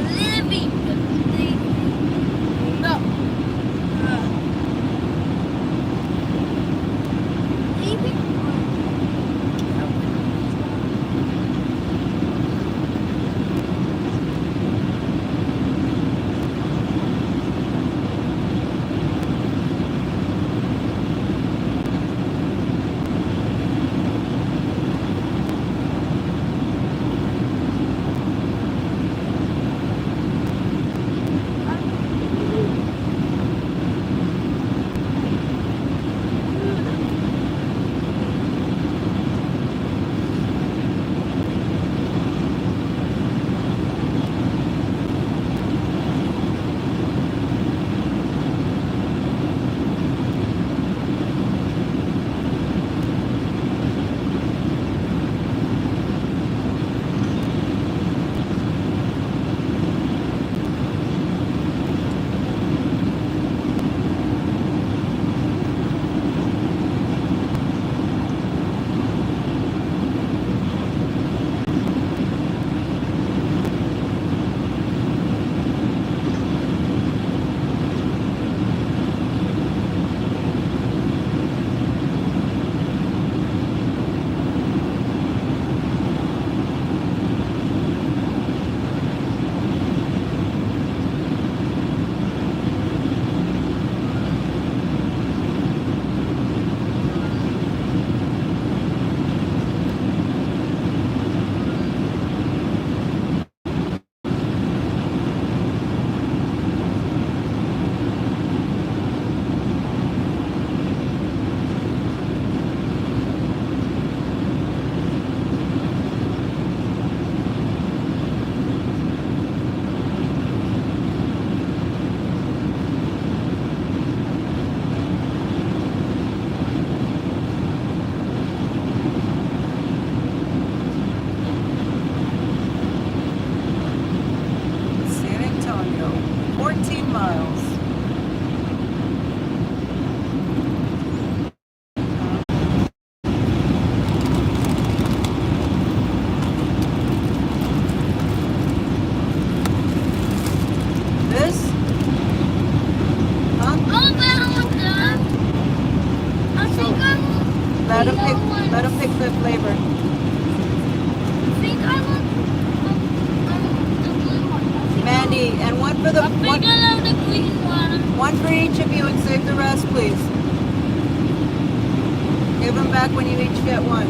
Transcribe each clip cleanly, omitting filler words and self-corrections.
living. No. Leaving. San Antonio, 14 miles. This? Huh? Oh, but I'm done. I think I'm. Let him pick the flavor. I think I want the blue one. Mandy, and one for the I think I love the green one. one for each of you, and save the rest, please. Give them back when you each get one.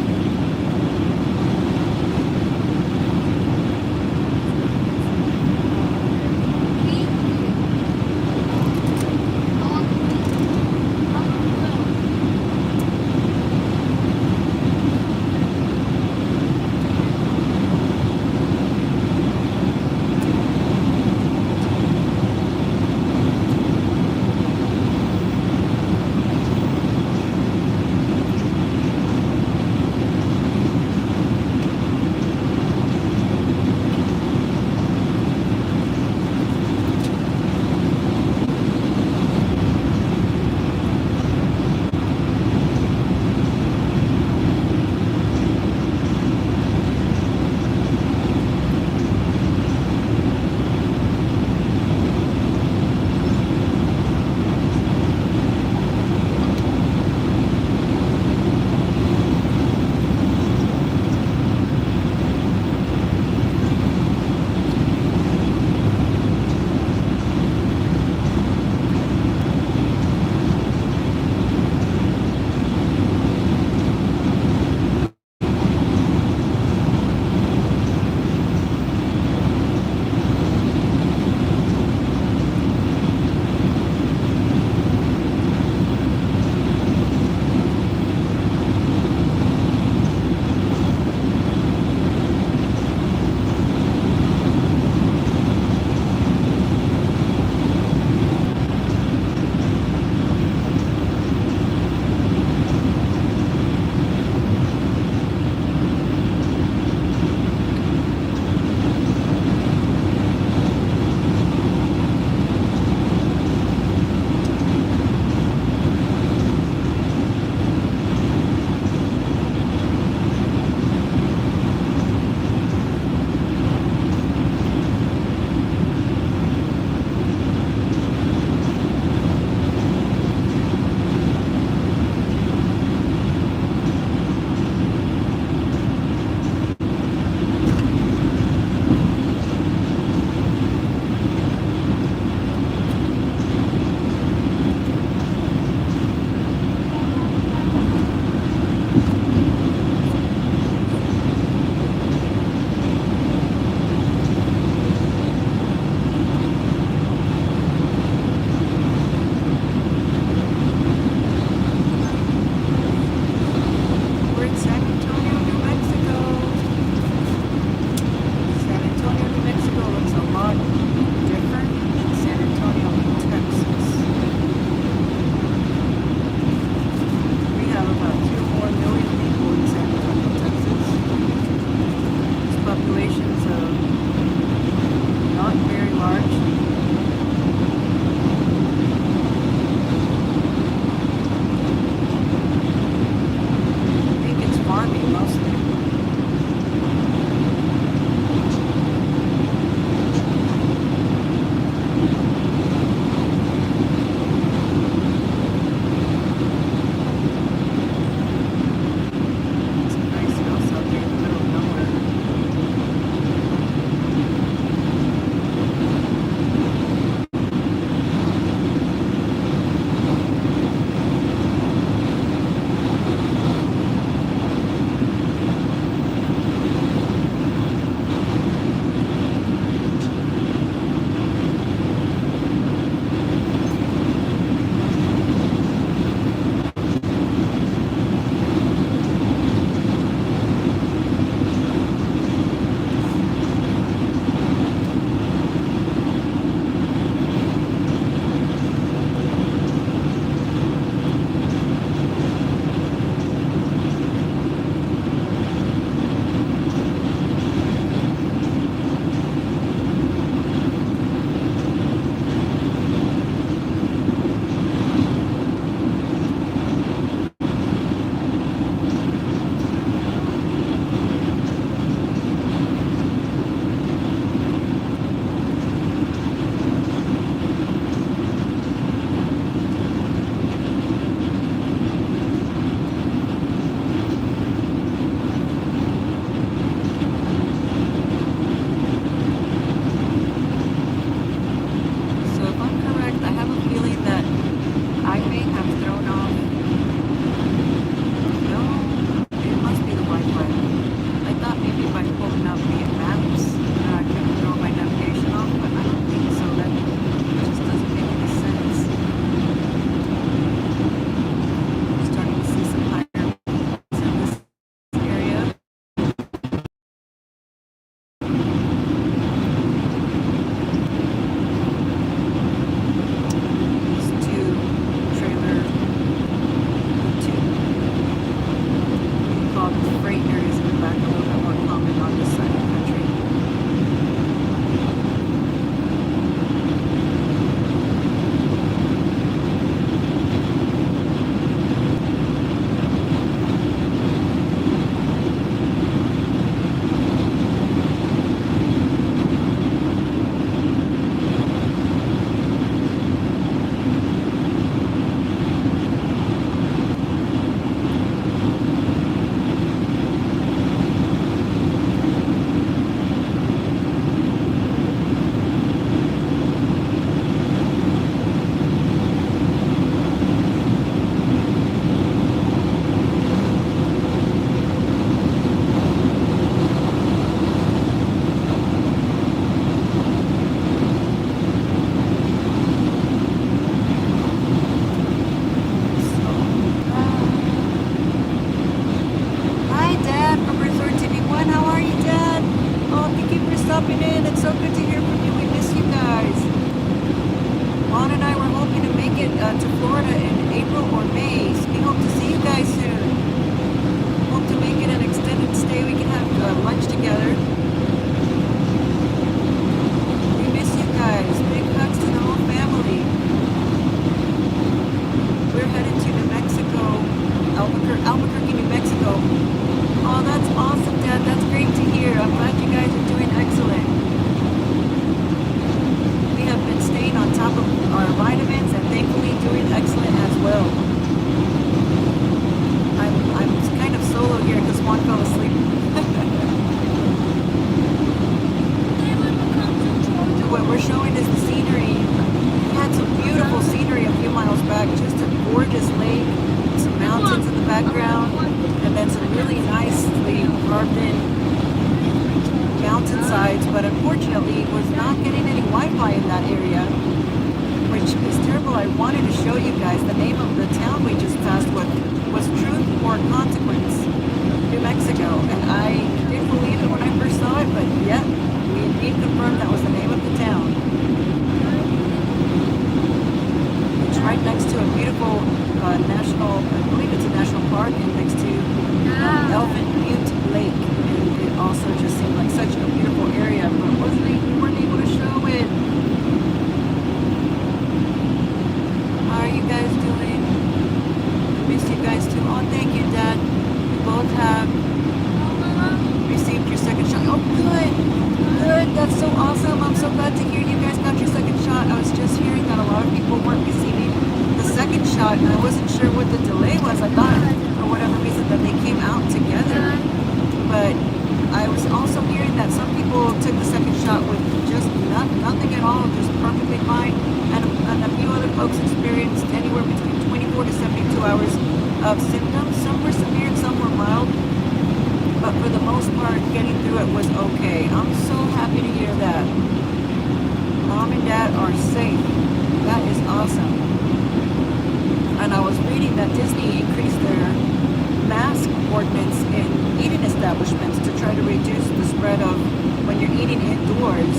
freight areas in the back a little bit more common on this side of the country. Hi, Dad from Resort TV1. How are you, Dad? Oh, thank you for stopping in. It's so good to hear from you. We miss you guys. Juan and I were hoping to make it to Florida in April or May. So we hope to see you guys soon. Hope to make it an extended stay. We can have lunch together. We miss you guys. Big hugs to the whole family. We're headed to New Mexico, Albuquerque, New Mexico. Oh, that's awesome, Dad. That's great to hear. I'm glad you guys are doing excellent. We have been staying on top of our vitamins and thankfully doing excellent as well. I'm kind of solo here because Juan fell asleep. What we're showing is the scenery. We had some beautiful scenery a few miles back. Just a gorgeous lake, some mountains in the background, and then some really nicely carved in mountainsides, but unfortunately was not getting any Wi-Fi in that area, which is terrible. I wanted to show you guys the name of the town we just passed was Truth or Consequence, New Mexico, and I didn't believe it when I first saw it, but yet we indeed confirmed that was the name of the town. It's right next to a beautiful national, I believe it's a national park, and next to Elephant Butte Lake. And it also just seemed like such a beautiful area, but we weren't able to show it. How are you guys doing? Miss you guys too. Oh, thank you, Dad. We both have received your second shot. Oh, good. Good. That's so awesome. I'm so glad to hear you guys got your second shot. I was just hearing that a lot of people weren't receiving the second shot, and I wasn't sure what the delay was. I thought, for whatever reason, that they came out together. But I was also hearing that some people took the second shot with just nothing at all, just perfectly fine, and a few other folks experienced anywhere between 24 to 72 hours of symptoms. Some were severe and some were mild, but for the most part, getting through it was okay. I'm so happy to hear that. Mom and Dad are safe. That is awesome. And I was reading that Disney increased their mask ordinance in eating establishments to try to reduce the spread of when you're eating indoors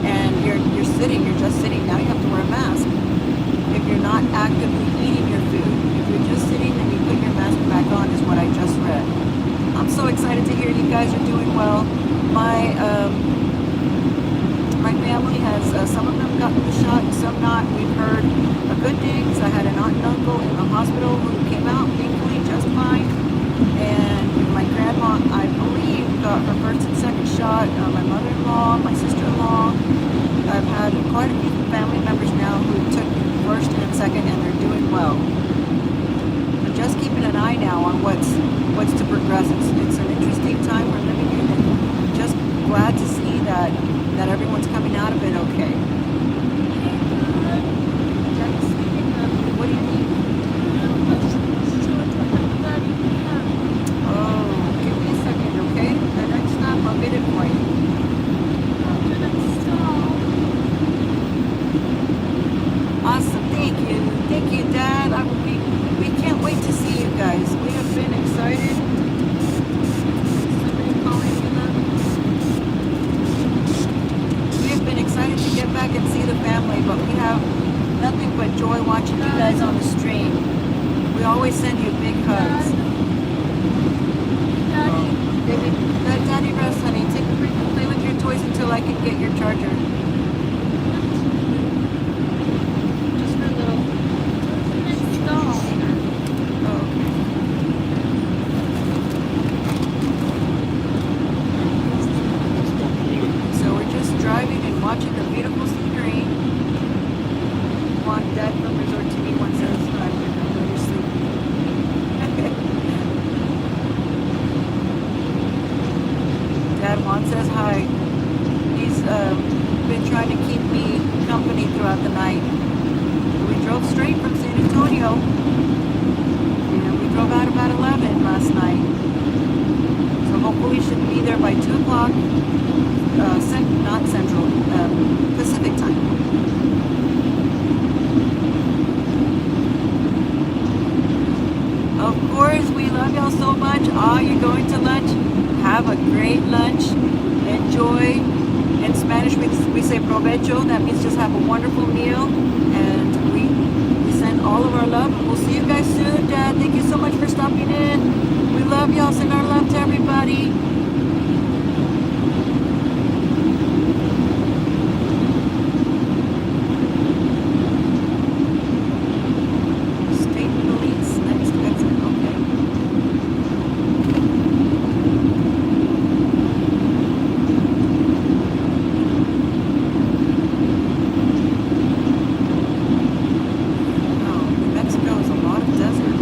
and you're just sitting. Now you have to wear a mask if you're not actively eating your food. If you're just sitting and you put your mask back on is what I just read. I'm so excited to hear you guys are doing well. My family has, some of them gotten the shot, some not. We've heard good things. I had an aunt and uncle in the hospital who came out thankfully just fine. And my grandma, I believe, got her first and second shot. My mother-in-law, my sister-in-law. I've had quite a few family members now who took first and second, and they're doing well. I'm just keeping an eye now on what's to progress. It's an interesting time we're living in, and just glad to see that everyone's coming out of it okay. What do you mean? Oh, give me a second, okay? The next stop, I'll get it for you. Awesome, thank you, Dad. We can't wait to see you guys. We have been excited. Somebody calling you that? We have been excited to get back and says hi. He's been trying to keep me company throughout the night. We drove straight from San Antonio, and we drove out about 11 last night. So hopefully we should be there by 2 o'clock, not Central, Pacific time. Of course, we love y'all so much. Are you going to lunch? Have a great lunch. Enjoy. In Spanish, we say provecho. That means just have a wonderful meal. And we send all of our love. We'll see you guys soon, Dad. Thank you so much for stopping in. We love y'all. Send our love to everybody. State Police, next exit. Okay. Oh, New Mexico is a lot of desert.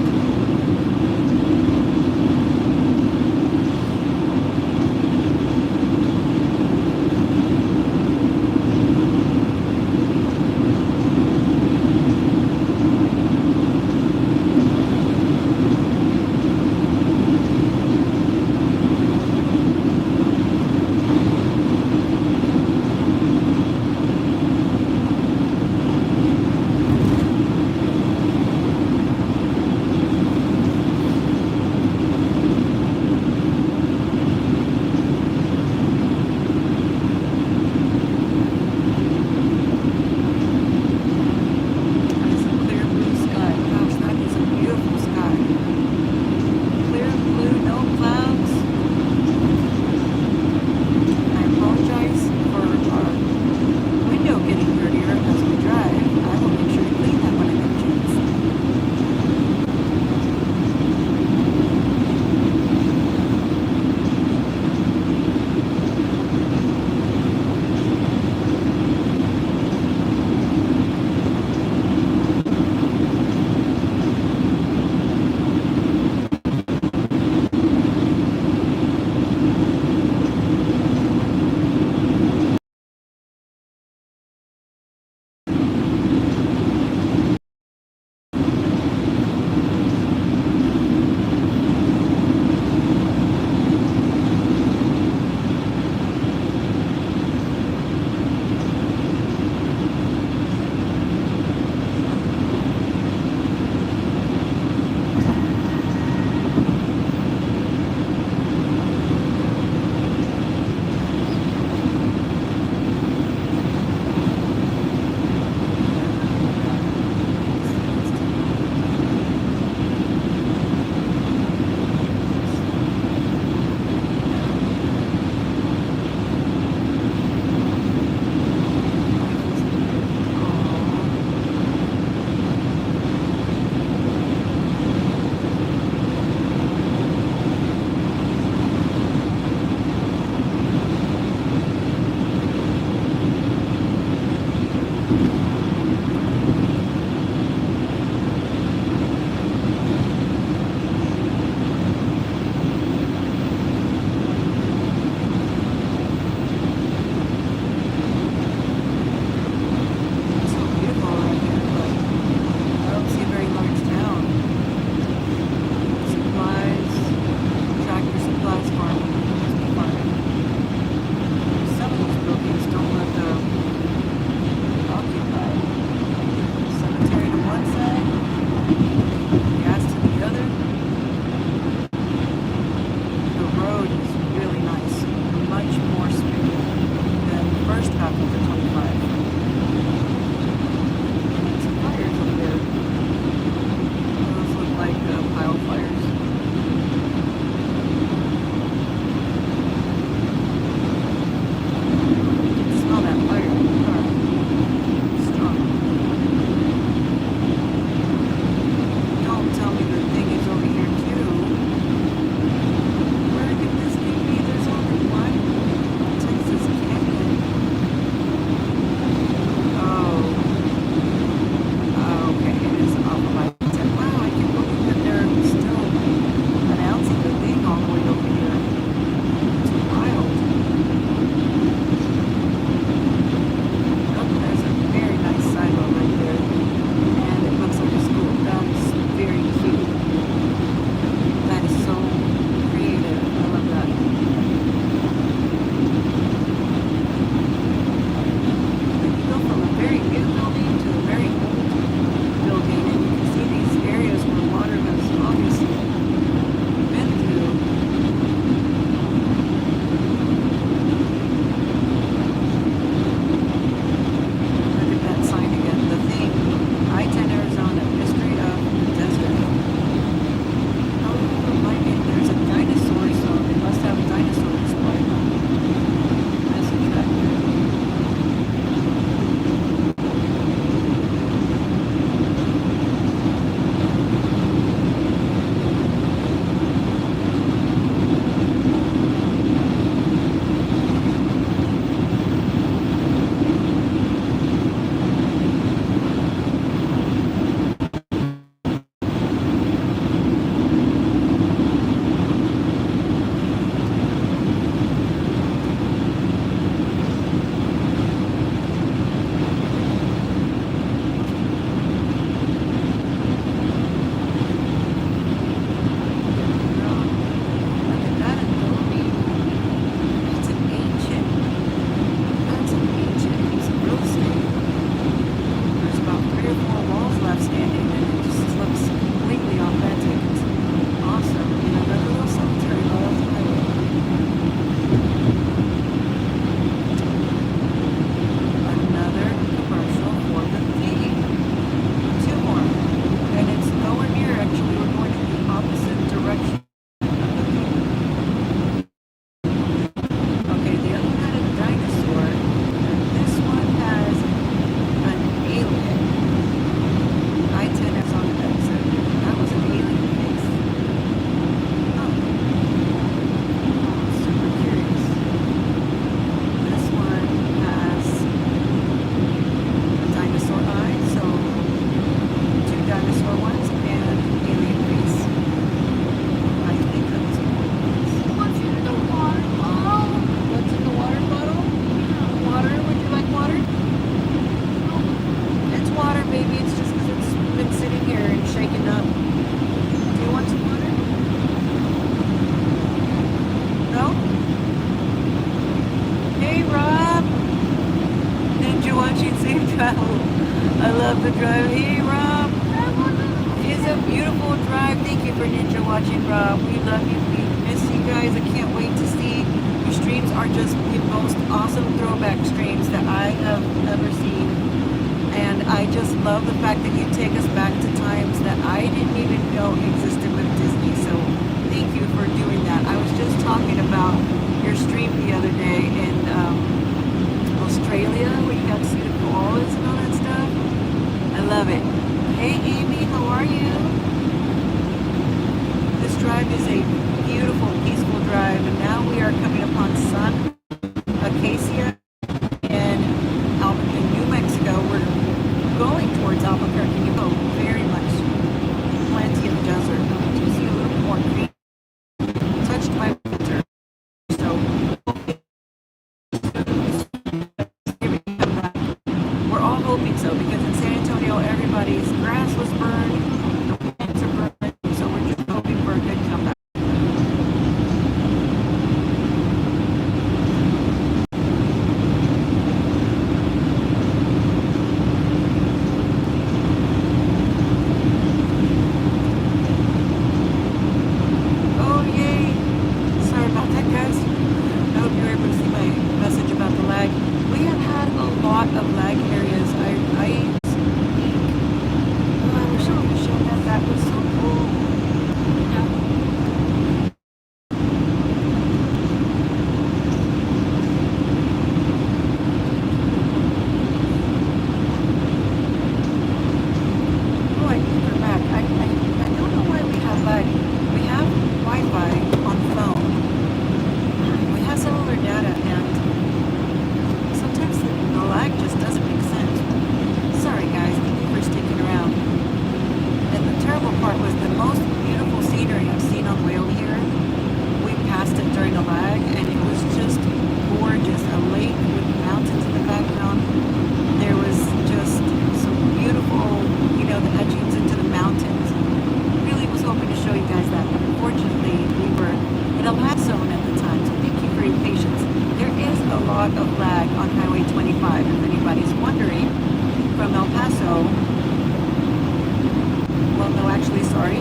the drive. Hey, Rob. It's a beautiful drive. Thank you for ninja watching, Rob. We love you. We miss you guys. I can't wait to see. Your streams are just the most awesome throwback streams that I have ever seen. And I just love the fact that you take us back to times that I didn't even know existed with Disney. So thank you for doing that. I was just talking about your stream the other day in Australia, where you got to see the koalas and all that stuff. I love it. Hey Amy, how are you? This drive is a beautiful, peaceful drive, and now we are coming upon Sun Acacia in New Mexico. We're going towards Albuquerque. You go very much plenty of desert. You see a little bit more green. Touched my winter. So we're all hoping so, because in San Antonio everybody's grass was burned, the plants are burned, so we're just hoping for a good comeback. Oh yay! Sorry about that, guys. I hope you were able to see my message about the lag. We have had a lot of lag areas. I wish I could have shown that. That was so cool. Oh, I think we're back. I don't know why we have lag. We have Wi-Fi on the phone. We have cellular data, and sometimes the lag just doesn't make sense. Sorry guys, thank you for sticking around. And the terrible part was the most beautiful scenery I've seen on the way over here. We passed it during the lag, and it was just gorgeous. A lake with mountains in the background. There was just some beautiful, the etchings into the mountains. Really was hoping to show you guys that, but unfortunately we were in a lag zone at the time, so thank you for your patience. There is a lot of lag on Highway 25, if anybody's wondering, from El Paso, well no actually sorry,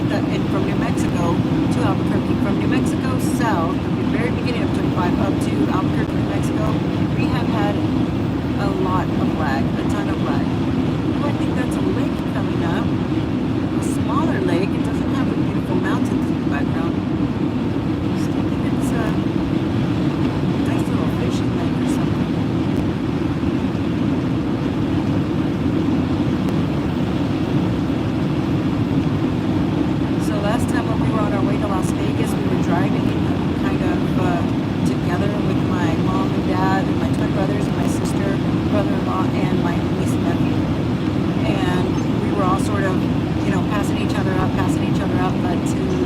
from New Mexico to Albuquerque. From New Mexico south, from the very beginning of 25 up to Albuquerque, New Mexico, we have had a lot of lag, a ton of lag. Oh, I think that's a lake coming up, a smaller lake. It doesn't have the beautiful mountains in the background. Just thinking it's a nice little fishing lake or something. So last time when we were on our way to Las Vegas, we were driving kind of together with my mom and dad and my twin brothers and my sister, brother-in-law, and my niece and nephew. And we were all sort of, passing each other up. But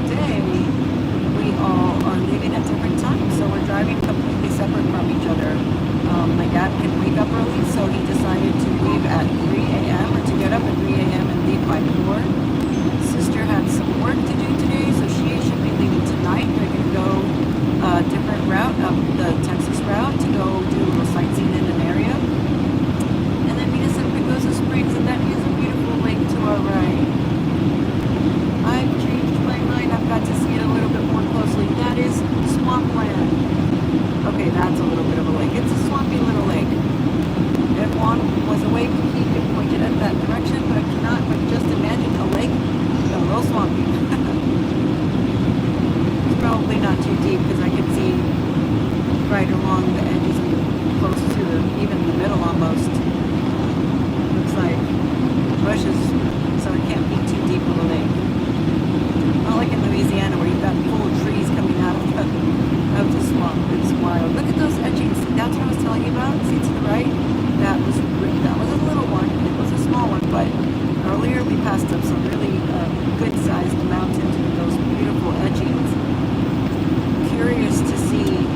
today, we all are leaving at different times, so we're driving completely separate from each other. My dad can wake up early, so he decided to leave at 3 a.m. or to get up at 3 a.m. and leave by 4. Sister had some work to do today, so she should be leaving tonight. They're going to go a different route, up the Texas route, to go do a little sightseeing in an area. And then meet us at Pagosa Springs, and that is a beautiful lake to our right. I've changed my mind. I've got to see it a little bit more closely. That is swampland. Okay, that's a little bit of a lake. It's a swampy little lake. If Juan was awake, he could point it at that direction, but I cannot but just imagine a lake a little swampy. It's probably not too deep, because I can see right along the edges and close to even the middle almost. Looks like bushes, so it can't be too deep of a lake. Not like in Louisiana where you've got full trees coming out of the swamp. It's wild. Look at those etchings. That's what I was telling you about. See to the right? That was a little one. It was a small one, but earlier we passed up some really good-sized mountains with those beautiful etchings. Curious to see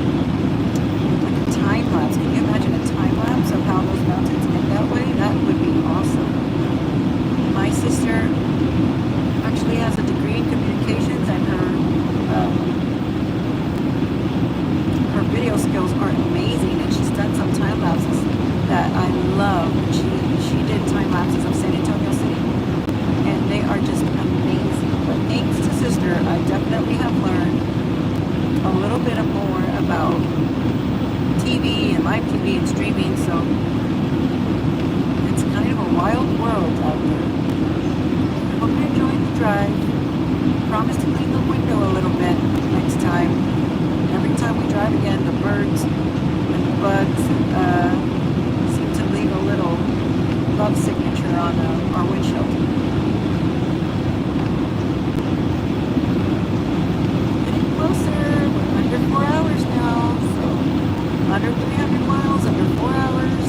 like a time lapse. Can you imagine a time lapse of how those mountains get that way? That would be awesome. My sister actually has a degree in communications, and her little bit more about TV and live TV and streaming, so it's kind of a wild world out there. I hope you're enjoying the drive. Promise to clean the window a little bit next time. Every time we drive again, the birds and the bugs seem to leave a little love signature on our windshield. Getting closer. We're under 4 hours now, so under 300 miles, under 4 hours.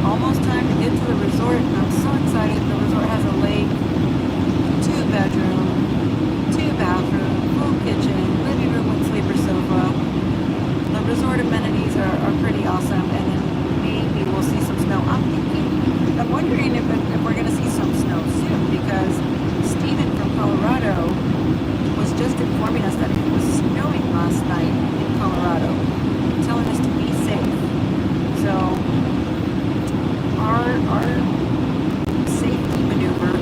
Almost time to get to the resort. I'm so excited. The resort has a lake, 2-bedroom, 2-bathroom, full kitchen, living room with sleeper sofa. The resort amenities are pretty awesome, and then maybe we'll see some snow. I'm wondering if we're going to see some snow soon, because Steven from Colorado was just informing us that it was snowing last night in Colorado, telling us to be safe. So our safety maneuver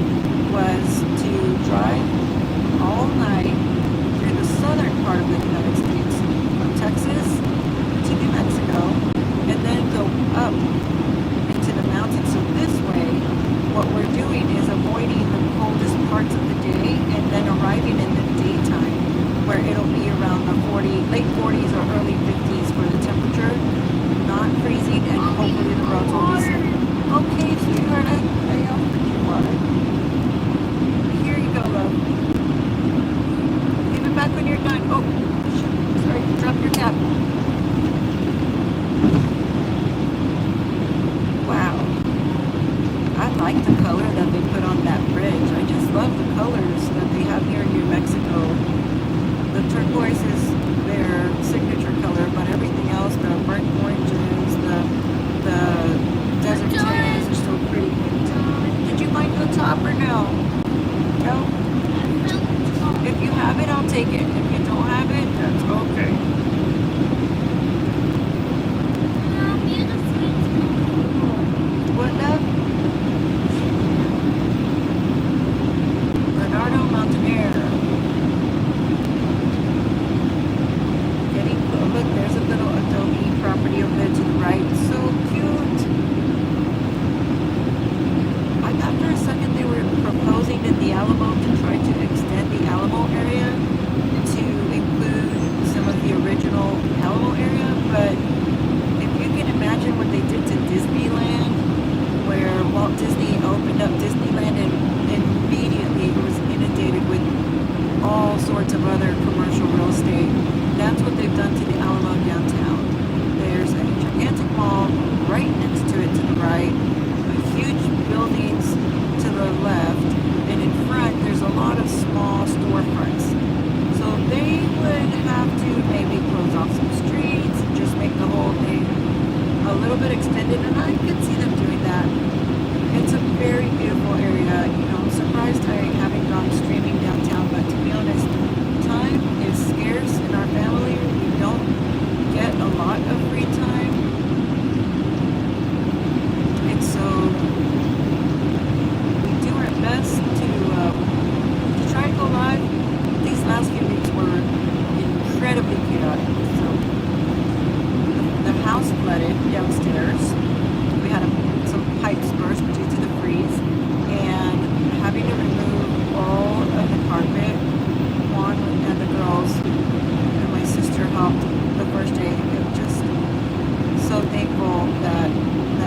was to drive all night through the southern part of the United States, from Texas to New Mexico, and then go up into the mountains. So this way, what we're doing is avoiding the coldest parts of the day and then arriving in the daytime, where it'll be around the late 40s or early 50s for the temperature, not freezing, and hopefully the roads will be safe. Okay, sweetheart, I offered you water. Here you go, love. Give it back when you're done. Oh, shit. Sorry, you dropped your tap. Wow. I like the color that they put on that bridge. I just love the colors that they have here in New Mexico. The turquoise is their signature color, but everything else, the burnt oranges, the desert tannies are so pretty. Did you find the top or no? No? If you have it, I'll take it. If you don't have it, that's okay. What, love? Bernardo Mountaineer. Getting close. Look, there's a little adobe property over there to the right. So cute. I thought for a second they were proposing in the Alamo to try to extend the Alamo area to include some of the original Alamo area, but if you can imagine what they did to Disneyland, where Walt Disney opened up Disneyland and immediately was inundated with all sorts of other commercial real estate. That's what they've done to the Alamo downtown. There's a gigantic mall right next to it to the right, huge buildings to the left, and in front there's a lot of small storefronts. So they would have to maybe close off some streets and just make the whole thing a little bit extended, and I could see them doing that. It's a very beautiful area. You know, I'm surprised I haven't gone streaming downtown, but to be honest, time is scarce in our family. We don't get a lot of free time. And so we do our best to try to go live. These last few weeks were incredibly chaotic. So the house flooded downstairs. We had some pipes burst due to the freeze, and having to remove all of the carpet. Juan and the girls and my sister helped the first day. It was just so thankful that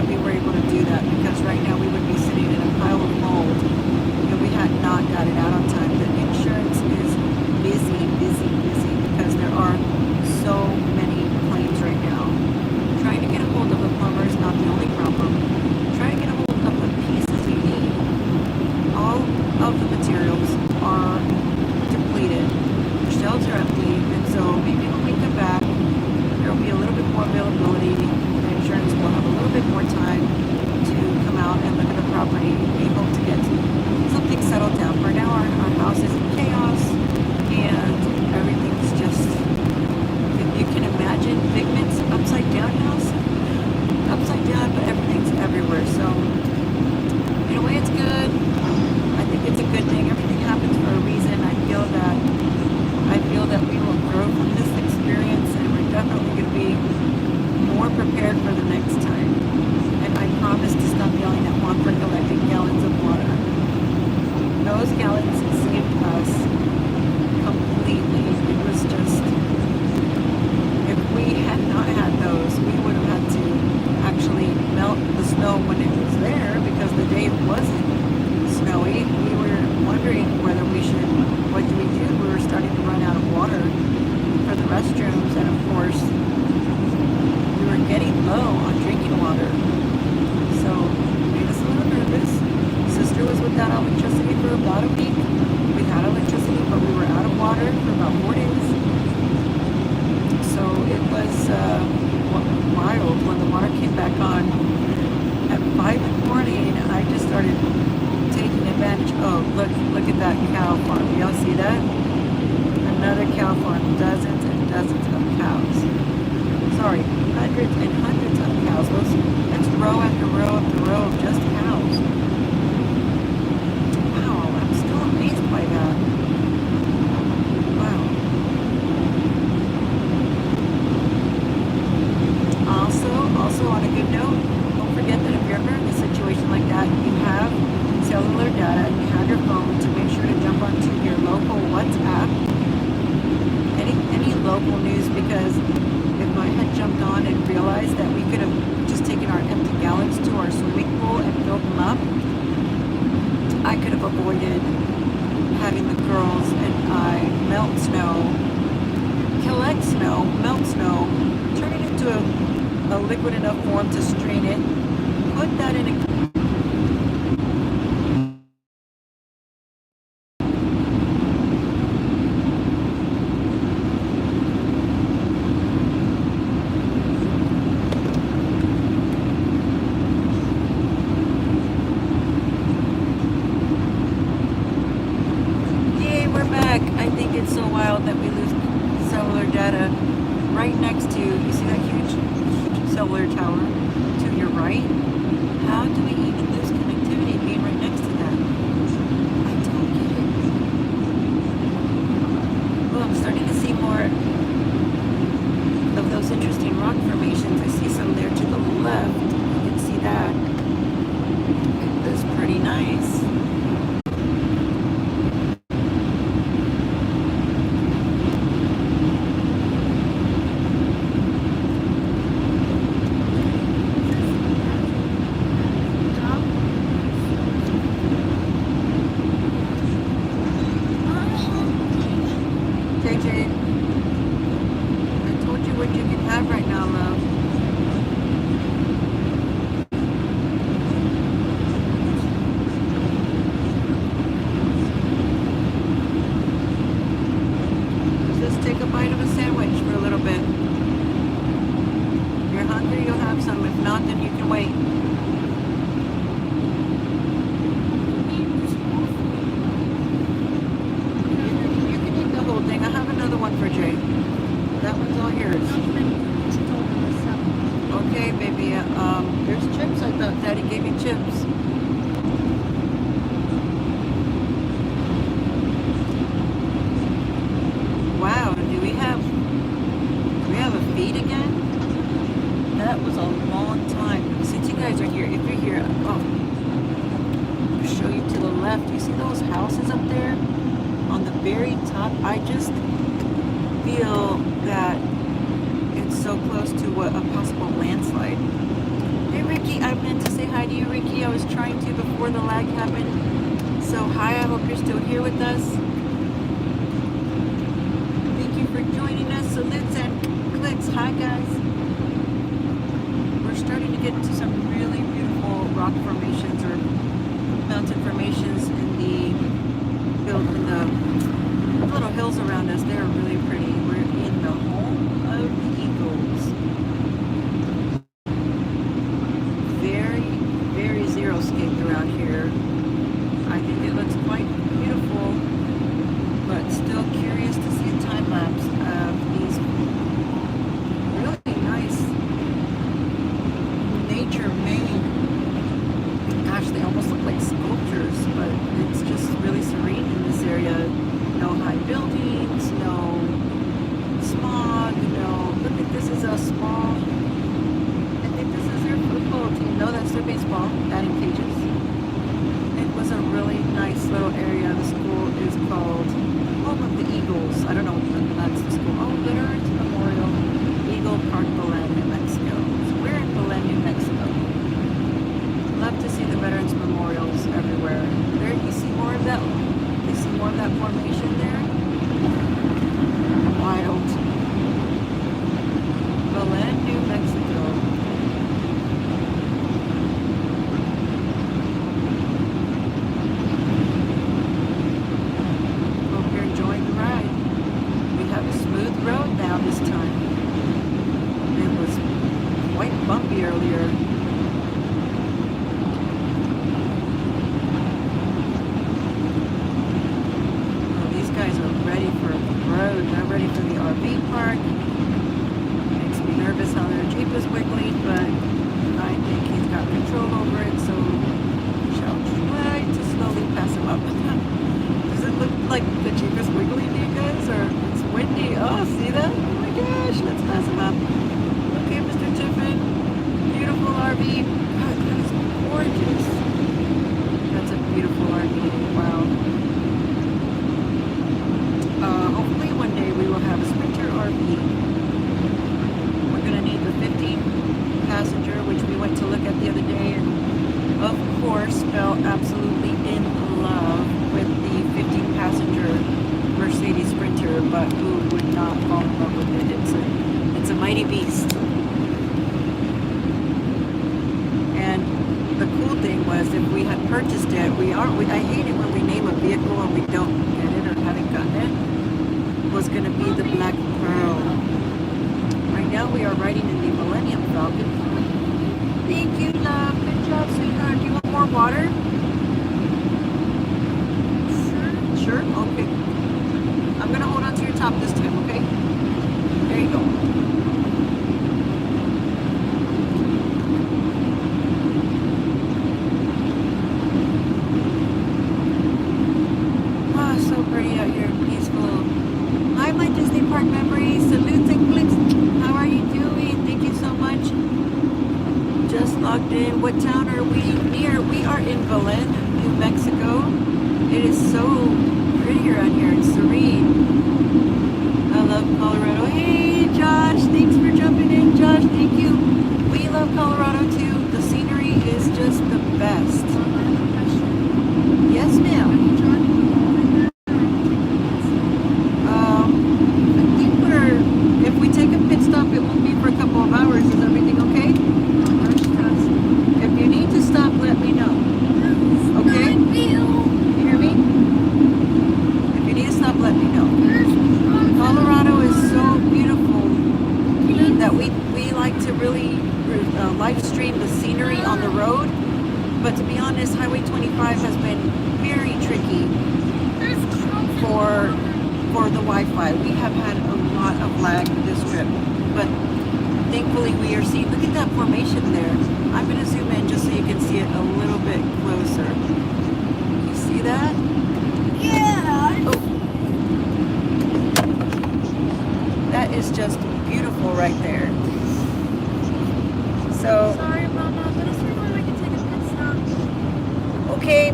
we were able to do that, because right now we would be sitting in a pile of mold and we had not got it out on time. The insurance is busy because there are so many claims right now. Trying to get a hold of a plumber is not the only problem. Trying to get a hold of the pieces you need. All of the materials are depleted. The shelves are empty, and so maybe when we come back, prepared for the next time. And I promise to stop yelling at Juan for collecting gallons of water. Those gallons saved us completely. It was just, if we had not had those, we would have had to actually melt the snow when it was there, because the day it wasn't snowy, we were wondering whether we should, what do we do? We were starting to run out of water for the restrooms, and of course, we were getting low on drinking water. So, it made us a little nervous. Sister was without electricity for about a week. We had electricity, but we were out of water for about 4 days. So it was wild when the water came back on. At 5 in the morning, I just started taking advantage. Oh, look at that cow farm. Y'all see that? Another cow farm. Dozens and dozens of cows. Sorry, hundreds and hundreds of cows. That's row after row after row of just cows. Wow, I'm still amazed by that. Wow. Also on a good note, don't forget that if you're ever in a situation like that, you have cellular data and you have your phone, to make sure to jump onto your local WhatsApp, any local news, because if I had jumped on and realized that we could have just taken our empty gallons to our swimming pool and filled them up, I could have avoided having the girls and I melt snow, collect snow, melt snow, turn it into a liquid enough form to strain it, put that in a it's so wild that we lose cellular data right next to, you see that huge cellular tower to your right? How do we even lose connectivity being right next to that? I don't get it. Well, I'm starting to see more of those interesting rock formations. I see some there to the left. You can see that. It is pretty nice. I told you what you can have right now, love. Just take a bite of a sandwich for a little bit. If you're hungry, you'll have some. If not, then you can wait. You can eat the whole thing. I have another one for Jay. That one's all yours. Okay, baby. There's chips. I thought Daddy gave you chips. Wow. Do we have a feed again? That was a long time. Since you guys are here, if you're here, I'll show you to the left. You see those houses up there on the very top? I just feel that it's so close to a possible landslide. Hey Ricky, I meant to say hi to you, Ricky. I was trying to before the lag happened. So hi, I hope you're still here with us. Thank you for joining us. Salutes and clicks. Hi guys. We're starting to get into some really beautiful rock formations or mountain formations in the little hills around us. They're really pretty. We're in the home of the eagles. Very, very xeriscaped around here. I think it looks quite beautiful, but still curious to see a time lapse of these really nice nature-made. Gosh, they almost look like sculptures, but it's just really serene in this area. No high buildings, no RV. God, that is gorgeous. That's a beautiful RV. Wow. Hopefully one day we will have a Sprinter RV. We're going to need the 15 passenger, which we went to look at the other day, and of course fell absolutely in love with the 15 passenger Mercedes Sprinter, but who would not fall in love with it? It's a mighty beast. And the cool thing was, if we had purchased it, I hate it when we name a vehicle and we don't get it or haven't gotten it, was going to be the Black Pearl. Right now we are riding in the Millennium Falcon. Thank you, love. Good job, sweetheart. Do you want more water? Sure? Okay. I'm going to hold on to your top this time, okay? There you go. Ah, so pretty out here, peaceful. Hi, my Disney Park memories. Salutes and clicks. How are you doing? Thank you so much. Just logged in. What town are we near? We are in Belen, New Mexico. It is so pretty around here. It's serene. I love Colorado. Hey, Josh. Thanks for jumping in, Josh. Thank you. We love Colorado too. The scenery is just the best. Yes, ma'am. If we take a pit stop, it won't be for a couple of hours. Is everything okay? If you need to stop, let me know. Okay? You hear me? If you need to stop, let me know. Colorado is so beautiful that we like to really live stream the scenery on the road. But to be honest, Highway 25 has been very tricky for the Wi-Fi. We have had a lot of lag this trip, but thankfully we are seeing, look at that formation there. I'm going to zoom in just so you can see it a little bit closer. You see that? Yeah. Oh. That is just beautiful right there. So, Sorry, Mama, but is there one I can take a pit stop? okay,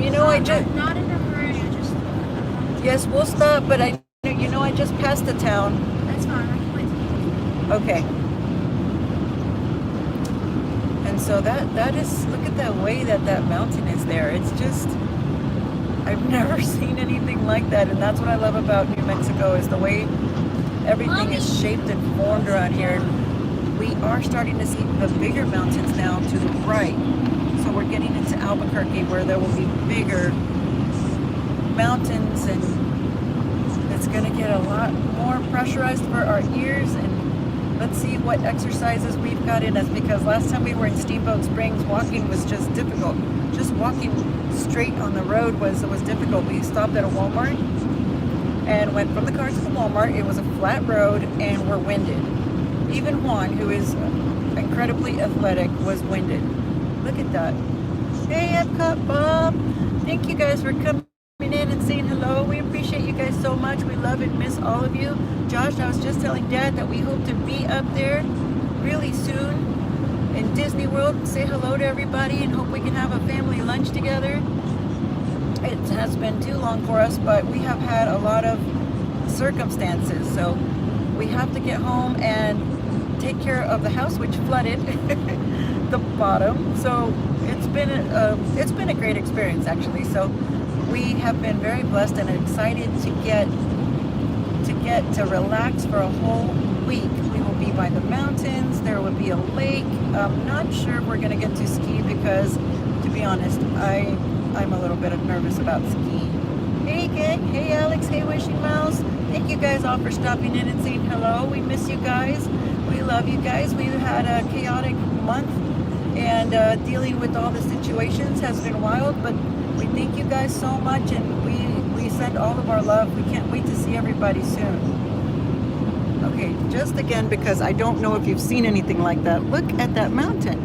you know, I just, Not in a hurry, yes, we'll stop, but I just passed the town. That's fine, I can wait. Okay. And so that is, look at that way that mountain is there. It's just, I've never seen anything like that. And that's what I love about New Mexico, is the way everything is shaped and formed around here. We are starting to see the bigger mountains now to the right. So we're getting into Albuquerque, where there will be bigger mountains, and it's going to get a lot more pressurized for our ears. And let's see what exercises we've got in us, because last time we were in Steamboat Springs, walking was just difficult. Just walking straight on the road was difficult. We stopped at a Walmart and went from the car to the Walmart. It was a flat road and we're winded. Even Juan, who is incredibly athletic, was winded. Look at that. Hey, Epcot Bob. Thank you guys for coming in and saying hello. We appreciate you guys so much. We love and miss all of you. Josh, I was just telling Dad that we hope to be up there really soon in Disney World and say hello to everybody, and hope we can have a family lunch together. It has been too long for us, but we have had a lot of circumstances, so we have to get home and take care of the house, which flooded the bottom. So it's been a great experience, actually. So we have been very blessed and excited to get to relax for a whole week. We will be by the mountains. There will be a lake. I'm not sure if we're going to get to ski, because, to be honest, I'm a little bit nervous about skiing. Hey gang, hey Alex, hey Wishing Mouse. Thank you guys all for stopping in and saying hello. We miss you guys. We love you guys. We've had a chaotic month, and dealing with all the situations has been wild, but we thank you guys so much, and we send all of our love. We can't wait to see everybody soon. Okay, just again, because I don't know if you've seen anything like that. Look at that mountain.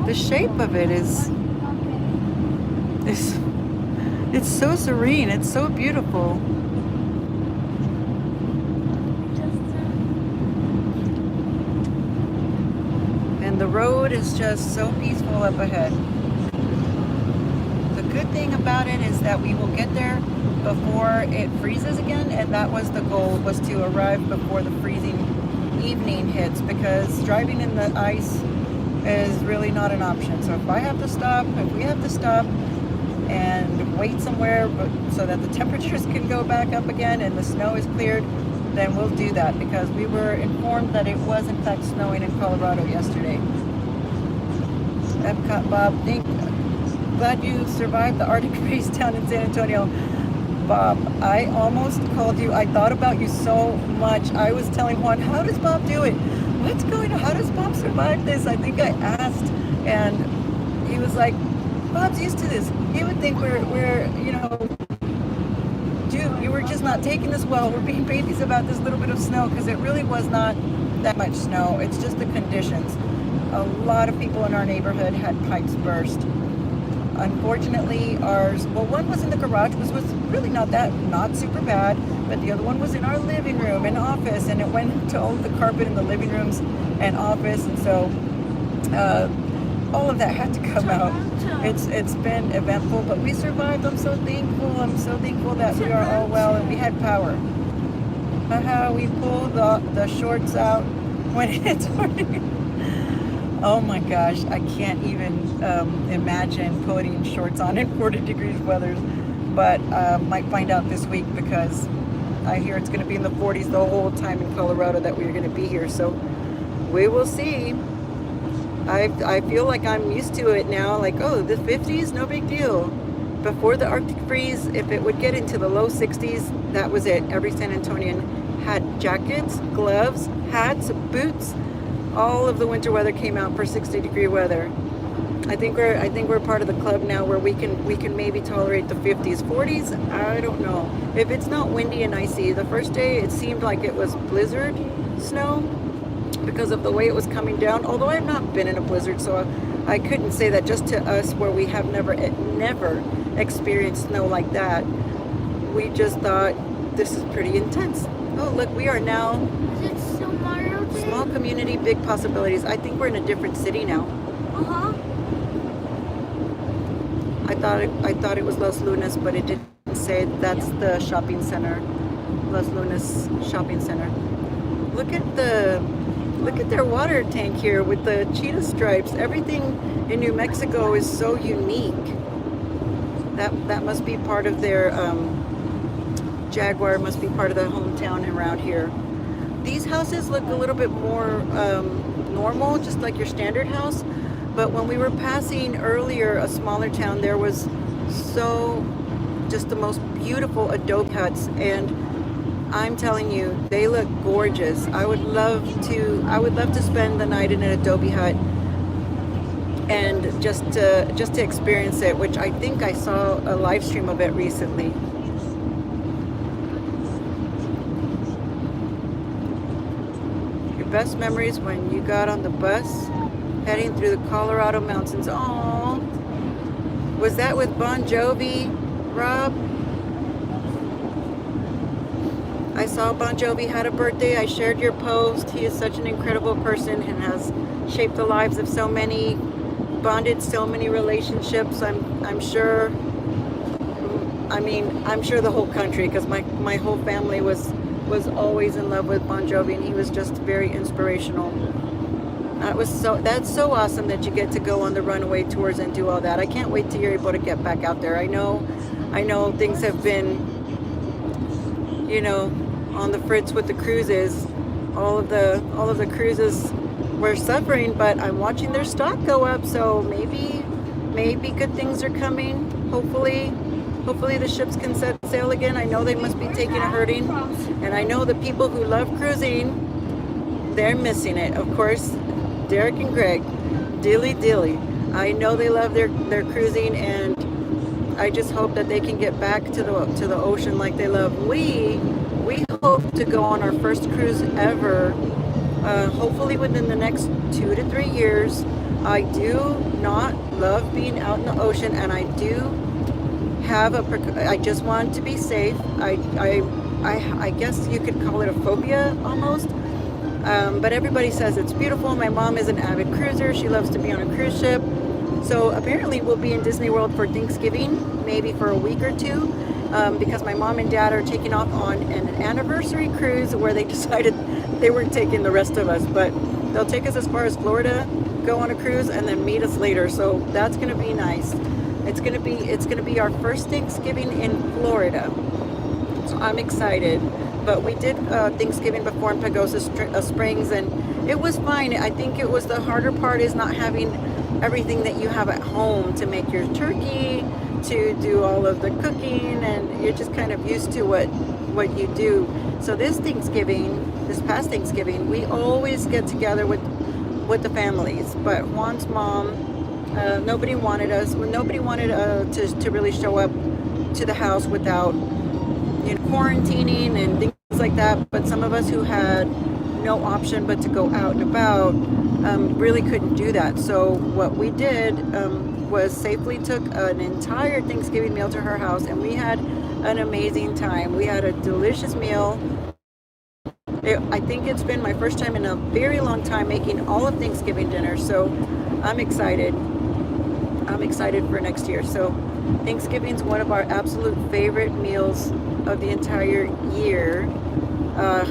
The shape of it is it's so serene. It's so beautiful. the road is just so peaceful up ahead. The good thing about it is that we will get there before it freezes again, and that was the goal, was to arrive before the freezing evening hits, because driving in the ice is really not an option. So if we have to stop and wait somewhere so that the temperatures can go back up again and the snow is cleared, then we'll do that, because we were informed that it was in fact snowing in Colorado yesterday. Epcot Bob, glad you survived the Arctic freeze down in San Antonio. Bob, I almost called you. I thought about you so much. I was telling Juan, how does Bob do it? What's going on? How does Bob survive this? I think I asked, and he was like, Bob's used to this. He would think we're you know, dude, you were just not taking this well. We're being babies about this little bit of snow, because it really was not that much snow. It's just the conditions. A lot of people in our neighborhood had pipes burst. Unfortunately, ours, well, one was in the garage, which was really not super bad, but the other one was in our living room and office, and it went into all of the carpet in the living rooms and office, and so all of that had to come out. It's been eventful, but we survived. I'm so thankful that we are all well and we had power. How we pull the shorts out when it's raining. Oh my gosh, I can't even imagine putting shorts on in 40 degrees weather, but might find out this week, because I hear it's going to be in the 40s the whole time in Colorado that we're going to be here, so we will see. I feel like I'm used to it now, like, oh, the 50s, no big deal. Before the Arctic freeze, if it would get into the low 60s, that was it. Every San Antonian had jackets, gloves, hats, boots. All of the winter weather came out for 60-degree weather. I think we're part of the club now where we can maybe tolerate the 50s, 40s. I don't know. If it's not windy and icy, the first day it seemed like it was blizzard snow because of the way it was coming down. Although I've not been in a blizzard, so I couldn't say that just to us, where we have never experienced snow like that. We just thought, this is pretty intense. Oh, look, we are now. Is it still Mario Day? Small community, big possibilities. I think we're in a different city now. Uh-huh. I thought it was Los Lunas, but it didn't say. That's the shopping center, Los Lunas shopping center. Look at their water tank here with the cheetah stripes. Everything in New Mexico is so unique. That must be part of their Jaguar. Must be part of the hometown around here. These houses look a little bit more normal, just like your standard house. But when we were passing earlier a smaller town, there was just the most beautiful adobe huts, and I'm telling you, they look gorgeous. I would love to spend the night in an adobe hut and just to experience it, which I think I saw a live stream of it recently. Your best memories when you got on the bus heading through the Colorado mountains. Aww. Was that with Bon Jovi, Rob? I saw Bon Jovi had a birthday. I shared your post. He is such an incredible person and has shaped the lives of so many, bonded so many relationships. I'm sure. I mean, I'm sure the whole country, because my whole family was always in love with Bon Jovi, and he was just very inspirational. That's so awesome that you get to go on the runaway tours and do all that. I can't wait till you're able to get back out there. I know things have been, on the fritz with the cruises. All of the cruises were suffering, but I'm watching their stock go up, so maybe good things are coming. Hopefully the ships can set sail again. I know they must be taking a hurting, and I know the people who love cruising, they're missing it. Of course, Derek and Greg, dilly. I know they love their cruising, and I just hope that they can get back to the ocean like they love. We hope to go on our first cruise ever, hopefully within the next 2 to 3 years. I do not love being out in the ocean, and I do have I just want to be safe. I guess you could call it a phobia almost. But everybody says it's beautiful. My mom is an avid cruiser. She loves to be on a cruise ship. So apparently we'll be in Disney World for Thanksgiving, maybe for a week or two, because my mom and dad are taking off on an anniversary cruise where they decided they weren't taking the rest of us, but they'll take us as far as Florida, go on a cruise, and then meet us later. So that's going to be nice. It's going to be our first Thanksgiving in Florida. So I'm excited. But we did Thanksgiving before in Pagosa Springs, and it was fine. I think it was the harder part is not having everything that you have at home to make your turkey, to do all of the cooking, and you're just kind of used to what you do. So this past Thanksgiving, we always get together with the families. But Juan's mom, nobody wanted to really show up to the house without quarantining and things like that. But some of us who had no option but to go out and about really couldn't do that. So what we did was safely took an entire Thanksgiving meal to her house, and we had an amazing time. We had a delicious meal. I think it's been my first time in a very long time making all of Thanksgiving dinner, so I'm excited. I'm excited for next year. So Thanksgiving's one of our absolute favorite meals of the entire year.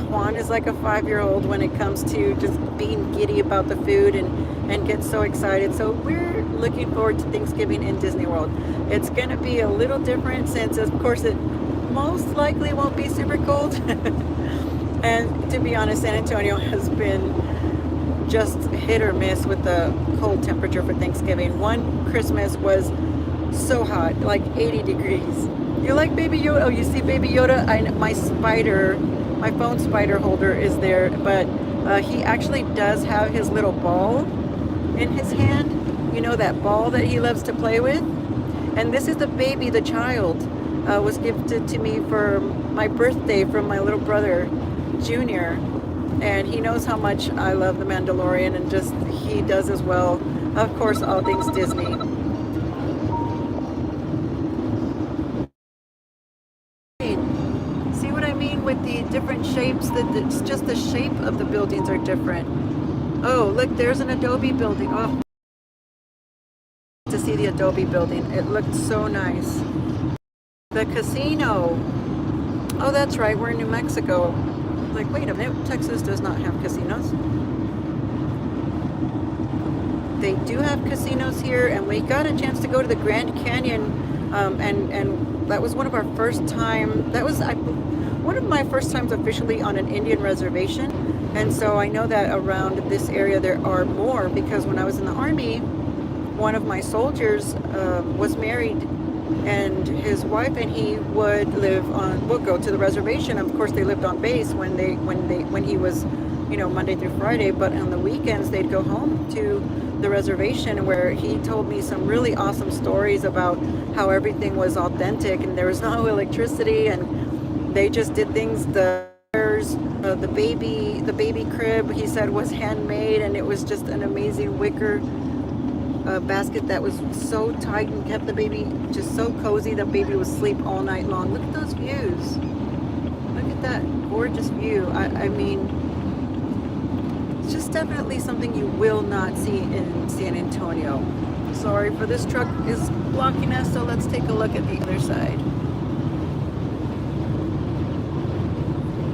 Juan is like a 5-year-old when it comes to just being giddy about the food and gets so excited. So we're looking forward to Thanksgiving in Disney World. It's going to be a little different since, of course, it most likely won't be super cold. And to be honest, San Antonio has been just hit or miss with the cold temperature for Thanksgiving. One Christmas was so hot, like 80 degrees. You like Baby Yoda? Oh, you see Baby Yoda? My phone spider holder is there, but he actually does have his little ball in his hand. You know, that ball that he loves to play with? And this is the child, was gifted to me for my birthday from my little brother, Junior. And he knows how much I love The Mandalorian, and just he does as well. Of course, all things Disney. See what I mean with the different shapes? It's just the shape of the buildings are different. Oh, look, there's an Adobe building. Oh, to see the Adobe building. It looked so nice. The casino. Oh, that's right. We're in New Mexico. Like, wait a minute, Texas does not have casinos. They do have casinos here, and we got a chance to go to the Grand Canyon, and that was one of our first time. That was one of my first times officially on an Indian reservation, and so I know that around this area there are more, because when I was in the Army, one of my soldiers was married, and his wife and he would go to the reservation. Of course, they lived on base when he was, Monday through Friday, but on the weekends they'd go home to the reservation, where he told me some really awesome stories about how everything was authentic and there was no electricity, and they just did things. The baby crib, he said, was handmade, and it was just an amazing wicker basket that was so tight and kept the baby just so cozy the baby would sleep all night long. Look at those views. Look at that gorgeous view. I mean, it's just definitely something you will not see in San Antonio. Sorry for this truck is blocking us, so let's take a look at the other side.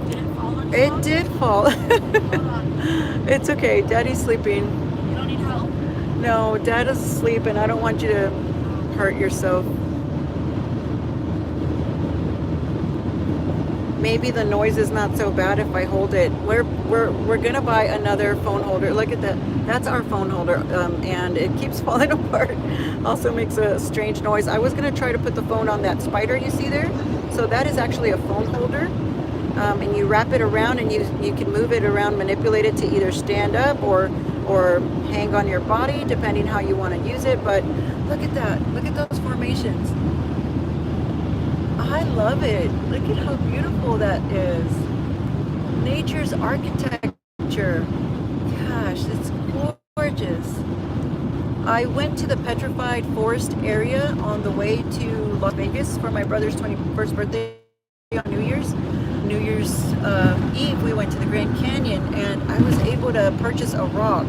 Did it fall on It did fall. It's okay. Daddy's sleeping. You don't need help? No, Dad is asleep, and I don't want you to hurt yourself. Maybe the noise is not so bad if I hold it. We're gonna buy another phone holder. Look at that. That's our phone holder, and it keeps falling apart. Also makes a strange noise. I was gonna try to put the phone on that spider you see there. So that is actually a phone holder, and you wrap it around, and you can move it around, manipulate it to either stand up or hang on your body, depending how you want to use it. But look at that. Look at those formations. I love it. Look at how beautiful that is. Nature's architecture. Gosh, it's gorgeous. I went to the Petrified Forest area on the way to Las Vegas for my brother's 21st birthday on New Year's Year's Eve, we went to the Grand Canyon, and I was able to purchase a rock.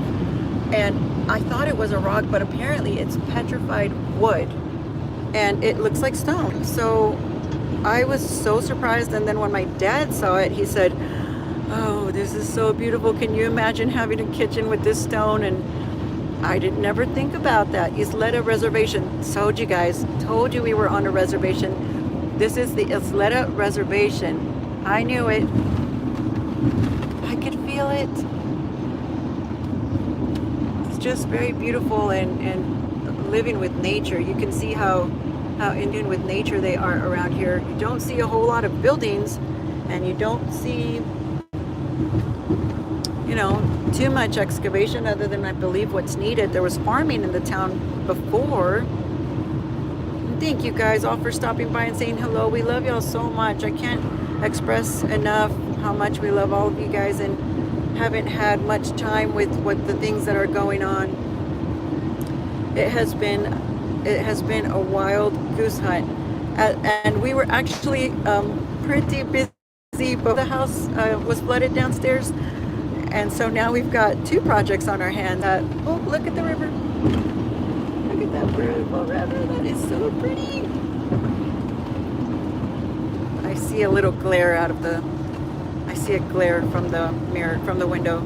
And I thought it was a rock, but apparently it's petrified wood, and it looks like stone. So I was so surprised, and then when my dad saw it, he said, "Oh, this is so beautiful. Can you imagine having a kitchen with this stone?" And I didn't never think about that. Isleta Reservation. Told you guys. Told you we were on a reservation. This is the Isleta Reservation. I knew it. I could feel it. It's just very beautiful, and living with nature. You can see how in tune with nature they are around here. You don't see a whole lot of buildings, and you don't see, you know, too much excavation other than I believe what's needed. There was farming in the town before. Thank you guys all for stopping by and saying hello. We love y'all so much. I can't express enough how much we love all of you guys, and haven't had much time with what the things that are going on. It has been a wild goose hunt, and we were actually pretty busy, but the house was flooded downstairs, and so now we've got two projects on our hands. Oh, look at the river. Look at that beautiful river. That is so pretty. I see a little glare out of the, I see a glare from the mirror, from the window.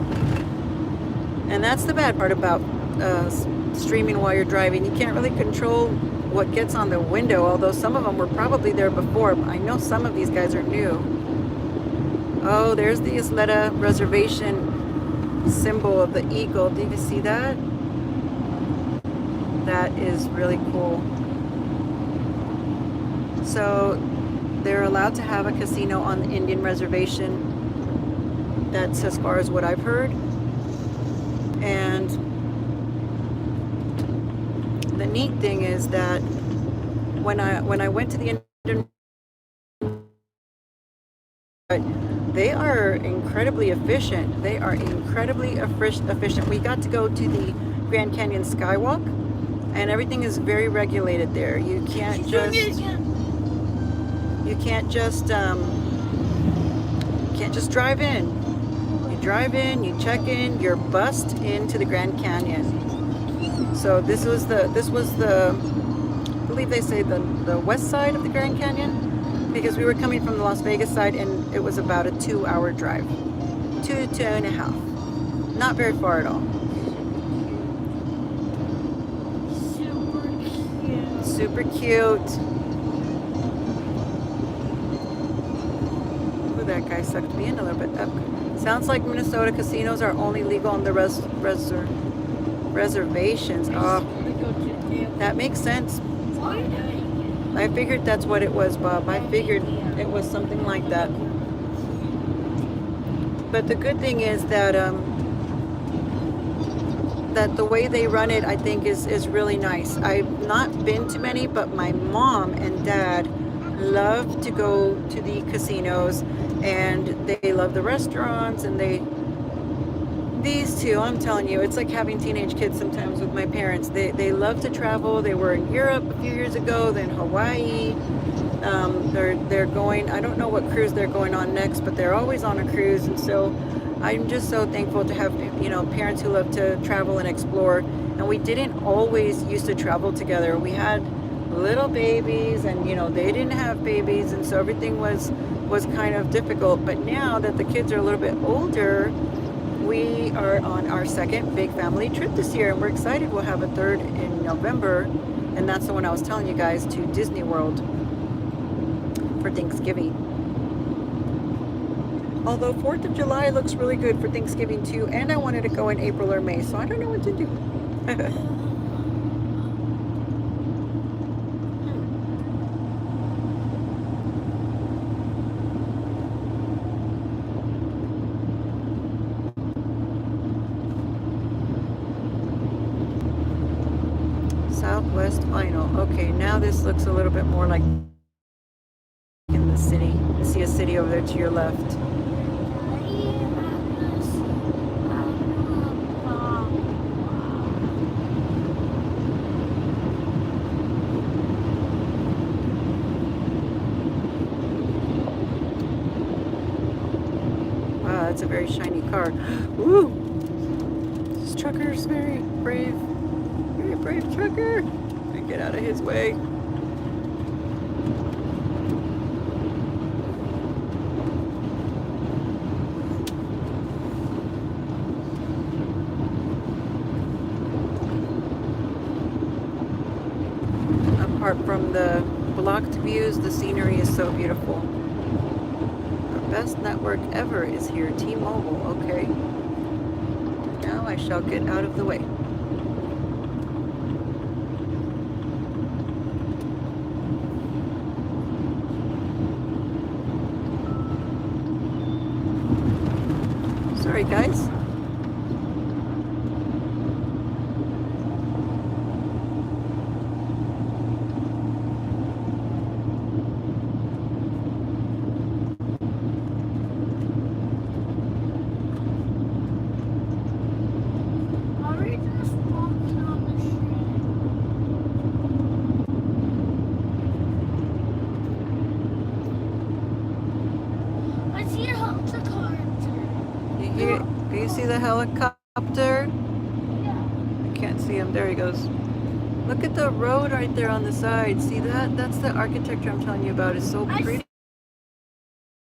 And that's the bad part about streaming while you're driving. You can't really control what gets on the window, although some of them were probably there before. I know some of these guys are new. Oh, there's the Isleta Reservation symbol of the eagle. Do you see that? That is really cool. So they're allowed to have a casino on the Indian reservation. That's as far as what I've heard. And the neat thing is that when I went to the Indian, they are incredibly efficient. They are incredibly efficient. We got to go to the Grand Canyon Skywalk, and everything is very regulated there. You can't just drive in. You drive in, you check in, you're bussed into the Grand Canyon. So this was the I believe they say the west side of the Grand Canyon, because we were coming from the Las Vegas side, and it was about a 2-hour drive. 2.5. Not very far at all. Super cute. Ooh, that guy sucked me in a little bit. Sounds like Minnesota casinos are only legal on the reservations. Oh, that makes sense. I figured that's what it was, Bob. I figured it was something like that. But the good thing is that that the way they run it, I think, is really nice. I've not been to many, but my mom and dad love to go to the casinos, and they love the restaurants, and these two, I'm telling you, it's like having teenage kids sometimes with my parents. They love to travel. They were in Europe a few years ago, then Hawaii. They're going, I don't know what cruise they're going on next, but they're always on a cruise. And so I'm just so thankful to have, you know, parents who love to travel and explore. And we didn't always used to travel together. We had little babies, and you know, they didn't have babies, and so everything was kind of difficult. But now that the kids are a little bit older, we are on our second big family trip this year, and we're excited. We'll have a third in November, and that's the one I was telling you guys, to Disney World for Thanksgiving. Although 4th of July looks really good for Thanksgiving too, and I wanted to go in April or May, so I don't know what to do. Southwest Final. Okay, now this looks a little bit more like in the city. I see a city over there to your left. Yeah, it's a very shiny car. Woo! This trucker's very brave. Very brave trucker. Get out of his way. Apart from the blocked views, the scenery is so beautiful. Our best network ever is here, T-Mobile. Okay. Now I shall get out of the way. Sorry, guys. Are we just walking on the street? I see a helicopter. Do you see the helicopter? Yeah. I can't see him. There he goes. Look at the road right there on the side. See that? That's the architecture I'm telling you about. It's so pretty.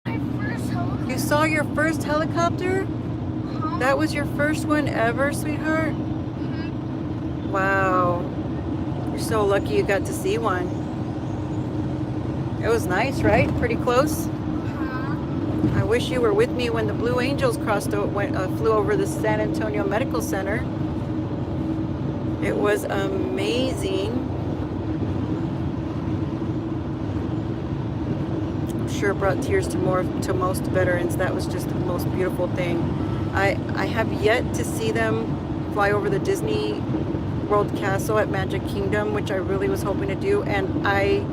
My first helicopter. You saw your first helicopter? Huh? That was your first one ever, sweetheart? Mhm. Wow. You're so lucky you got to see one. It was nice, right? Pretty close? I wish you were with me when the Blue Angels flew over the San Antonio Medical Center. It was amazing. I'm sure it brought tears to most veterans. That was just the most beautiful thing. I have yet to see them fly over the Disney World Castle at Magic Kingdom, which I really was hoping to do, and I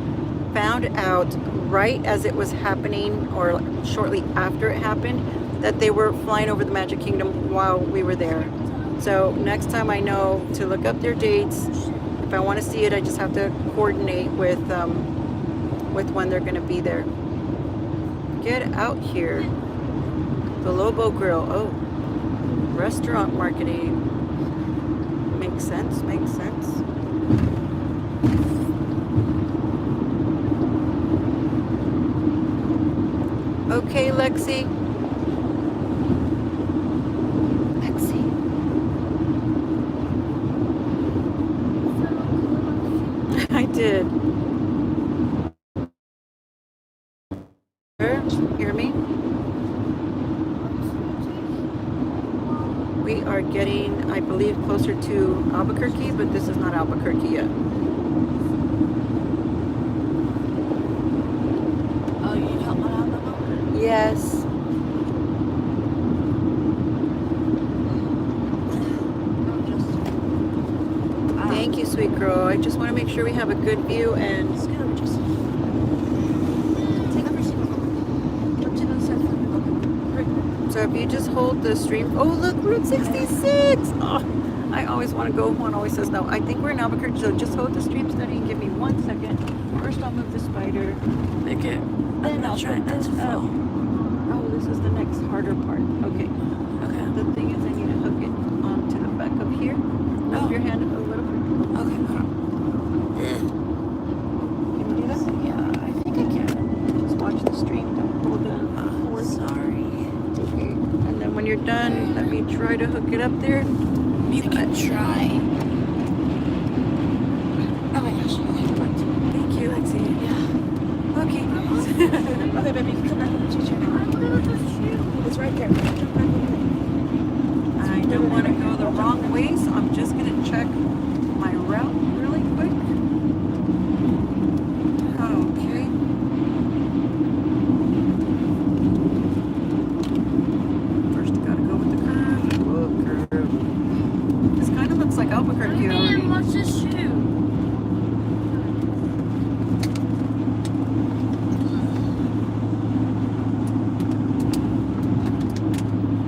found out right as it was happening, or shortly after it happened, that they were flying over the Magic Kingdom while we were there. So next time I know to look up their dates. If I want to see it, I just have to coordinate with when they're going to be there. Get out here. The Lobo Grill. Oh, restaurant marketing. Makes sense. Makes sense. Okay, Lexi. I did. Hear me? We are getting, I believe, closer to Albuquerque, but this is not Albuquerque yet. Oh, you need help on that? Yes. Thank you, sweet girl. I just want to make sure we have a good view and It's good. Just take off your seatbelt. Jump to the side for me. so if you just hold the stream. Oh, look, Route 66. Oh, I always want to go. One always says no. I think we're in Albuquerque, so just hold the stream steady and give me 1 second. First, I'll move the spider. Make it. Then I'll try put not this to up. fall. Oh, this is the next harder part. Okay. Okay. The thing is, I need to hook it onto the back of here. Move your hand up a little bit. Okay, hold on. Can you do that? Yeah, I think I can. Just watch the stream. Don't pull the cord. Sorry. Okay. And then when you're done, let me try to hook it up there. You can try. Oh my gosh. Okay, perfect. Thank you, Lexi. Yeah. Okay. Okay, baby, come back over to your chair now. I'm gonna just shoot. It's right there. Jump back over there. I don't want to go the wrong way, so I'm just going to check my route really quick. Okay. First, got to go with the curve. Whoa, curve. This kind of looks like Albuquerque I already. must just shoot.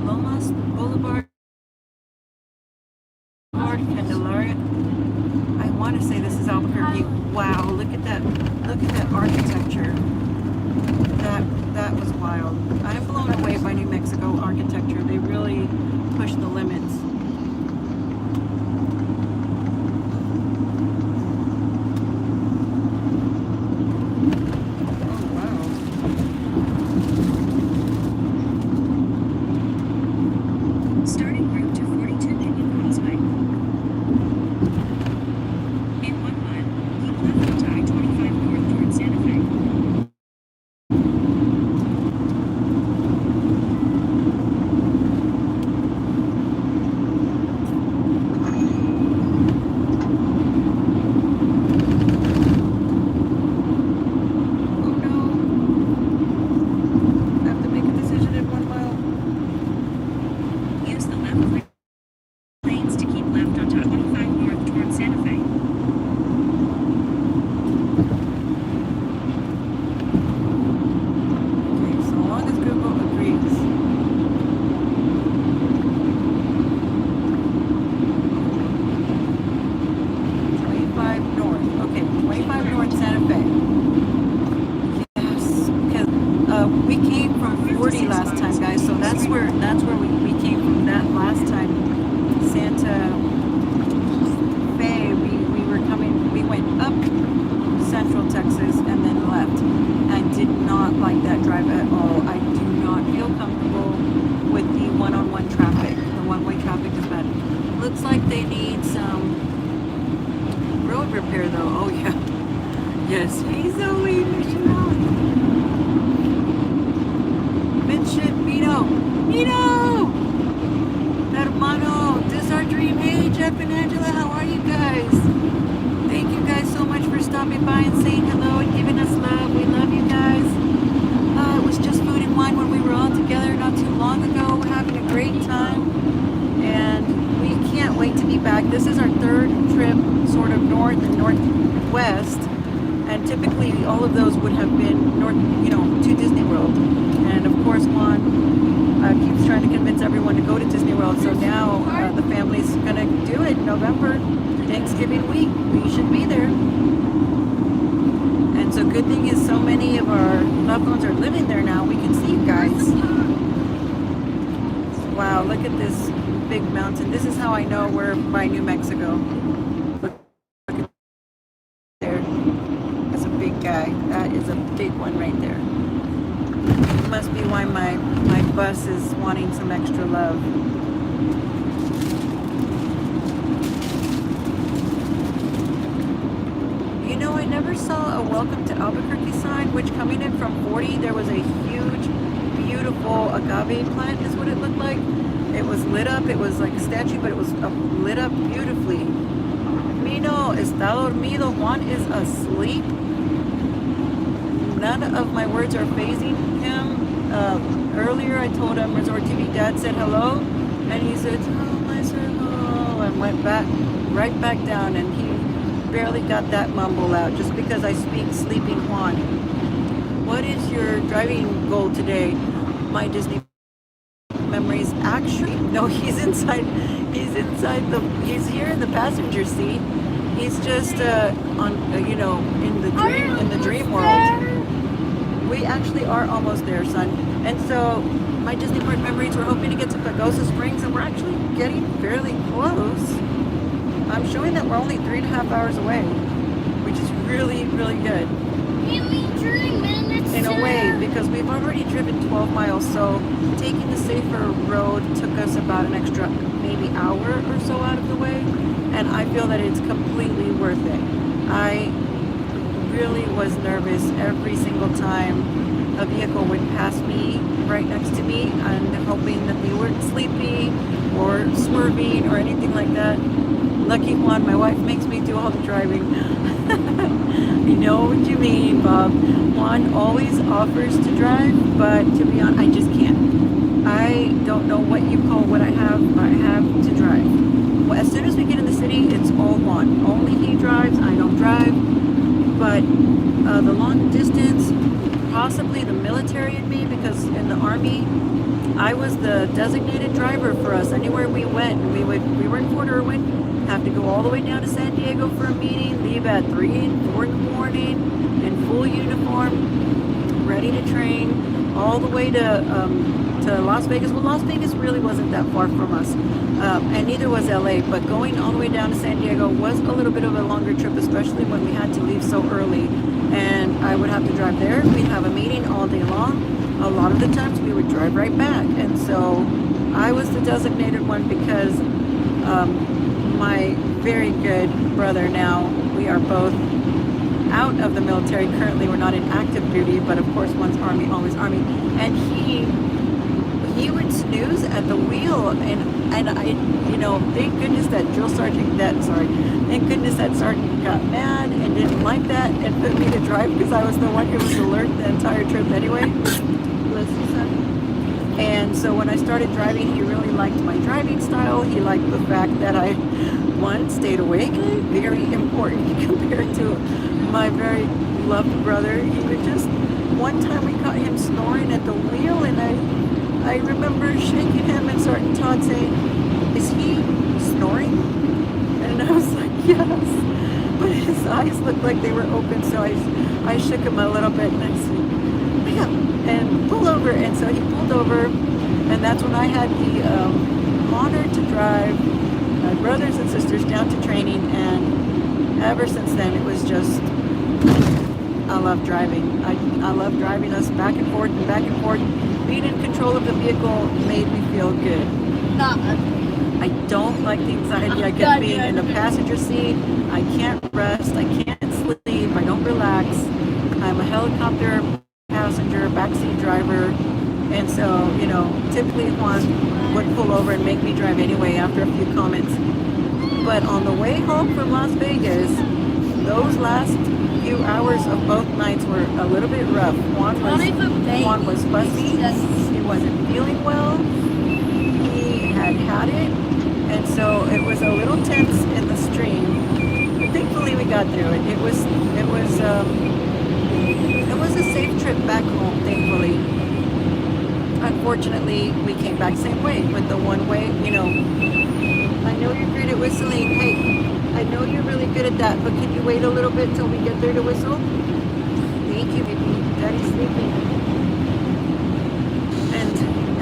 Loma guys. So that's where we came from that last time. Santa Fe. We were coming. We went up Central Texas and then left. I did not like that drive at all. I do not feel comfortable with the one-on-one traffic. The one-way traffic is bad. Looks like they need some road repair though. Oh yeah. Yes. Hey Zoe, mission out. Midship Mino. Mino! Hermano, this is our dream. Hey Jeff and Angela, how are you guys? Thank you guys so much for stopping by and saying hello and giving us love. We love you guys. It was just food and wine when we were all together not too long ago. We're having a great time. And we can't wait to be back. This is our third trip sort of north and northwest. And typically all of those would have been north, to Disney World. And of course Juan keeps trying to convince everyone to go to Disney World. So now the family's going to do it in November, Thanksgiving week. We should be there. And so good thing is so many of our loved ones are living there now. We can see you guys. Wow, look at this big mountain. This is how I know we're by New Mexico. Look at there. That's a big guy. That is a big one right there. Must be why my bus is wanting some extra love. You know, I never saw a welcome to Albuquerque sign, which coming in from 40, there was a huge, beautiful agave plant is what it looked like. It was lit up. It was like a statue, but it was lit up beautifully. Mino está dormido. Juan is asleep. None of my words are phasing him. Earlier I told him Resort TV Dad said hello, and he said, oh, I said hello, and went right back down, and he barely got that mumble out just because I speak sleeping Juan. What is your driving goal today? My Disney memories. Actually, no, he's here in the passenger seat. He's just in the dream world. We actually are almost there, son. And so my Disney Park memories, we're hoping to get to Pagosa Springs, and we're actually getting fairly close. I'm showing that we're only 3.5 hours away, which is really, really good. In a way, because we've already driven 12 miles, so taking the safer road took us about an extra maybe hour or so out of the way, and I feel that it's completely worth it. I really was nervous every single time a vehicle would pass me right next to me, and hoping that they weren't sleepy or swerving or anything like that. Lucky Juan, my wife makes me do all the driving. I know what you mean, Bob. Juan always offers to drive, but to be honest, I just can't. I don't know what you call what I have to drive. Well, as soon as we get in the city, it's all Juan. Only he drives, I don't drive. But the long distance, possibly the military in me, because in the Army, I was the designated driver for us. Anywhere we went, we were in Fort Irwin, have to go all the way down to San Diego for a meeting, leave at 3 and 4 in the morning, in full uniform, ready to train, all the way to Las Vegas. Well, Las Vegas really wasn't that far from us, and neither was LA, but going all the way down to San Diego was a little bit of a longer trip, especially when we had to leave so early, and I would have to drive there. We'd have a meeting all day long. A lot of the times we would drive right back, and so I was the designated one because my very good brother, now we are both out of the military. Currently we're not in active duty, but of course one's Army, always Army, and he would snooze at the wheel, and I, thank goodness that thank goodness that sergeant got mad and didn't like that and put me to drive, because I was the one who was alert the entire trip anyway. Bless you, son. And so when I started driving, he really liked my driving style. He liked the fact that I, one, stayed awake, very important compared to my very loved brother. He would just, one time we caught him snoring at the wheel, and I remember shaking him and Sergeant Todd saying, "Is he snoring?" And I was like, "Yes." But his eyes looked like they were open, so I shook him a little bit, and I said, "Wake up and pull over." And so he pulled over, And that's when I had the honor to drive my brothers and sisters down to training, and ever since then it was just, I love driving. I love driving us back and forth and back and forth. Being in control of the vehicle made me feel good. Not I don't like the anxiety I get being in the passenger seat. I can't rest. I can't sleep. I don't relax. I'm a helicopter passenger, backseat driver. And so, you know, typically Juan would pull over and make me drive anyway after a few comments. But on the way home from Las Vegas, those last few hours of both nights were a little bit rough. Juan was fussy. He wasn't feeling well. He had it. And so it was a little tense in the stream. But thankfully we got through it. It was a safe trip back home, thankfully. Unfortunately, we came back same way with the one way, you know. I know you're great at whistling. Hey, I know you're really good at that, but can you wait a little bit till we get there to whistle? Thank you, baby. Daddy's sleeping.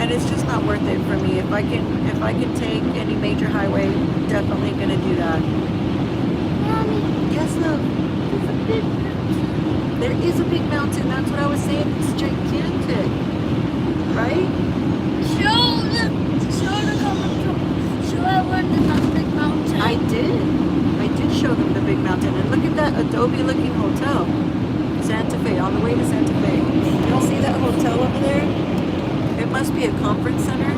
And it's just not worth it for me. If I can take any major highway, definitely gonna do that. Mommy, Yes, love. there's a big mountain. There is a big mountain. That's what I was saying. It's gigantic, right? Show the comment. Show everyone the big mountain. I did show them the big mountain. And look at that Adobe-looking hotel, Santa Fe. On the way to Santa Fe. Y'all see that hotel over there? It must be a conference center,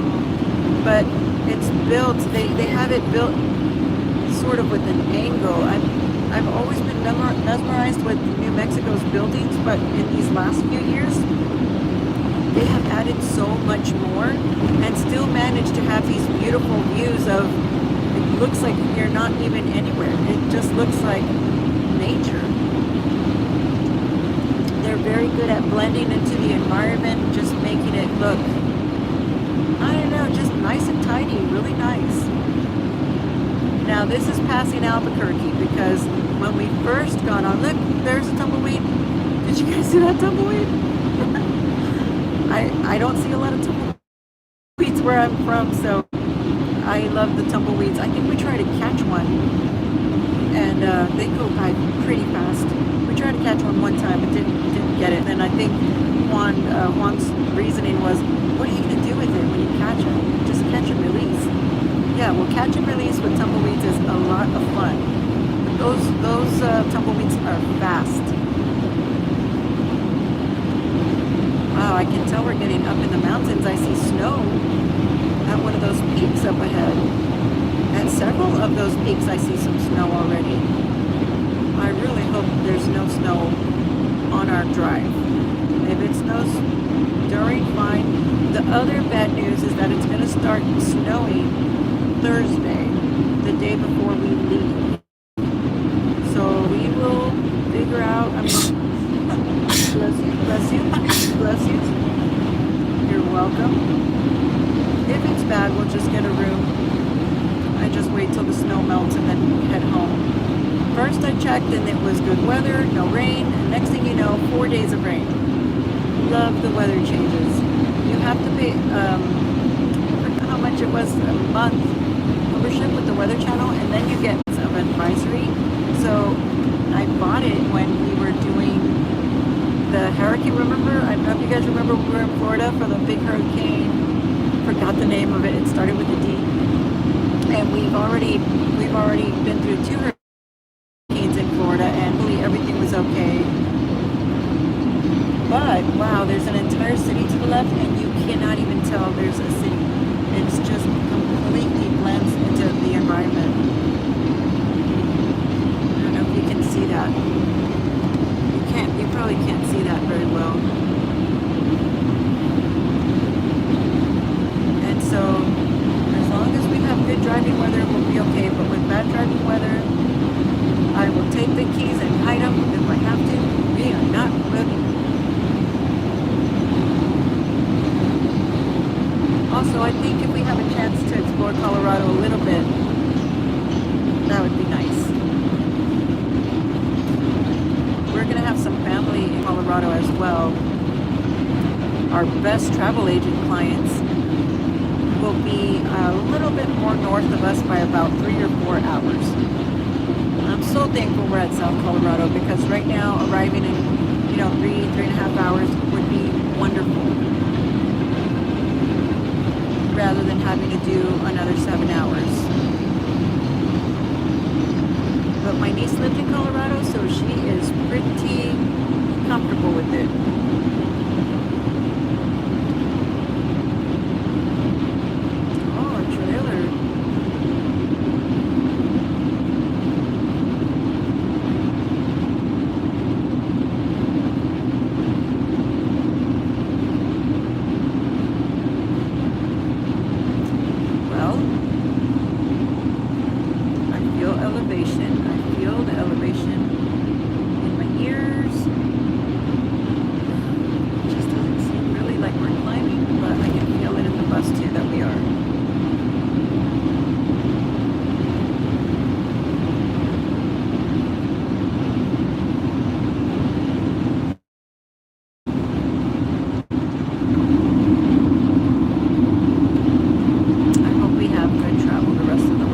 but it's built. They have it built sort of with an angle. I've always been mesmerized with New Mexico's buildings, but in these last few years, they have added so much more and still managed to have these beautiful views of, it looks like you're not even anywhere. It just looks like nature. They're very good at blending into the environment, just making it look, I don't know, just nice and tidy, really nice. Now this is passing Albuquerque, because when we first got on, look, there's a tumbleweed. Did you guys see that tumbleweed? I don't see a lot of tumbleweeds where I'm from, so I love the tumbleweeds. I think we tried to catch one, and they go by pretty fast. We tried to catch one time, but didn't get it. And then I think Juan's reasoning was, what are you going to do with it when you catch it? Just catch and release. Yeah, well, catch and release with tumbleweeds is a lot of fun. Those tumbleweeds are fast. Wow, I can tell we're getting up in the mountains. I see snow at one of those peaks up ahead. At several of those peaks, I see some snow already. I really hope there's no snow on our drive. If it snows during, fine. The other bad news is that it's going to start snowing Thursday, the day before we leave. So we will figure out, bless you. You're welcome. If it's bad, we'll just get a room. I just wait till the snow melts and then head home. First I checked and it was good weather, no rain, and next thing you know, 4 days of rain. Love the weather changes. You have to pay, I forgot how much it was a month membership with the Weather Channel, and then you get some advisory. So I bought it when we were doing the hurricane, remember? I don't know if you guys remember we were in Florida for the big hurricane. Forgot the name of it. It started with a D. And we've already been through 2 hurricanes in Florida, and really everything was okay. But wow, there's an entire city to the left, and you cannot even tell there's a city. It's just completely blends into the environment. I don't know if you can see that. You probably can't see that very well. And so, as long as we have good driving weather, we'll be okay. But with bad driving weather, I will take the keys and hide them if I have to. We are not moving. Also, I think if we have a chance to explore Colorado a little bit, that would be nice. We're going to have some family in Colorado as well. Our best travel agent clients. a little bit more north of us by about 3 or 4 hours. I'm so thankful we're at South Colorado because right now arriving in, 3.5 hours would be wonderful. Rather than having to do another 7 hours. But my niece lived in Colorado, so she is pretty comfortable with it. Oh, a trailer. Well, I feel elevation. I feel the elevation in my ears. It just doesn't seem really like we're climbing, but I can feel it in the bus too that we are. I hope we have good travel the rest of the way.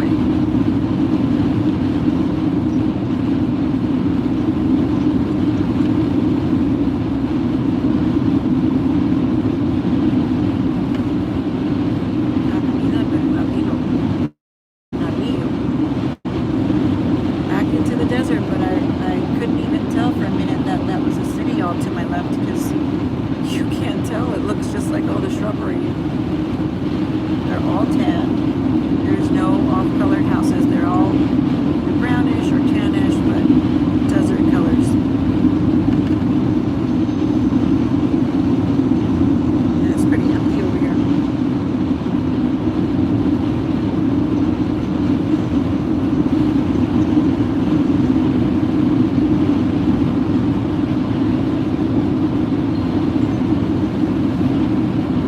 Back into the desert, but I couldn't even tell for a minute that that was a city all to my left because you can't tell. It looks just like all the shrubbery. They're all tan. There's no off-colored houses. They're all brownish or tannish, but desert colors. And it's pretty empty over here.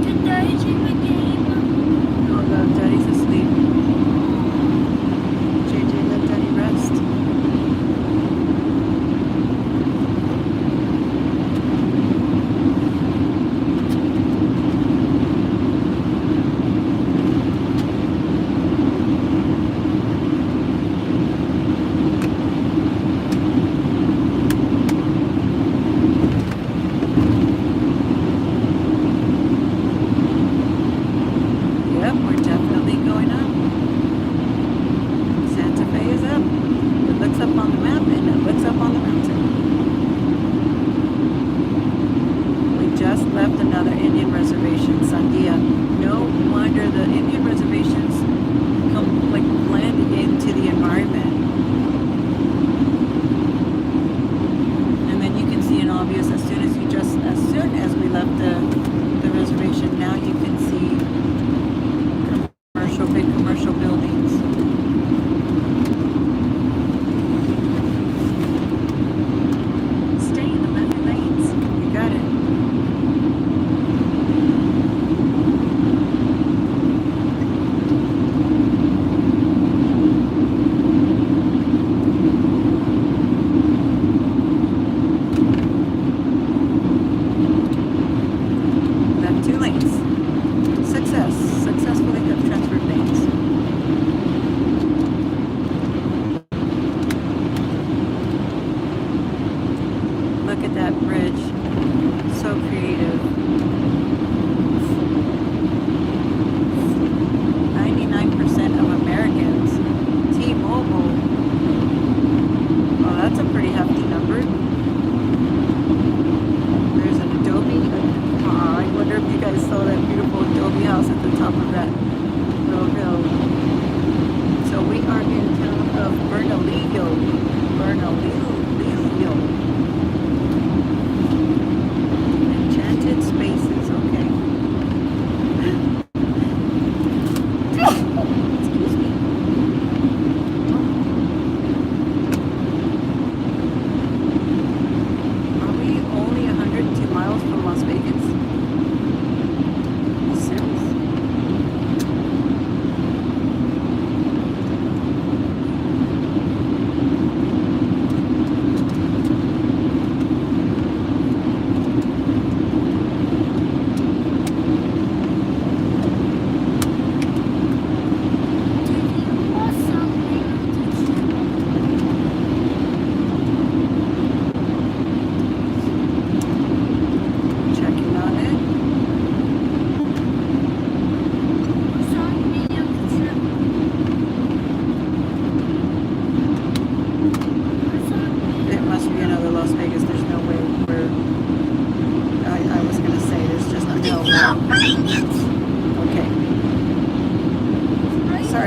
Did Daddy take the game? Oh, no, Daddy's asleep. JJ, let Daddy rest. Yep, we're definitely going up. Santa Fe is up. It looks up on the map and it looks up on the mountain. We just left another Indian reservation, Sandia. No wonder the Indian reservations come like blend into the environment. And then you can see an obvious as soon as we left the reservation, now you can see big commercial buildings. Stay in the left lanes. You got it. Left 2 lanes. Successfully have transferred lanes. Look at that bridge. So creative. 99% of Americans. T-Mobile. Oh, that's a pretty hefty number. There's an Adobe. I wonder if you guys saw that beautiful Adobe house at the top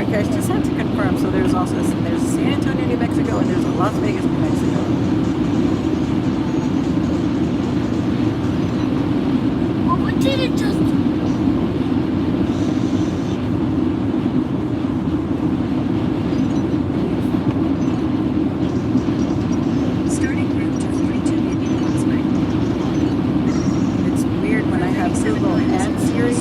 Alright guys, just had to confirm. So there's San Antonio, New Mexico, and there's a Las Vegas, New Mexico. Oh, what did it just do? Starting route to 42 Indian Prospect. It's weird when I have Google and Siri.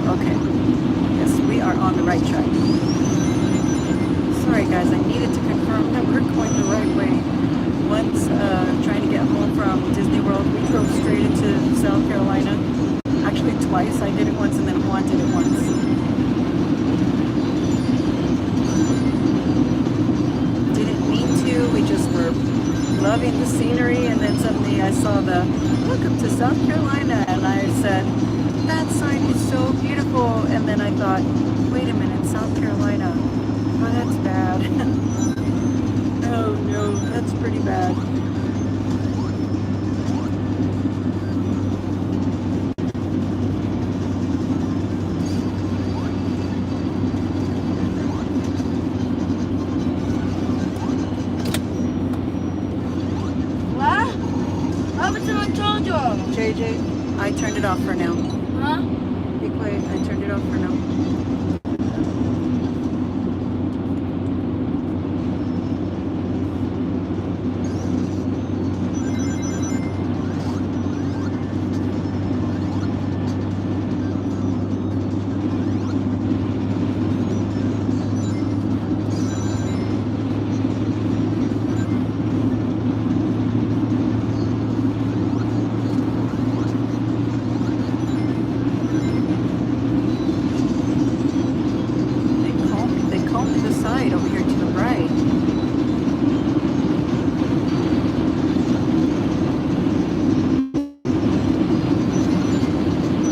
Okay. Yes, we are on the right track. Sorry guys, I needed to confirm that we're going the right way. Once trying to get home from Disney World, we drove straight into South Carolina. Actually twice. I did it once and then Juan did it once. Didn't mean to. We just were loving the scenery, and then suddenly I saw the welcome to South Carolina, and I said, that sign is so beautiful. And then I thought, wait a minute, South Carolina. Oh, that's bad. Oh no, that's pretty bad. What? What was it I told you? JJ, I turned it off for now. Huh? Be quiet, I turned it off for now. They call me the side over here to the right.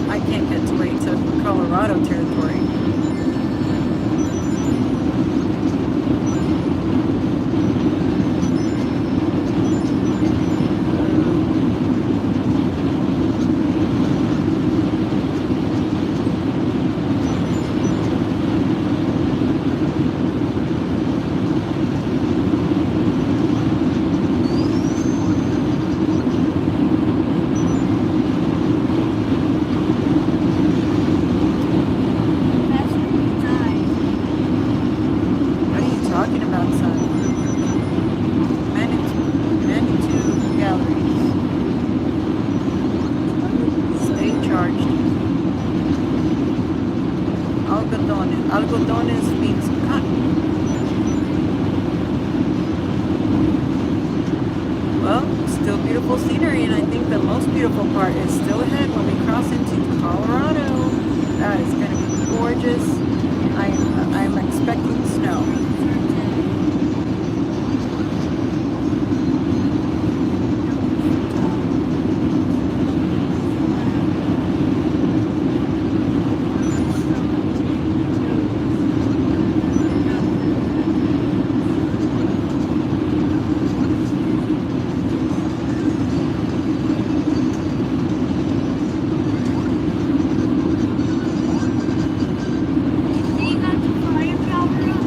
I can't get to wait to Colorado territory. That's nice. What are you talking about, son? Manitou Galleries. Stay charged. Algodones. Algodones means cotton. Well, still beautiful scenery, and I think the most beautiful part is still ahead when we cross into Colorado. That is going to be gorgeous. I'm expecting snow. You got the firepower up?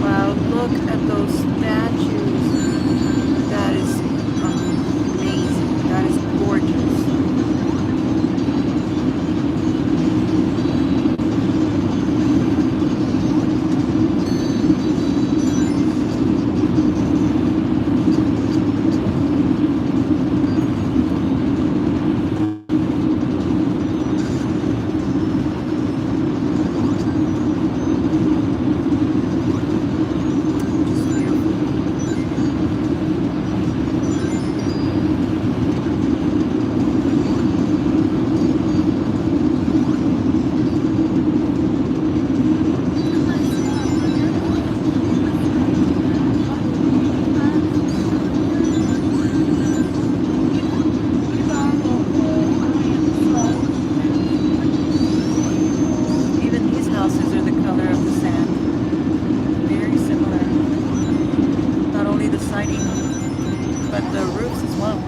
Wow, look at those statues. That is amazing. That is gorgeous. Just beautiful. Even these houses are the color of the sand. Very similar. Not only the siding, but the roofs as well.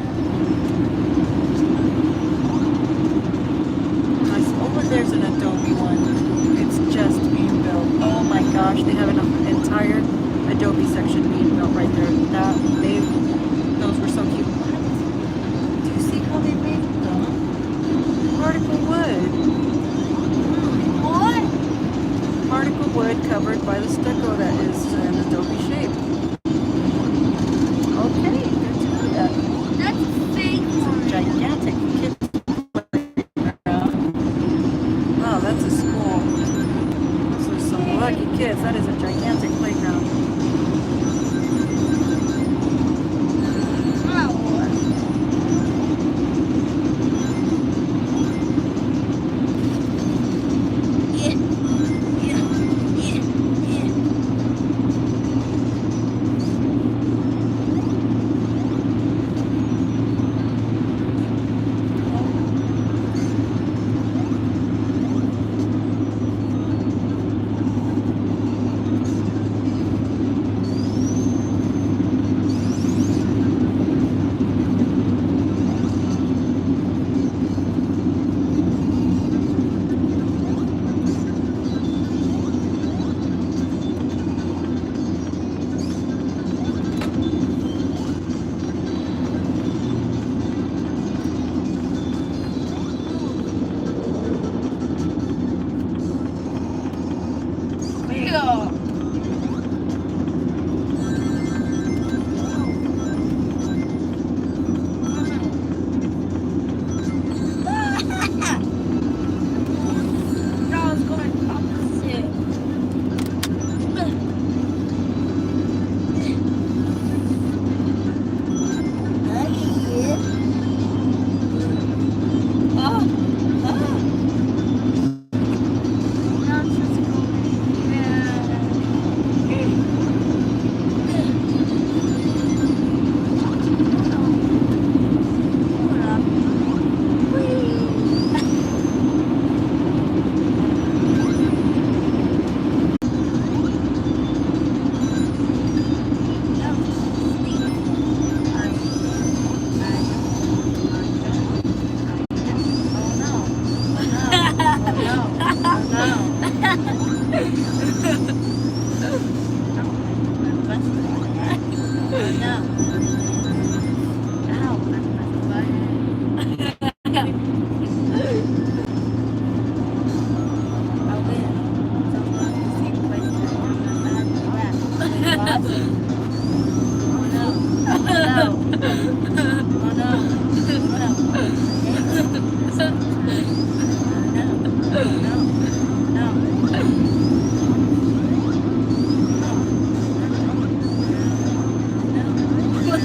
Oh,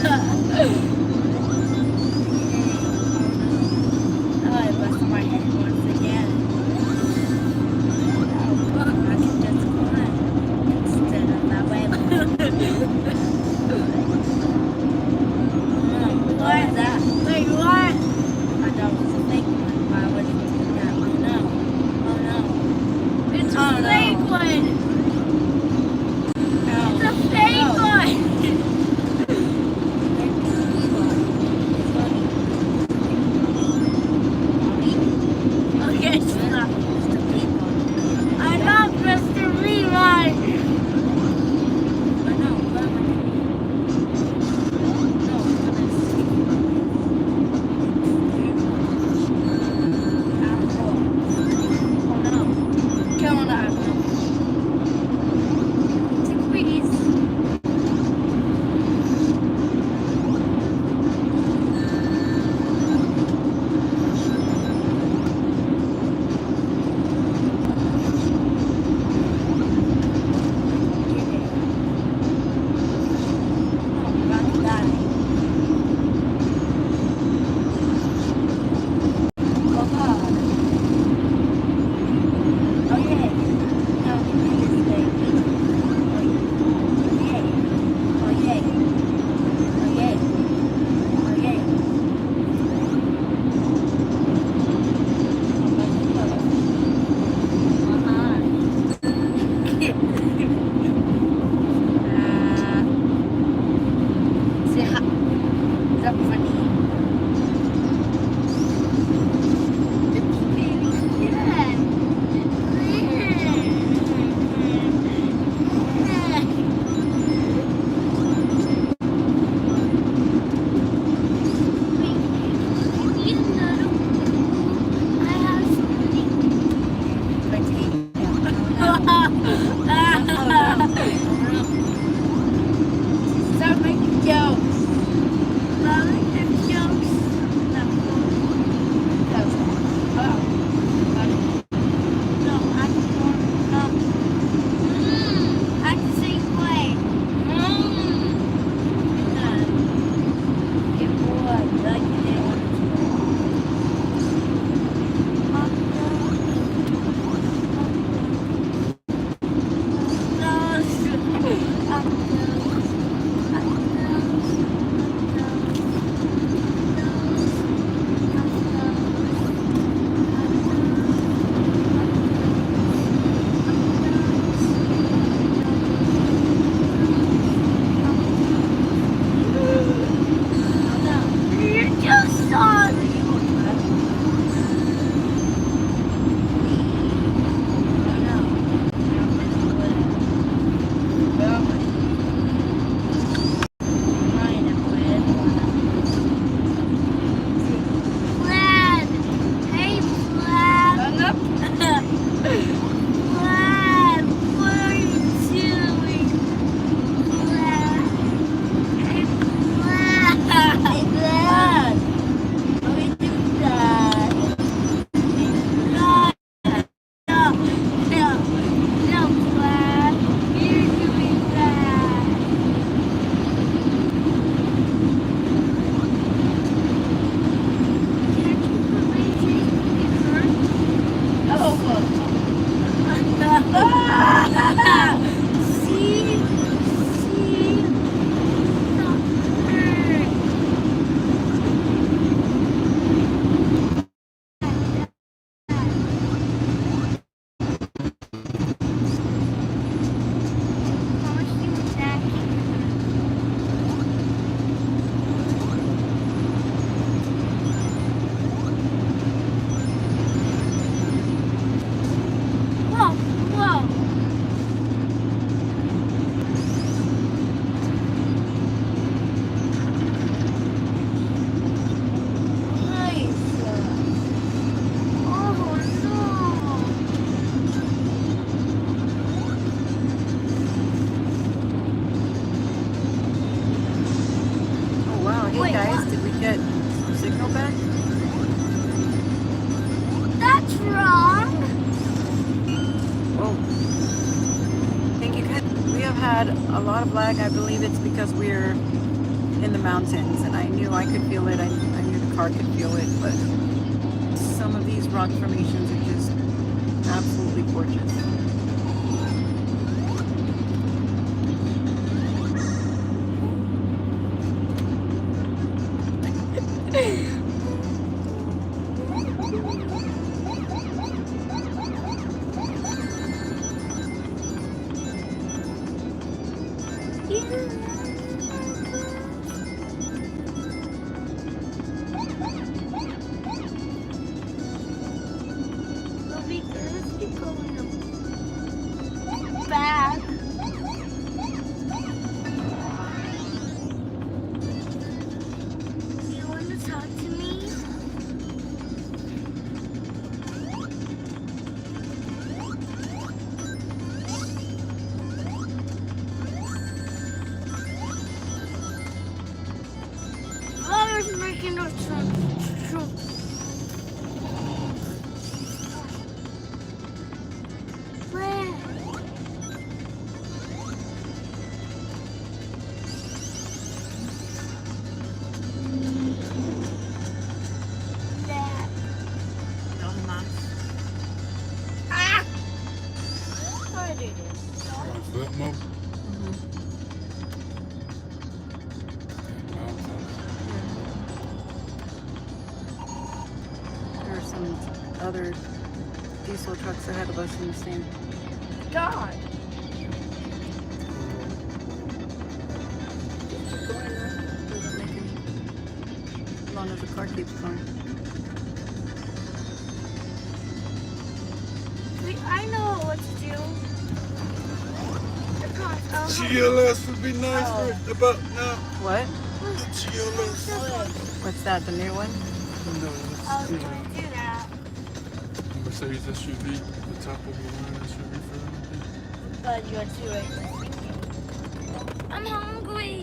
I busted my head once again. Oh, I can just climb instead of that way. What is that? Wait, what? I thought it was a fake one, but I wasn't doing that. Oh no. Oh no. It's a fake one. It's a fake one. Okay, stop. I'm not Mr. Levi. I know, what am I doing? No, I'm gonna see. Oh no. Come on out. Please. Is that funny? Stop making jokes. Stop making jokes. No. No, I can sing way. Get bored like you did on You're just sorry. Plaid. Hey, Plaid. Plaid, what are you doing? Plaid. Hey, Plaid. Hey, Plaid. What are you doing, Plaid? No, no, Plaid. You're doing that. Can't you believe you hurt? See? Not hurt. Mama, she was attacking. Whoa, whoa. Nice. Oh no. Oh wow, hey Wait, guys, what? did we get some signal back? That's wrong. Whoa. I think we have had a lot of lag. I believe it's because we're in the mountains, and I knew I could feel it. I knew the car could feel it, but some of these rock formations are just absolutely gorgeous. Back. You want to talk to me? Flowers making no sense. Where? That. Ah! How do I do this? Flip mode. There are some other diesel trucks ahead of us in the same. God. Doesn't make any. As long as the car keeps going. I know what to do. GLS would be nice for about now. What? GLS. What's that? The new one? No, I was going to do that, Mercedes SUV, the top of the line SUV for but you're too late. I'm hungry.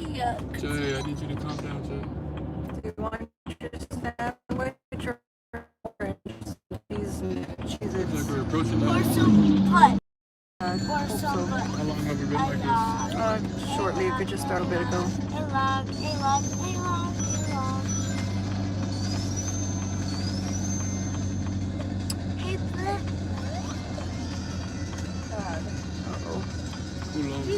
Jay, I need you to calm down, Jay. Do you want your sandwich or orange? Cheese and Looks like cheeses. we're approaching Or now. some butt. Or Hope some so. butt. How long have we been like this? Shortly, it could just start a bit ago. A log. Hey, Flip. Uh-oh. Pull over.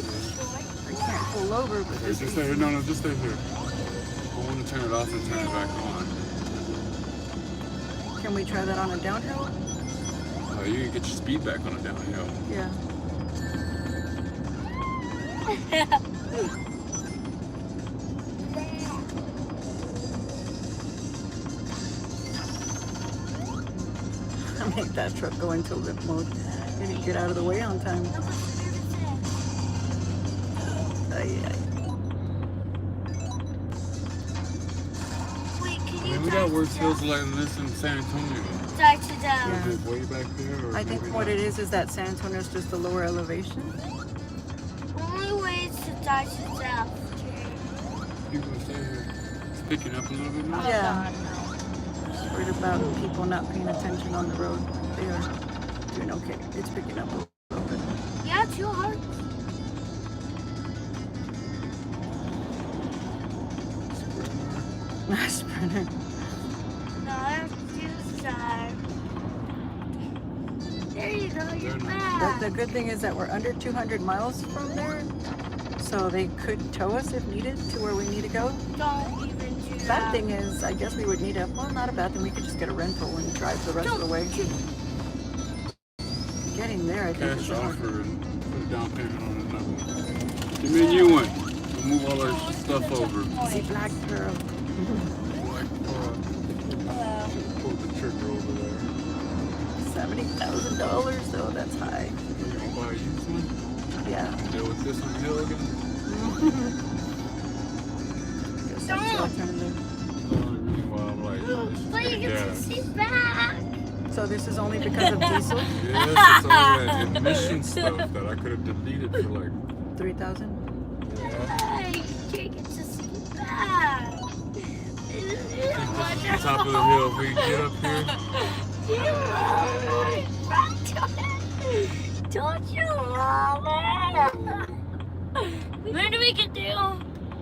I can't pull over, but Hey, this just is... stay here. No, just stay here. I want to turn it off and turn it back on. Can we try that on a downhill? You can get your speed back on a downhill. Yeah. I'll make that truck go into limp mode. They didn't get out of the way on time. Ay, ay. Wait, can I you mean, we got worse hills like this in San Antonio. Dive to down. Yeah. Is it way back there? Or I think maybe what not? it is that San Antonio is just a lower elevation. Only way is to dive to death. People stay here. It's picking up a little bit now. Yeah. Worried about people not paying attention on the road. They are doing okay. It's picking up a little bit. Yeah, it's your heart. Sprinter. No, that's too sad. There you go, you're back. The good thing is that we're under 200 miles from there, so they could tow us if needed to where we need to go. Don't even do that. Bad thing is, I guess we would need a, well, not a bad thing, we could just get a rental and drive the rest of the way. Getting there, I think, is Cash the hard. offer and put a down payment on another one. Give me a new one. We'll move all our stuff over. See Black Pearl. Like, pull the trigger over there. $70,000 though, that's high. You gonna buy a used one? Yeah. Deal with this on the hill again? Guess that's the alternative. The only reason why I'm like, this is But you getting get to gas. see back. So this is only because of diesel? Yes, it's all that emission stuff that I could have deleted for like, 3,000? yeah. Hey, you can't get to see back. I think this is the top of the hill. If we can get up here, Don't you love it? When do we get there?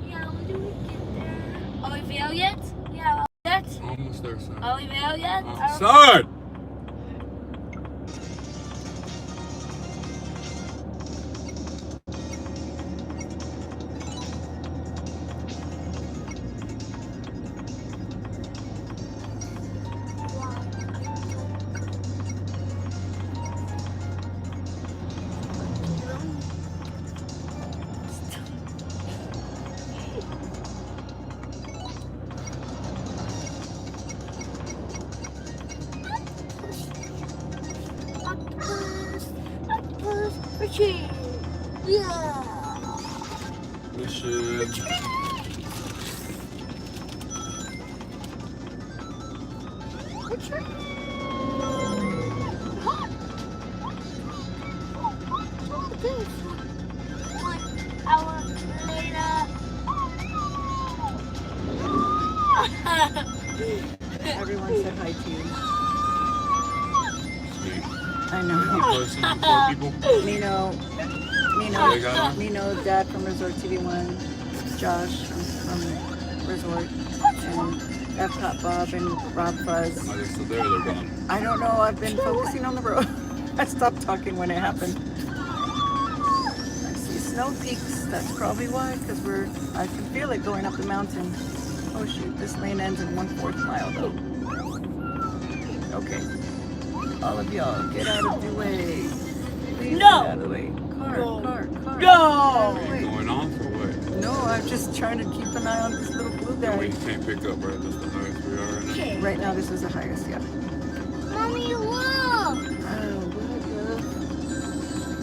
Yeah, when do we get there? we there yet? Yeah, yet? Almost there, son. Are we there yet? Son! Yeah. Mission. Everyone said hi to you. Sweet. I know. Person, 4 people. Nino, Dad from Resort TV1, Josh from Resort, and Epcot Bob and Rob Fuzz. Are they still there? They're gone. I don't know. I've been focusing on the road. I stopped talking when it happened. I see snow peaks. That's probably why, because I can feel it going up the mountain. Oh shoot, this lane ends in 1/4 mile though. Okay. All of y'all, get out of the way. Please No! Get out of the way. Car. No! Are you going off or what? No, I'm just trying to keep an eye on this little blue No, guy. you can't pick up, right? That's the highest we are right now. Right now, this is the highest, yeah. Mommy, look! Oh,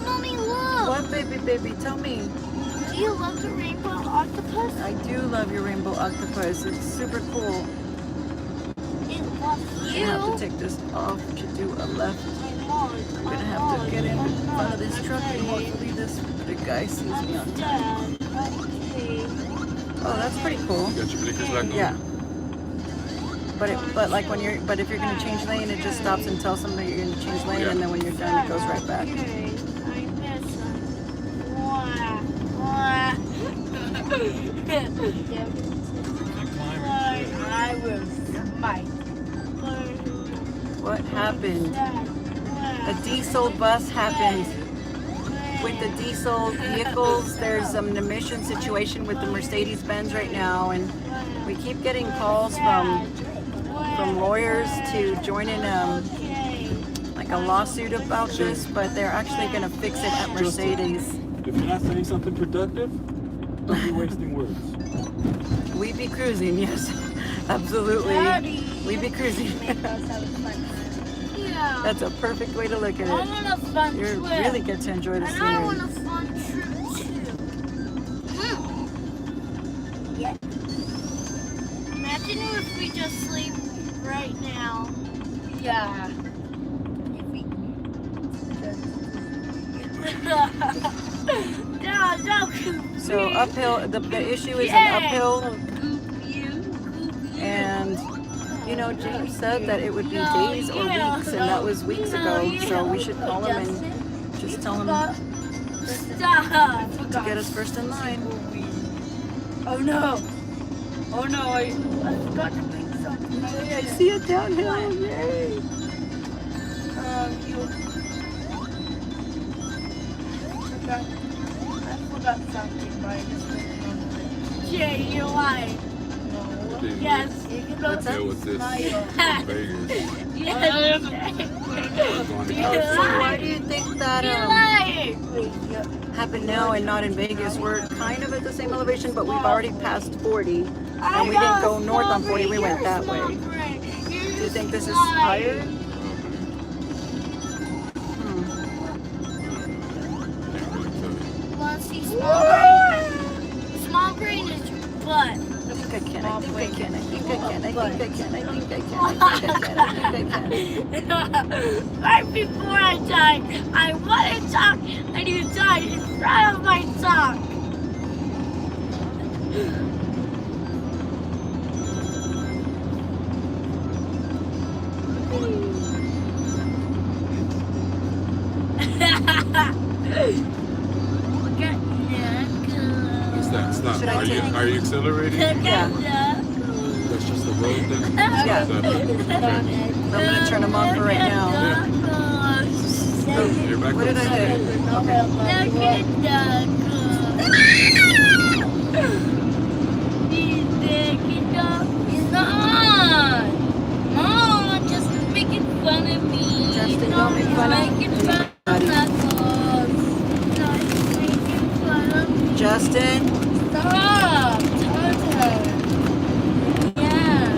Mommy, look! what, baby? Tell me. Do you love the rainbow octopus? I do love your rainbow octopus. It's super cool. It loves I you. have to take this off to do a left. I'm gonna have to get in front of this truck and hopefully this big guy sees me on time. Oh, that's pretty cool. You got your blinkers back on? Yeah. But if you're gonna change lane, it just stops and tells somebody you're gonna change lane, and then when you're done, it goes right back. I will fight. What happened? A diesel bus happened. With the diesel vehicles, there's an emission situation with the Mercedes-Benz right now, and we keep getting calls from lawyers to join in like a lawsuit about this, but they're actually going to fix it at Mercedes. If you're not saying something productive, don't be wasting words. We be cruising, yes, absolutely. We be cruising. Yeah. That's a perfect way to look at I it. want a fun You trip. really get to enjoy the And I want a scenery. fun trip too. Yeah. Imagine if we just sleep right now. Yeah. If we So uphill, the issue is an uphill, and you know, James said that it would be days or weeks, and that was weeks ago, so we should call him and just tell him to get us first in line. Oh no! Oh no! I forgot to bring something. I see it downhill, yay! I forgot something, but I just put it on the list. Jay, you're lying. No. Yes, you can go Yeah, what's this? Vegas. Yes. Why do you think that You're lying. happened now and not in Vegas? We're kind of at the same elevation, but we've already passed 40, and we didn't go north on 40, we went that way. Do you think this is higher? Want to see small brain? Small brain is your butt. I think I can, I think I can, I think I can, I think I can, I think I can, I think I can. Right before I died, I wanted to talk, and you died in front of my talk. What's that? Stop. Should I Are you accelerating? Yeah. That's just the road then? Yeah. Okay. I'm gonna turn them off for right now. You're back What on. did I hit? Mom, just making fun of me. Justin, don't make fun of Making fun of anybody. Knuckles. Not making fun of me. Justin, Stop! Tell her. Yes.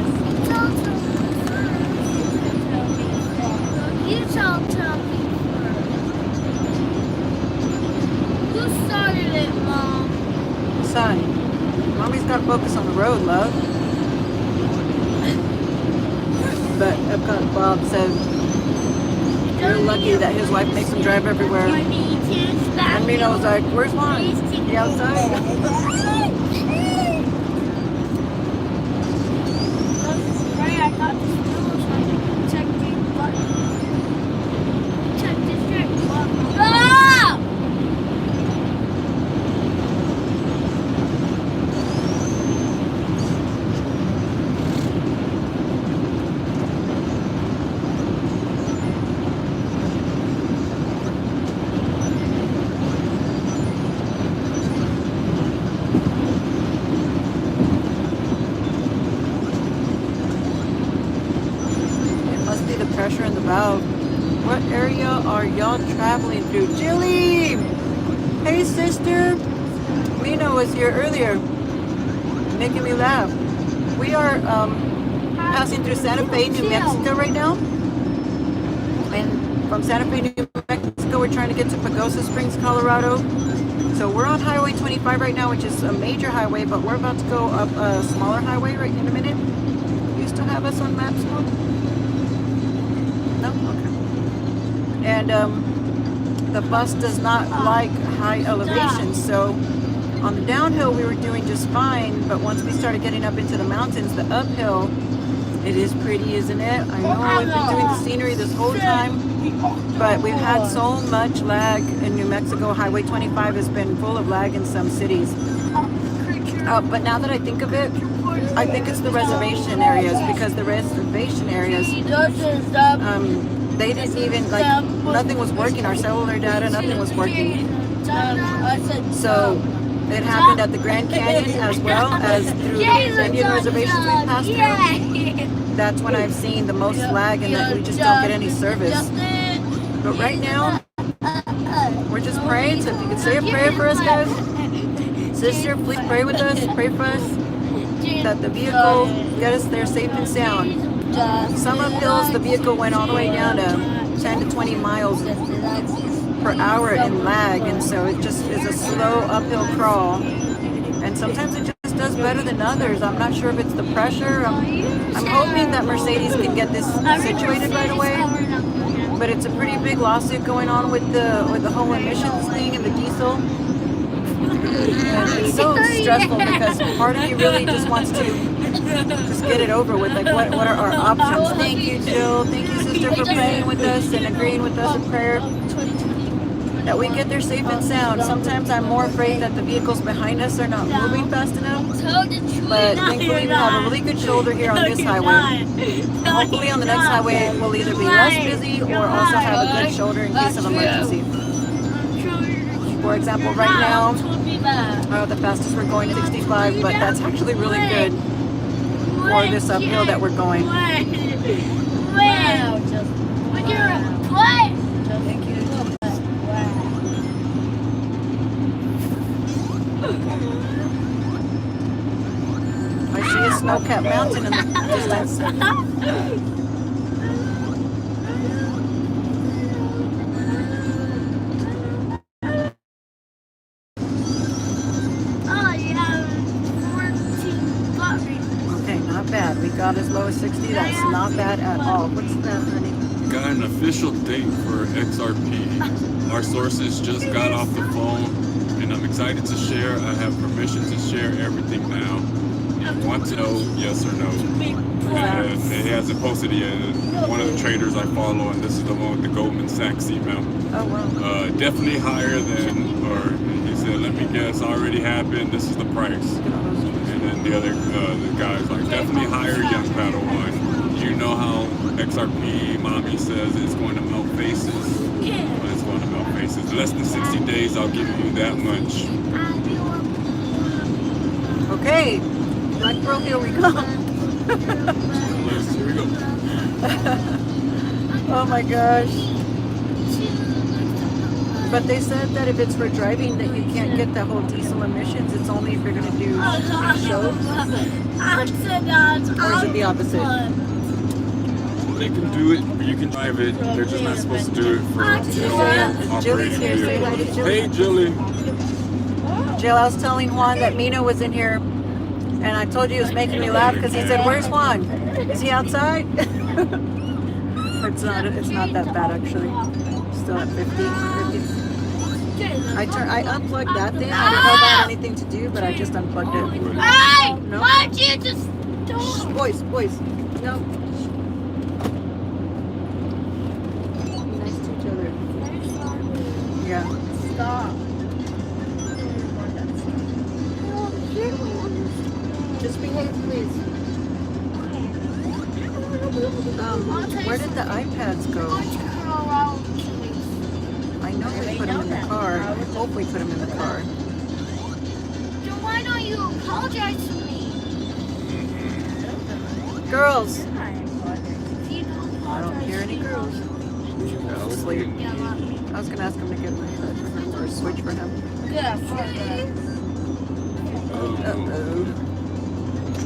Tell me. You tell me first. Who started it, Mom? son, mommy's got to focus on the road, love. But Epcot Bob said you're lucky that his wife makes him drive everywhere. And Reno was like, where's Juan? He outside. I got this pillow so I can check the button. Check this straight button. Ah! It must be the pressure in the valve. What area are y'all traveling through? Jilly! Hey, sister! Reno was here earlier, making me laugh. We are passing through Santa Fe, New Mexico right now. And from Santa Fe, New Mexico, we're trying to get to Pagosa Springs, Colorado. So we're on Highway 25 right now, which is a major highway, but we're about to go up a smaller highway right in a minute. You still have us on maps, Mom? No? Okay. And the bus does not like high elevation, so on the downhill we were doing just fine, but once we started getting up into the mountains, the uphill, it is pretty, isn't it? I know we've been doing the scenery this whole time, but we've had so much lag in New Mexico. Highway 25 has been full of lag in some cities. But now that I think of it, I think it's the reservation areas, because the reservation areas, they didn't even, like, nothing was working. Our cellular data, nothing was working. So it happened at the Grand Canyon as well as through the Indian reservations we passed through. That's when I've seen the most lag and that we just don't get any service. But right now, we're just praying. So if you could say a prayer for us, guys. Sister, please pray with us. Pray for us that the vehicle get us there safe and sound. Some uphills, the vehicle went all the way down to 10 to 20 miles per hour in lag, and so it just is a slow uphill crawl. And sometimes it just does better than others. I'm not sure if it's the pressure. I'm hoping that Mercedes can get this situated right away. But it's a pretty big lawsuit going on with the whole emissions thing and the diesel. And it's so stressful because part of you really just wants to just get it over with. Like, what are our options? Thank you, Jill. Thank you, sister, for praying with us and agreeing with us in prayer that we get there safe and sound. Sometimes I'm more afraid that the vehicles behind us are not moving fast enough. But thankfully we have a really good shoulder here on this highway. Hopefully on the next highway we'll either be less busy or also have a good shoulder in case of emergency. For example, right now, the fastest we're going 65, but that's actually really good for this uphill that we're going. Thank you. I see a snow-capped mountain in the distance. Okay, not bad. We got as low as 60. That's not bad at all. What's that, honey? Got an official date for XRP. Our sources just got off the phone, and I'm excited to share. I have permission to share everything now. You want to know yes or no? And he hasn't posted it yet. One of the traders I follow, and this is the one with the Goldman Sachs email. Oh, wow. Definitely higher than, or he said, let me guess, already happened. This is the price. And then the other the guy's like, definitely higher XRP, mommy says it's going to melt faces. But it's going to melt faces. Less than 60 days, I'll give you that much. Okay, Black Pearl, here we go. Here we go. Oh my gosh. But they said that if it's for driving that you can't get the whole diesel emissions. It's only if you're going to do shows. Or is it the opposite? They can do it, you can drive it. They're just not supposed to do it for Julie's operating here. Say hi to vehicles. Julie. Hey, Julie. Jill, I was telling Juan that Mina was in here, and I told you it was making me laugh because he said, "Where's Juan? Is he outside?" It's not that bad actually. Still at 50. I unplugged that thing. I didn't know that had anything to do, but I just unplugged it. Hey! No. Why'd you just Shh, don't? boys. No. Be nice to each other. Yeah. Stop. Just behave, please. Where did the iPads go? I know we put them in the car. I hope we put them in the car. Then why don't you apologize to me? Girls. You don't I don't hear any girls. Asleep. I was gonna ask him to get my touch for him or a switch for him. Uh-oh.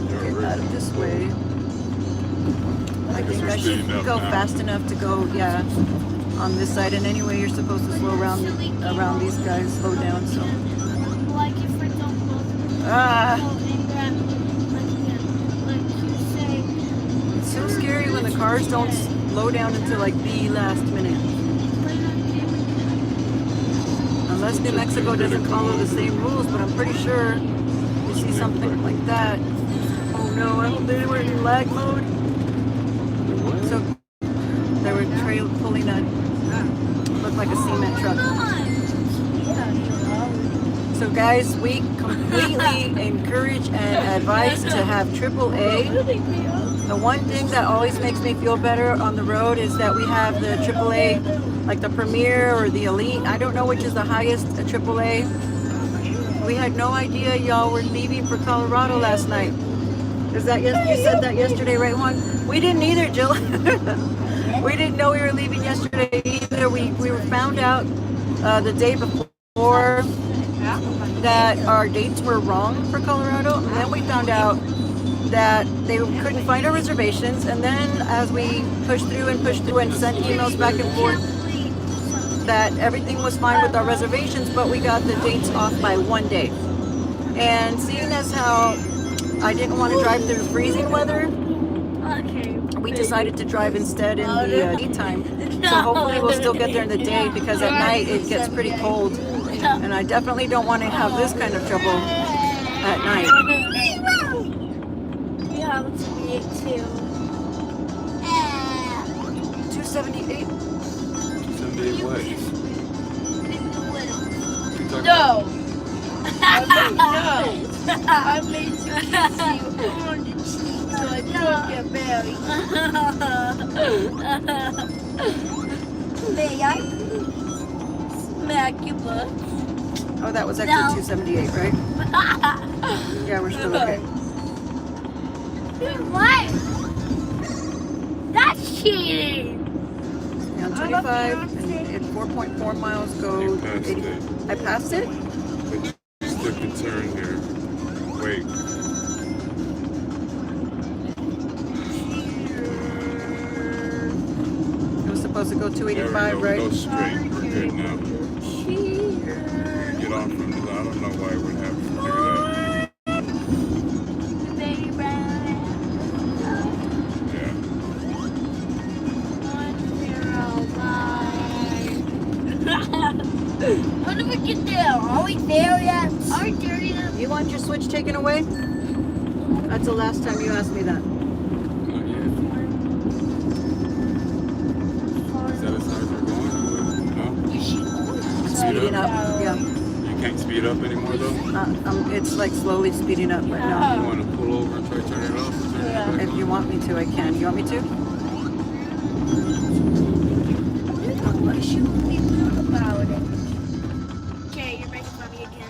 Get out of this way. I think I should go fast enough to go, yeah, on this side. And anyway, you're supposed to slow around these guys, slow down, so. Like if we don't Ah, like you say. it's so scary when the cars don't slow down until like the last minute. Unless New Mexico doesn't follow the same rules, but I'm pretty sure you see something like that. Oh no, I hope they weren't in lag mode. So they were pulling a, looked like a cement truck. So guys, we completely encourage and advise to have AAA. The one thing that always makes me feel better on the road is that we have the AAA, like the Premier or the Elite. I don't know which is the highest AAA. We had no idea y'all were leaving for Colorado last night. Is that you said that yesterday, right, Juan? We didn't either, Jill. We didn't know we were leaving yesterday either. We found out the day before that our dates were wrong for Colorado, and then we found out that they couldn't find our reservations, and then as we pushed through and sent emails back and forth that everything was fine with our reservations, but we got the dates off by 1 day. And seeing as how I didn't want to drive through freezing weather, we decided to drive instead in the daytime. So hopefully we'll still get there in the day, because at night it gets pretty cold. And I definitely don't want to have this kind of trouble at night. You have to be it too. 278. 78 what? No. I made you kiss you on the cheek so I don't get married. May I smack your butt? Oh, that was actually 278, right? Yeah, we're still okay. What? That's cheating. On 25 and at 4.4 miles go You passed 80. it. I passed it? But you still can turn here. Wait. It was supposed to go There we 285, go. right? Go straight. We're good now. Get off from this. I don't know why it would have to do that. When do we get there? Are we there yet? Are we there yet? You want your switch taken away? That's the last time you asked me that. Not yet. Is that as hard as we're going? No? Speeding up, yeah. You can't speed up anymore though? It's like slowly speeding up, but You no. want to pull over and try to turn it off? Or turn it back If you on? want me to, I can. You want me to? What should we do about it? Okay, you're making fun of me again.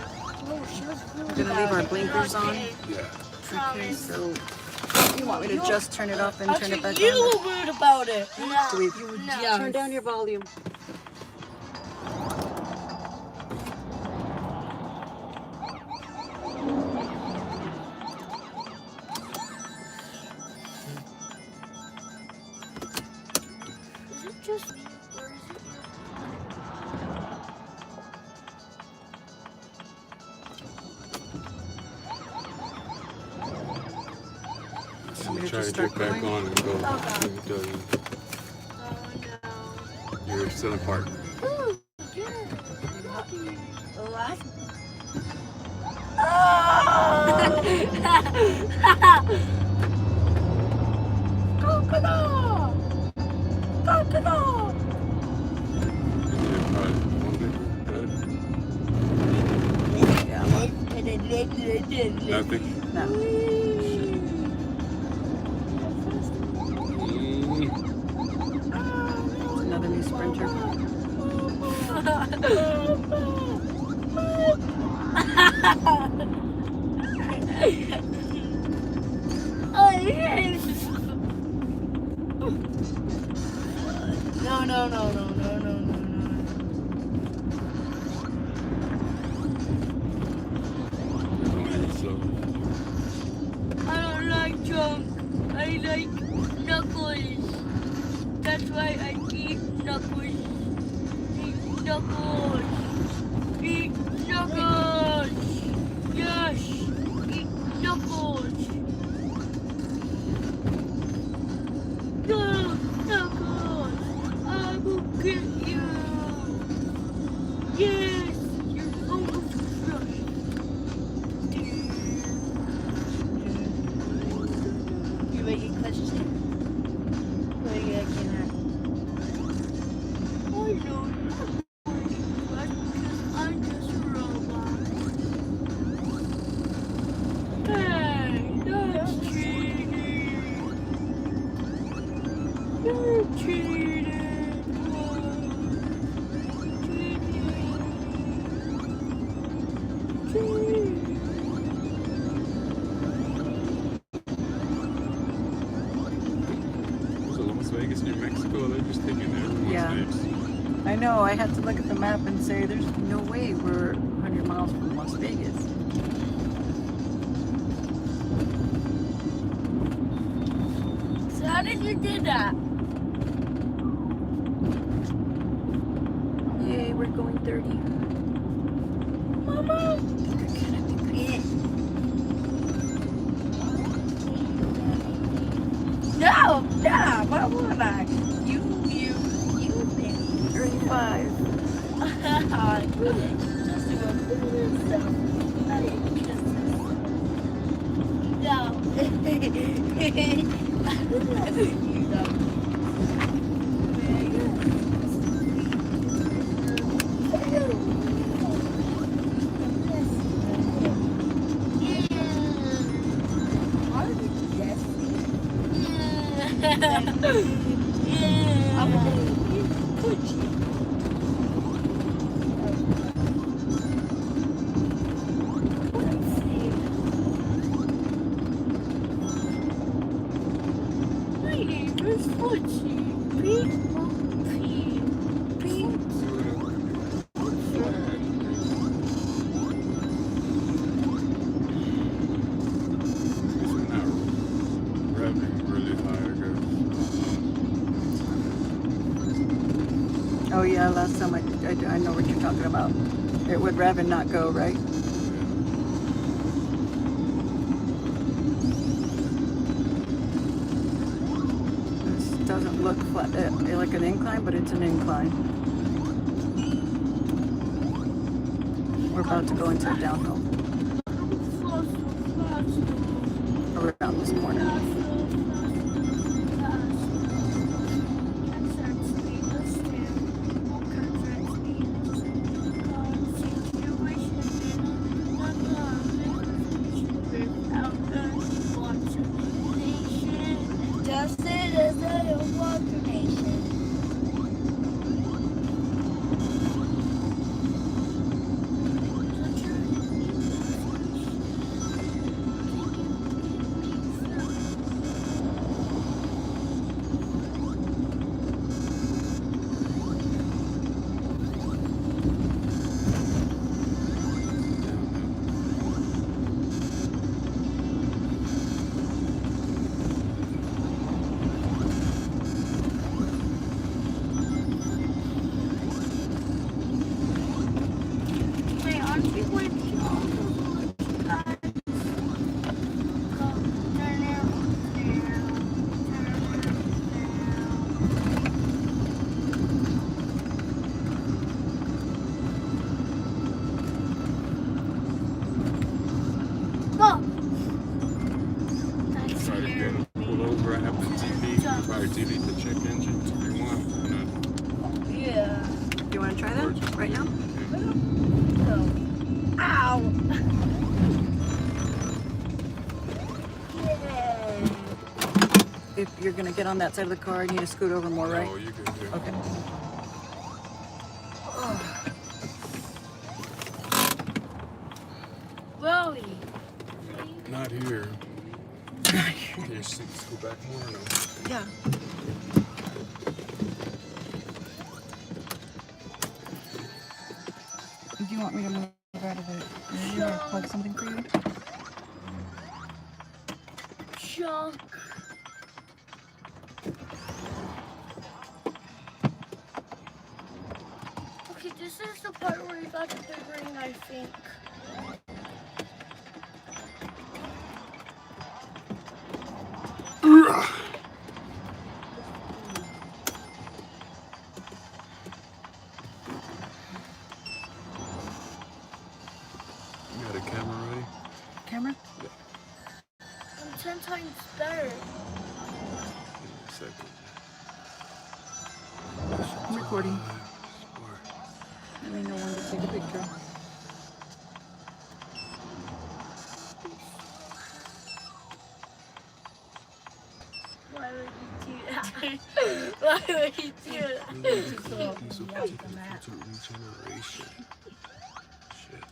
Oh, she was We're rude. gonna leave our blinkers on. Okay, Yeah. Okay, promise. so you want me to just turn it off and turn it back You on? were rude about it. No. Do we No. turn down your volume? Is it just me, or is it? Want me to Try just to get start back going? on and go. God. It doesn't. Oh You're still in park. no. Ooh, yeah. What? Coconut! Coconut! Yeah. Nothing. No. It's another new sprinter. No, no, no, no, no, no, no, no. I don't like junk. I like knuckles. That's why I eat knuckles. Eat knuckles. Eat knuckles. Yes. Eat knuckles. No, knuckles. I will get you. Yes. You're almost crushed. You ready to question? What are you looking at? I know because I'm just a robot. Hey, that's cheating. You're cheating. Cheating. So Las Vegas, New Mexico, they're just taking everyone's Yeah. names. I know, I had to look at the map and say there's no way we're 100 miles from Las Vegas. So how did you do that? Yay, we're going 30. Mama. No, no, why would I? You think. 35. Just to go through this stuff. I didn't kiss this. No. You know. My name is Footsy. It's not revving really high, I guess. Oh yeah, last time I know what you're talking about. It would rev and not go, right? This doesn't look flat, like an incline, but it's an incline. We're about to go into a downhill around this corner. Just it as a water nation. Fire TV to check engines if you want. Yeah. You want to try that right now? No. Ow! Yeah. If you're going to get on that side of the car, you need to scoot over more, right? Oh, you good too. Okay. Really? Not here. Can your seats go back more or no? Yeah. Do you want me to move out of it? Maybe I'll plug something for you? Junk. Okay, this is the part where you got the big ring, I think. You got a camera ready? Camera? I'm 10 times better. Give me a second. I'm recording. Smart. Let me know when to take a picture. Why would you do that? Why would you do that? Regeneration. Shit.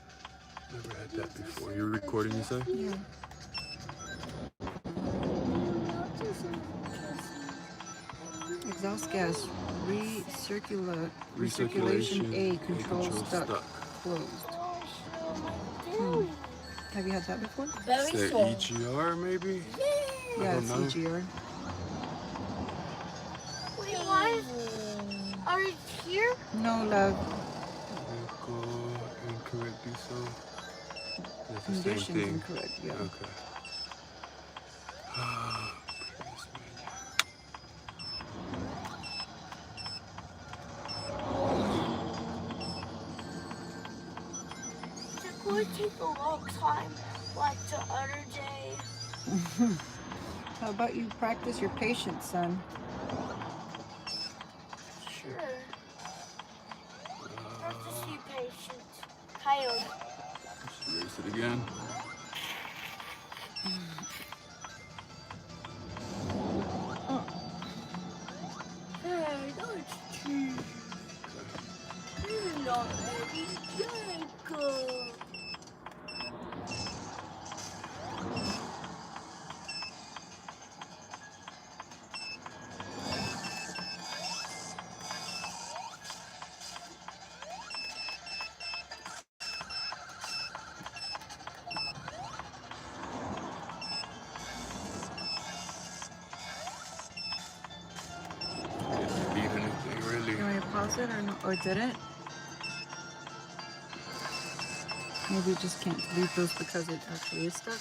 Never had that before. You're recording, you say? Yeah. Exhaust gas. Recirculation A. Control stuck. Closed. Have you had that before? Very Is that small. EGR maybe? Yeah, don't it's know. EGR. Wait, why? Are you here? No, love. Vehicle incorrect diesel. It's the same Conditions thing. incorrect, yeah. Okay. It's going to take a long time, like the other day. How about you practice your patience, son? Sure. Have to see patient. Coyote. Race it again. Hey, that's cheese. You're not ready, Jacob. Didn't need anything really. You want me to pause it or no? Or did it? Maybe you just can't delete those because it actually is stuck.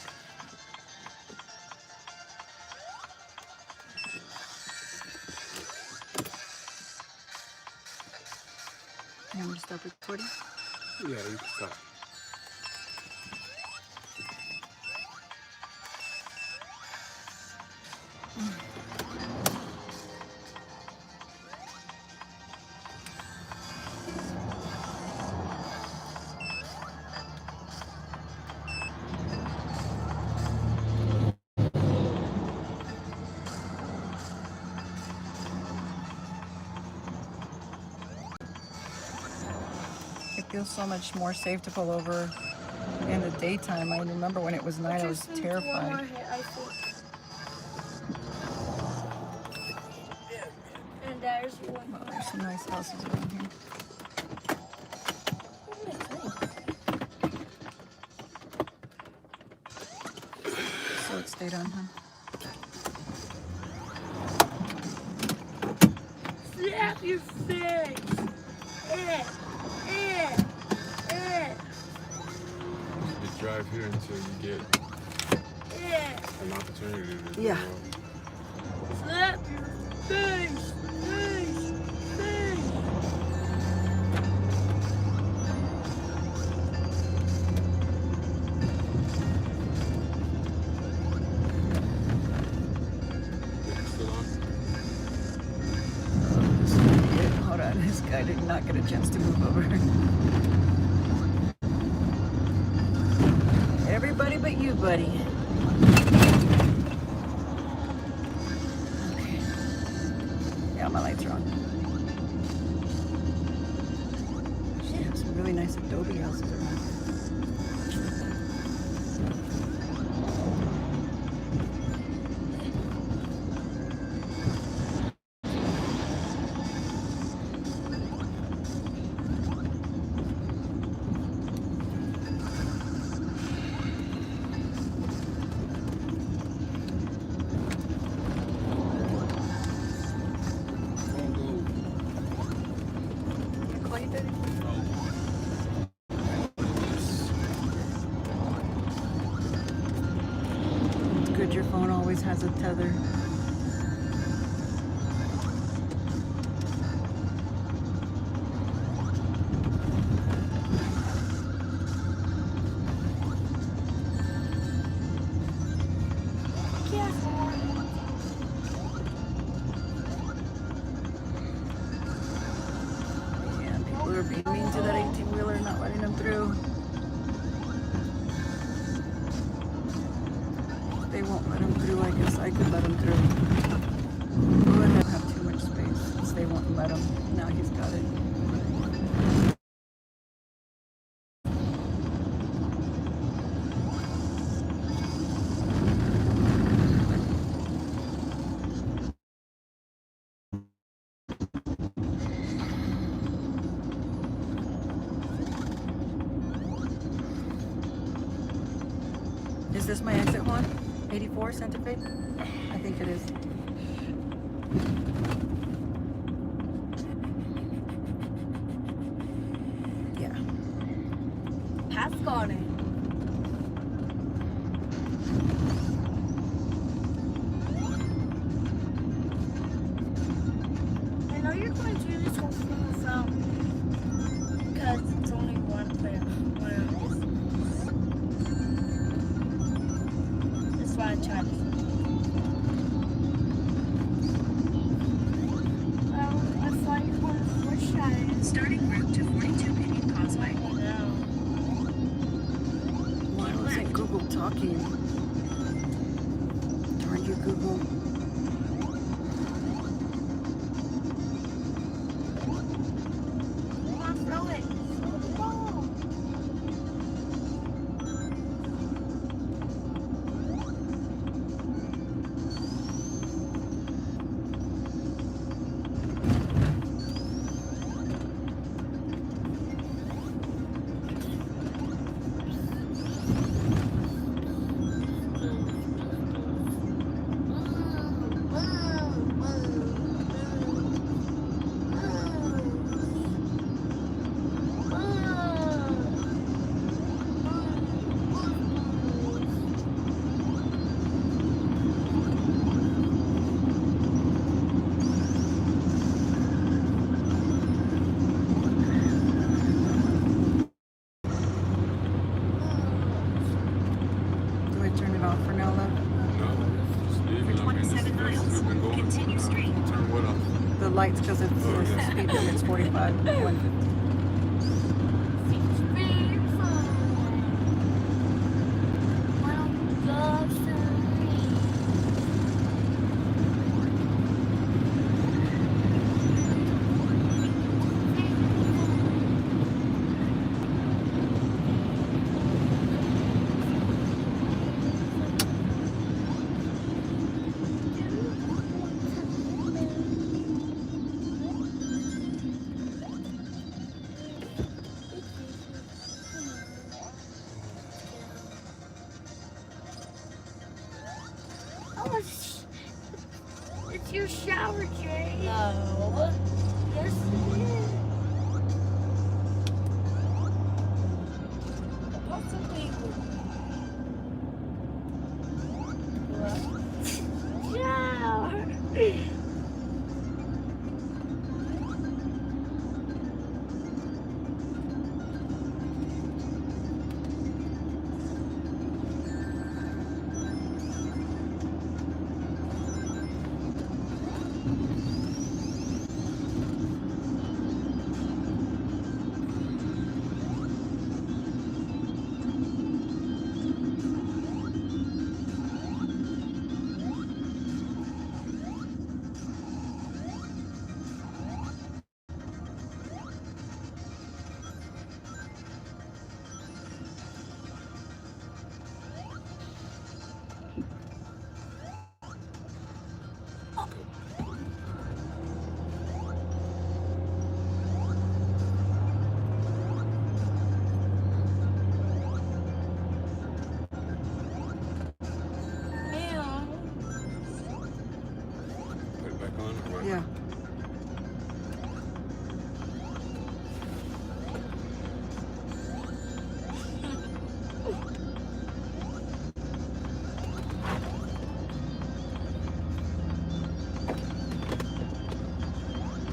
You want me to stop recording? Yeah, you can stop. It feels so much more safe to pull over in the daytime. I remember when it was night, I was Just need one more terrified. hit, I think. And there's one Well, more. there's some nice houses around here. So it stayed on, huh? Slap your face. You drive here until you get an opportunity to do Yeah. Slap your face. Face. Still on? This guy did not get a chance to move over. Everybody but you, buddy. Okay. Yeah, my lights are on. Shit, have some really nice adobe houses around. It's good your phone always has a tether. Yeah, people are being mean to that 18-wheeler, not letting them through. They won't let him through. I guess I could let him through. Oh, I don't have too much space since they won't let him. Now he's got it. Is this my exit one? 84 Santa Fe? I think it is. Yeah. Pass on it. I know you're going to do this whole thing without because it's only one player. That's why I tried this. I thought you wanted to push that. Starting route to 42 Indian Causeway. I know. Why wasn't Google talking? Darn you, Google. Come on, throw it. Throw the ball. Do I turn it off for now, love? No, just leave it. I mean, this is 27 this miles, has been going continue for straight. Turn what off? The lights, because it's Oh, yeah. speed limit's 45, 150. Oh, it's your shower, Jay. No. Yes, it is. Possibly. What? Shower. on or what? Yeah.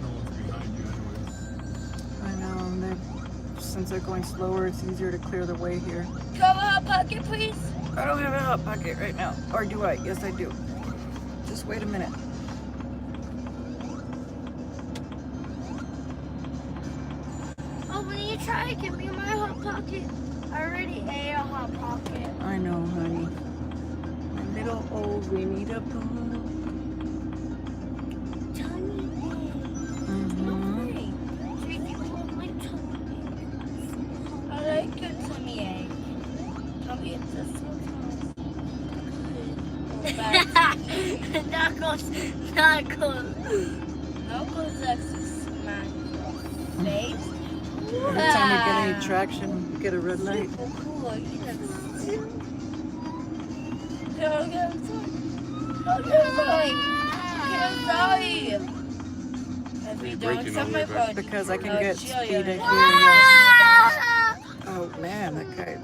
No one's behind you anyways. I know. And since they're going slower, it's easier to clear the way here. Come on, pocket, please. I don't have a hot pocket right now. Or do I? Yes, I do. Just wait a minute. Oh, when you try to give me my hot pocket, I already ate a hot pocket. I know, honey. My little old Winnie the Pooh. Tummy Mm-hmm. ache. Take you on my tummy ache. I like your tummy ache. Tummy ache just sometimes. Knuckles. Knuckles likes to smack your face. Every time you get any traction, you get a red light. Super cool. You know, You're breaking all the way back. Because I can get speed in here. Oh man, that guy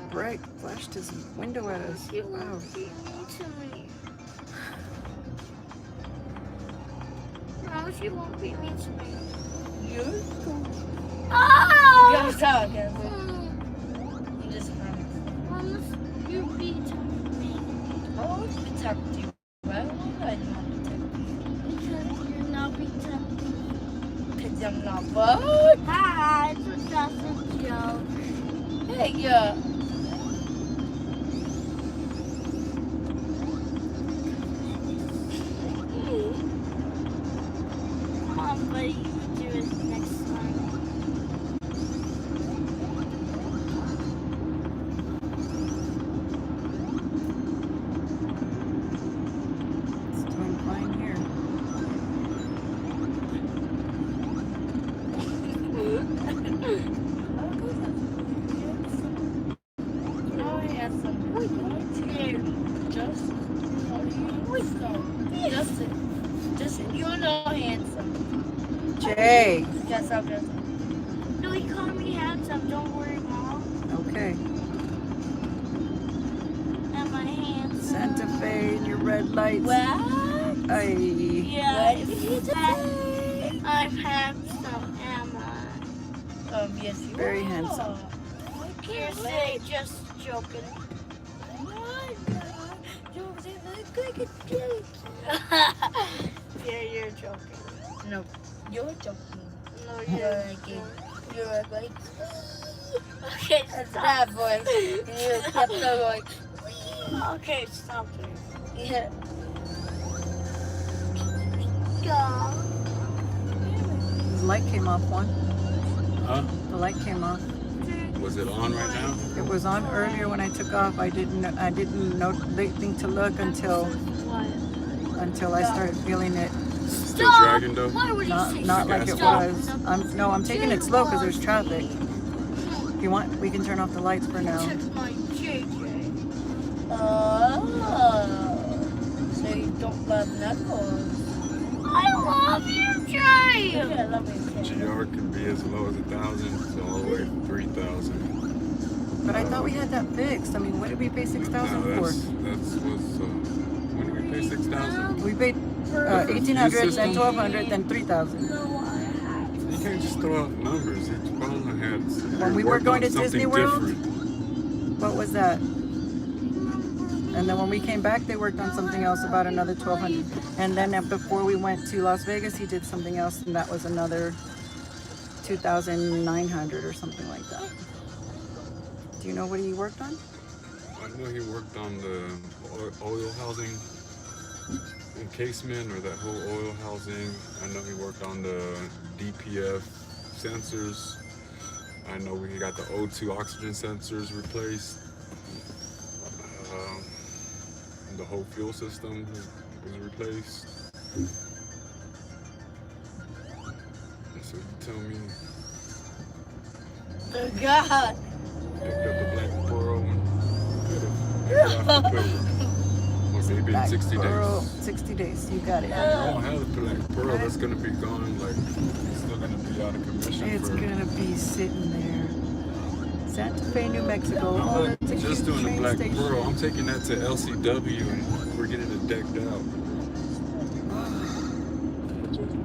flashed his window at us. Wow. No, she won't beat me tonight. You're cool. Oh! You gotta talk, guys. You just promise. Promise you beat me. Oh, you protect you. Well, why would I not protect you? Because you're not protecting. Because I'm not what? Hi, it's just a joke. Hey, yeah. Come on, buddy. You do it next time. It's doing fine here. Oh, handsome. Justin, you're not handsome. Jay. Yes, I'm handsome. No, he called me handsome. Don't worry, Mom. Okay. Am I handsome? Santa Fe and your red lights. What? Aye. Yeah, What did you say? I'm handsome, am I? Yes, you Very are. handsome. You're silly, just joking. Yeah, you're joking. No, you're joking. No, You're you're like, you're like, Okay, that's stop. that voice. And you kept on going, Okay, stop it. yeah. Go. The light came off one. Huh? The light came off. Was it on right now? It was on earlier when I took off. I didn't know think to look until I started feeling it. Still dragging though? Why would you say Not like it stop? was. I'm taking it slow because there's traffic. If you want, we can turn off the lights for now. Took my JJ. Oh, so you don't love Knuckles. I love you, Jay. Yeah, I love you. GR can be as low as 1,000 to all the way to 3,000. But I thought we had that fixed. I mean, what did we pay 6,000 No, for? that's when did we pay 6,000? We paid 1,800, then 1,200, then 3,000. No, I had You can't just throw out numbers. Each phone had When we were worked going on to Disney something World? different. What was that? And then when we came back, they worked on something else about another 1,200. And then before we went to Las Vegas, he did something else, and that was another 2,900 or something like that. Do you know what he worked on? I know he worked on the oil housing encasement or that whole oil housing. I know he worked on the DPF sensors. I know we got the O2 oxygen sensors replaced. The whole fuel system was replaced. So you tell me, Oh, God. picked up the Black Pearl and put it off the pilgrim. Or maybe maybe in Black 60 Pearl. days. 60 days. You got it. I don't have the Black Pearl. That's gonna be gone. Like it's still gonna be out of commission. It's for, gonna be sitting there. Santa Fe, New Mexico. I'm Oh, not that's a just cute doing the train Black station. Pearl. I'm taking that to LCW and we're getting it decked out.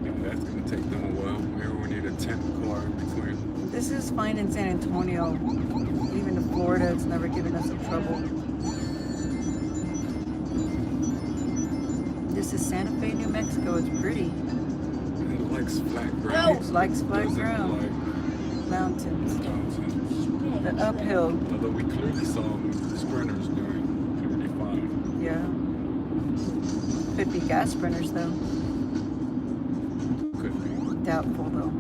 And that's gonna take them a while. Maybe we need a tent car in between. This is fine in San Antonio. Even to Florida, it's never given us a trouble. This is Santa Fe, New Mexico. It's pretty. It likes flat ground. It likes flat Doesn't ground. like Mountains. mountains. The uphill. Although we clearly saw sprinters doing pretty fine. Yeah. Could be gas sprinters though. Could be. Doubtful though.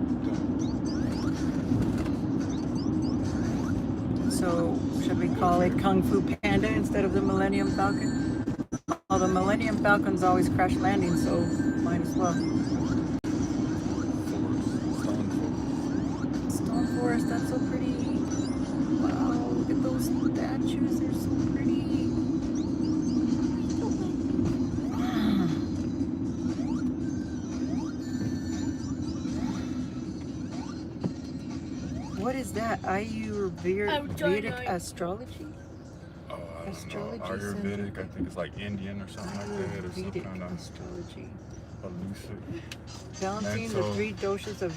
So should we call it Kung Fu Panda instead of the Millennium Falcon? Well, the Millennium Falcon's always crash landing, so might as well. Stone Forest, that's so pretty. Wow, look at those statues, they're so pretty. What is that? Ayurvedic astrology? Oh, I don't Astrology know. Ayurvedic, center. I think it's like Indian or something like that, or some Ayurvedic kind of astrology. elusive. Balancing the Mental. 3 doshas of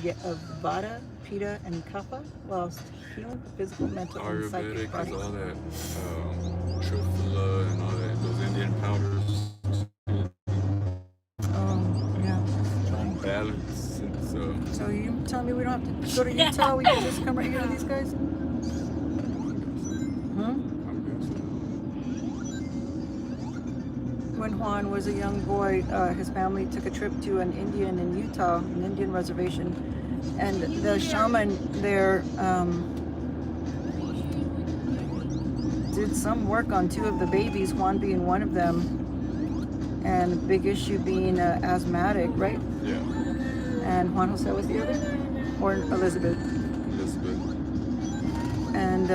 Vata, Pitta, and Kapha, whilst healing the physical, mental, and psychic Ayurvedic is bodies. all that triphala and all that, those Indian powders Yeah. on balance. And So you tell me we don't have to go to Utah? We can just come right here to these guys? Hmm? I'm guessing. When Juan was a young boy, his family took a trip to an Indian in Utah, an Indian reservation, and the shaman there did some work on 2 of the babies, Juan being one of them, and the big issue being asthmatic, right? Yeah. And Juan Jose was the other? Or Elizabeth? Elizabeth. And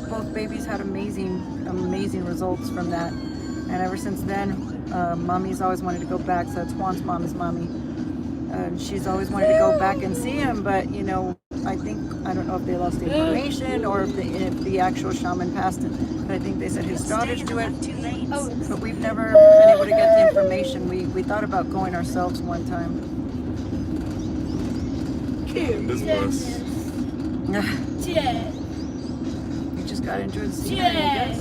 both babies had amazing results from that. And ever since then, mommy's always wanted to go back. So that's Juan's mom is mommy. And she's always wanted to go back and see him, but you know, I don't know if they lost the information or if the actual shaman passed it. But I think they said his daughters do it. But we've never been able to get the information. We thought about going ourselves one time. This bus. You just gotta enjoy the scenery, I guess.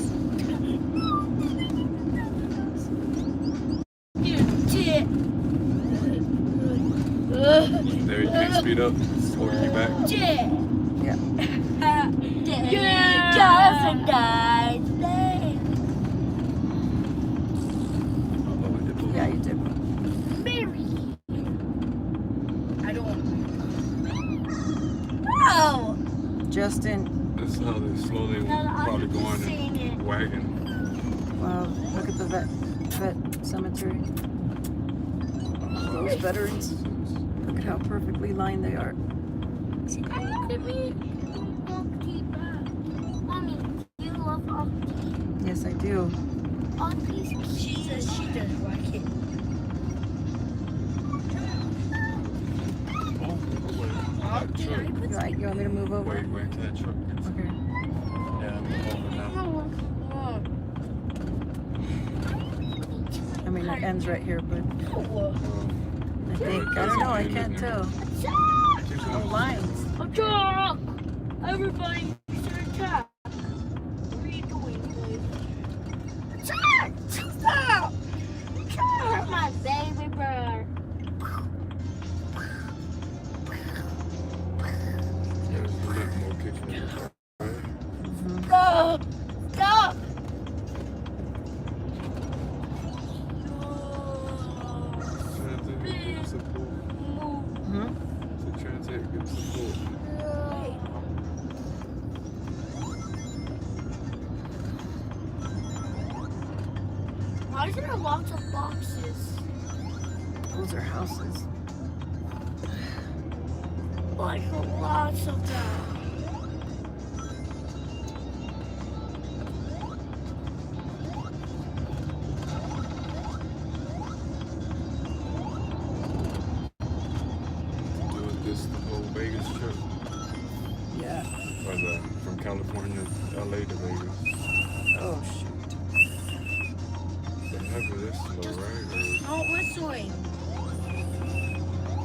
There, you can't speed up. It's holding you back. Yeah. Yeah, you did. I don't want to. Oh! Justin, This is how they slowly probably go on and wagon. wow, look at the vet cemetery. Those veterans, look at how perfectly lined they are. Mommy, do you love Auntie? Yes, I do. Auntie's She says she doesn't like it. Oh, wait. Truck. You want me to move over? Wait till that truck gets. Okay. Yeah, I'm over now. I mean, it ends right here, but I think, I That's don't know, I okay, can't isn't it? tell. Keep The going. lines. Attack! Everybody, attack! What are you doing, boys? Attack! Stop! Attack! My baby bird. Yeah, there's a little more kicking in the car, right? Stop! Stop! Transit, give support. Hmm? So transit, give support. Why is there lots of boxes? Those are houses. Like lots of them. California, LA to Vegas. Oh, shoot. The heck is this slow, right? I'm whistling.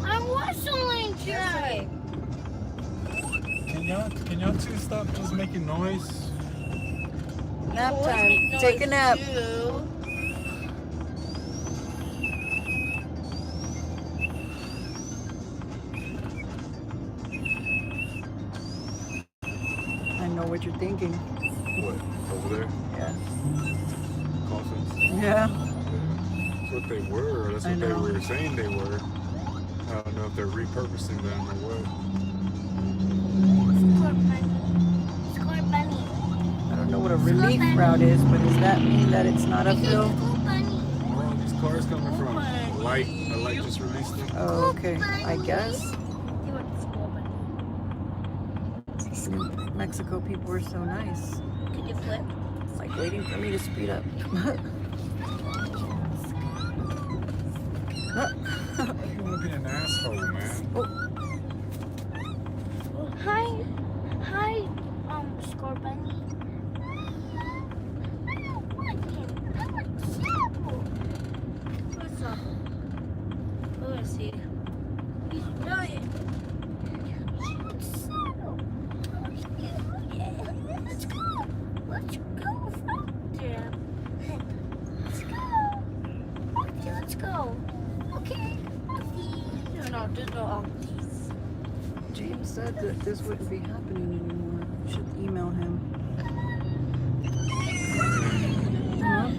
I'm whistling, Jay. Can y'all two stop just making noise? Nap Boys time. make Take a noise nap. too. I know what you're thinking. What? Over there? Yeah. Coffins? Yeah. That's what they were. That's I what they know. were saying they were. I don't know if they're repurposing them or what. Score bunny. I don't know what a relief route is, but does that mean that it's not uphill? Score bunny. Where are these cars coming from? A light just released them. Oh, okay. I guess. You want score bunny? Mexico people are so nice. Can you flip? It's like waiting for me to speed up. You want to be an asshole, man. Hi, score bunny. What's up? Who is he? He's giant. Let's go. Let's go from there. Let's go. Okay. No, there's no opties. James said that this wouldn't be happening anymore. We should email him. Huh?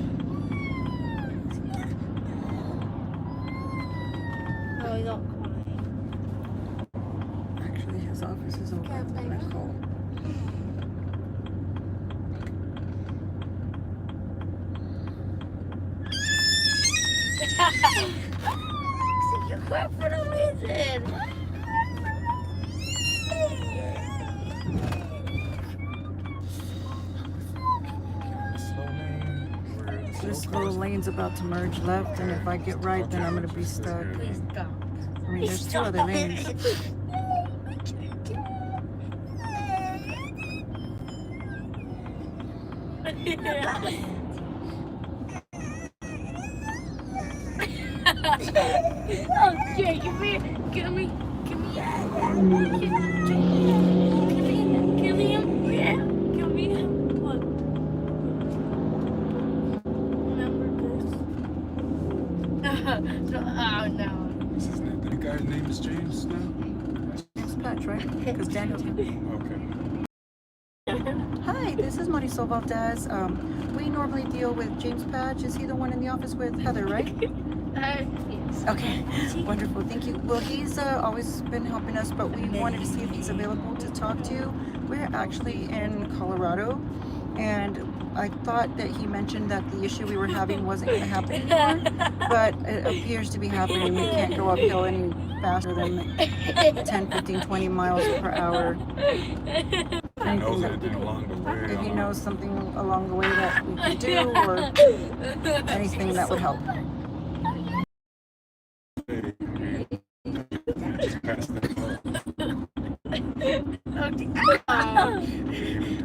No, he's not crying. Actually, his office is open. I'm gonna call. You're quite for the reason. Slow lane. We're in the This slow little cars. lane's about to merge left, and if I get right, then I'm gonna be stuck. Please stop. I mean, there's two other lanes. Okay, give me. Yeah, what? Remember this? Oh no. The guy's name is James now? James Patch, right? Because Daniel's here. Okay. Hi, this is Marisol Valdez. We normally deal with James Patch. Is he the one in the office with Heather, right? Yes. Okay, wonderful. Thank you. Well, he's always been helping us, but we wanted to see if he's available to talk to. We're actually in Colorado, and I thought that he mentioned that the issue we were having wasn't going to happen anymore, but it appears to be happening. We can't go uphill any faster than 10, 15, 20 miles per hour. Knows anything along the way. If he knows something along the way that we can do, or anything that would help. Just pass them up.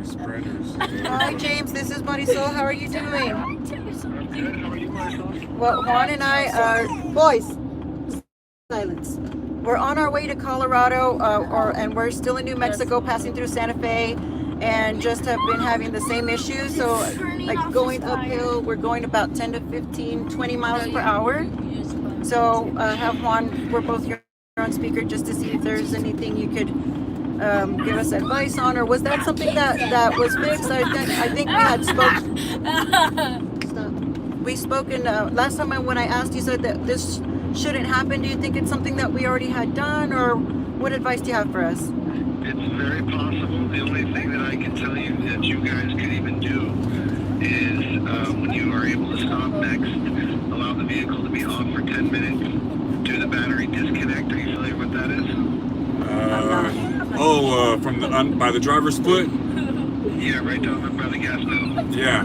Spreaders. Hi, James. This is Marisol. How are you doing? Well, Juan and I are boys. Silence. We're on our way to Colorado, and we're still in New Mexico, passing through Santa Fe, and just have been having the same issues. So, like going uphill, we're going about 10 to 15, 20 miles per hour. So, have Juan, we're both here on speaker just to see if there's anything you could give us advice on, or was that something that was fixed? I think we had spoken. Stop. We spoken last time when I asked, you said that this shouldn't happen. Do you think it's something that we already had done, or what advice do you have for us? It's very possible. The only thing that I can tell you that you guys could even do is when you are able to stop next, allow the vehicle to be off for 10 minutes, do the battery disconnect. Are you familiar with what that is? From the by the driver's foot? Yeah, right down by the gas pedal. Yeah.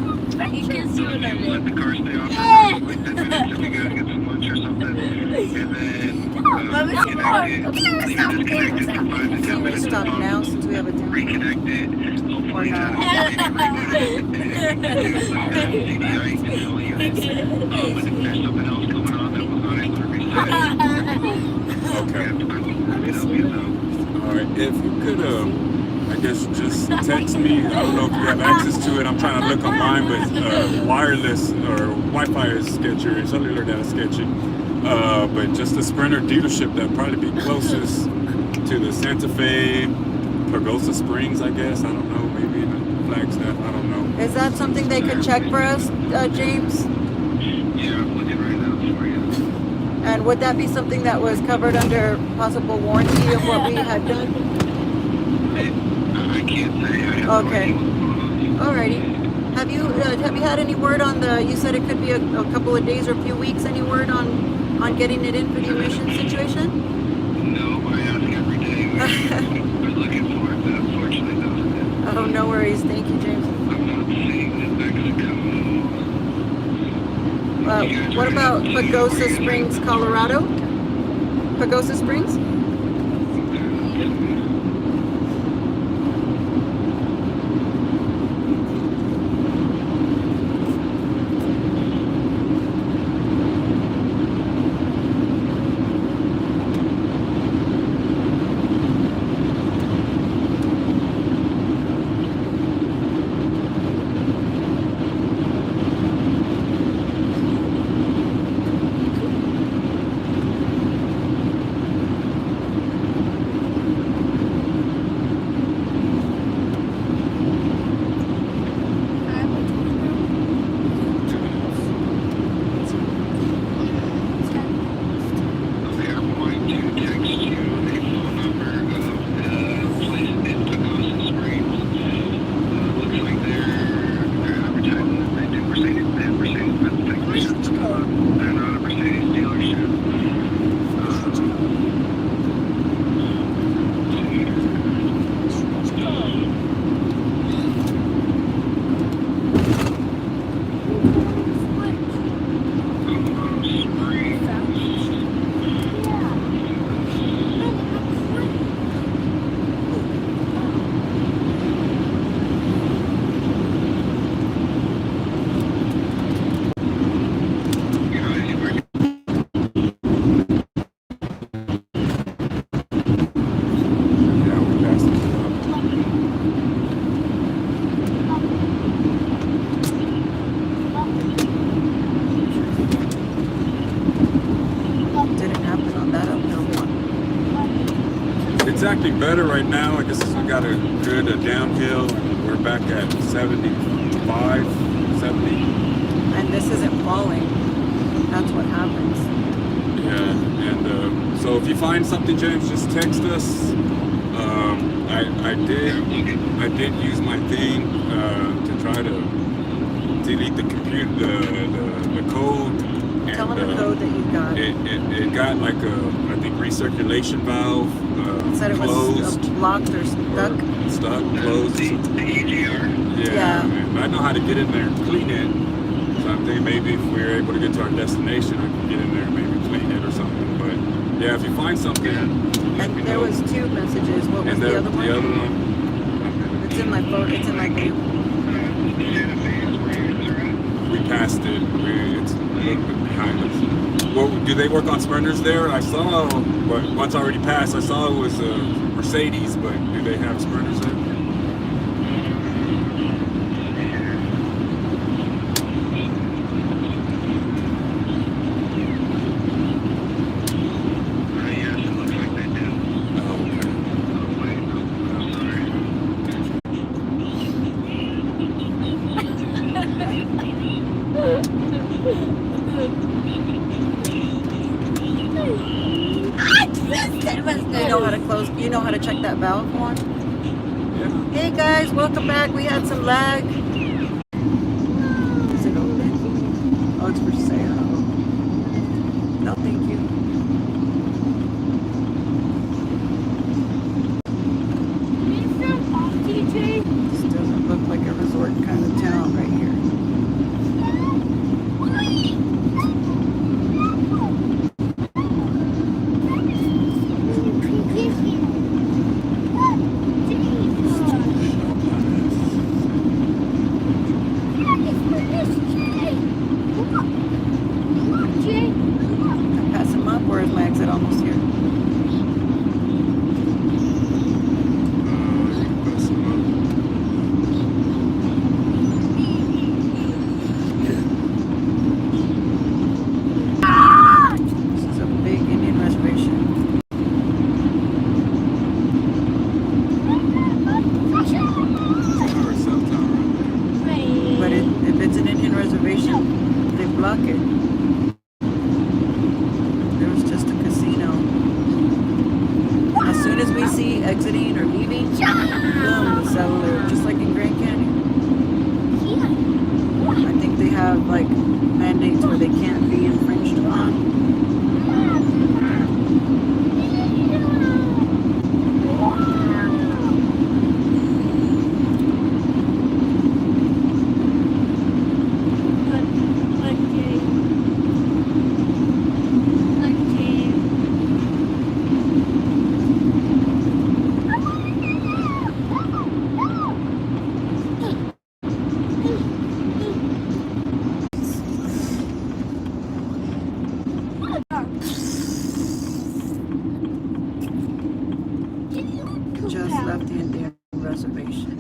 You can see So what if I you let did. the car stay off for like 10 minutes and we gotta get some lunch or something, and then Let me reconnect it. stop. Leave it disconnected for 5 to 10 Can we minutes. stop now since we have a down? Reconnect it. Hopefully not? CDI control unit. But if there's something else going on that was not able to reset it, we Okay. have to help you know. All right. If you could, I guess just text me. I don't know if you have access to it. I'm trying to look on mine, but wireless or Wi-Fi is sketchy, or cellular data is sketchy. But just the Sprinter dealership that probably be closest to the Santa Fe, Pagosa Springs, I guess. I don't know. Maybe even Flagstaff. I don't know. Is that something they could check for us, James? Yeah, I'm looking right now for you. And would that be something that was covered under possible warranty of what we had done? I can't say. I have no Okay. idea what's going on. Alrighty. Have you had any word on the? You said it could be a couple of days or a few weeks. Any word on getting it in for the emission situation? No, I ask every day. We're looking for it, but unfortunately doesn't. Oh, no worries. Thank you, James. I'm not seeing New Mexico. What about Pagosa Springs, Colorado? Pagosa Springs? Okay, I'm going to text you a phone number of the place in Pagosa Springs. Looks like they're advertising that they do Mercedes-Benz technicians. They're not a Mercedes dealership. Yeah, we passed it up. Didn't happen on that uphill one. It's acting better right now. I guess we got a good downhill. We're back at 75, 70. And this isn't falling. That's what happens. Yeah, and so if you find something, James, just text us. I did use my thing to try to delete the computer, the code. Tell them the code that you got. It got like a, I think, recirculation valve Said it was closed. blocked or stuck. Stuck, closed. The EGR. Yeah. And I know how to get in there and clean it. So I'm thinking maybe if we were able to get to our destination, I could get in there and maybe clean it or something. But yeah, if you find something, let me And there know. was two messages. What was And the other one? The other one, It's in my phone. It's in my view. Santa Fe is where you guys are at. we passed it. It's a little bit behind us. Well, do they work on sprinters there? I saw, but once I already passed, I saw it was a Mercedes, but do they have sprinters there? Yes, it looks like they do. Oh, okay. Oh, wait, no, I'm sorry. You know how to close. You know how to check that valve one. Yeah. Hey guys, welcome back. We had some lag. Is it open? Oh, it's for sale. No, thank you. This doesn't look like a resort kind of town right here. almost here. This is a big Indian reservation. But if it's an Indian reservation, they block it. There was just a casino. As soon as we see exiting or leaving, boom, the cellular, just like in Grand Canyon. I think they have like mandates where they can't be infringed upon. Just left the Indian reservation.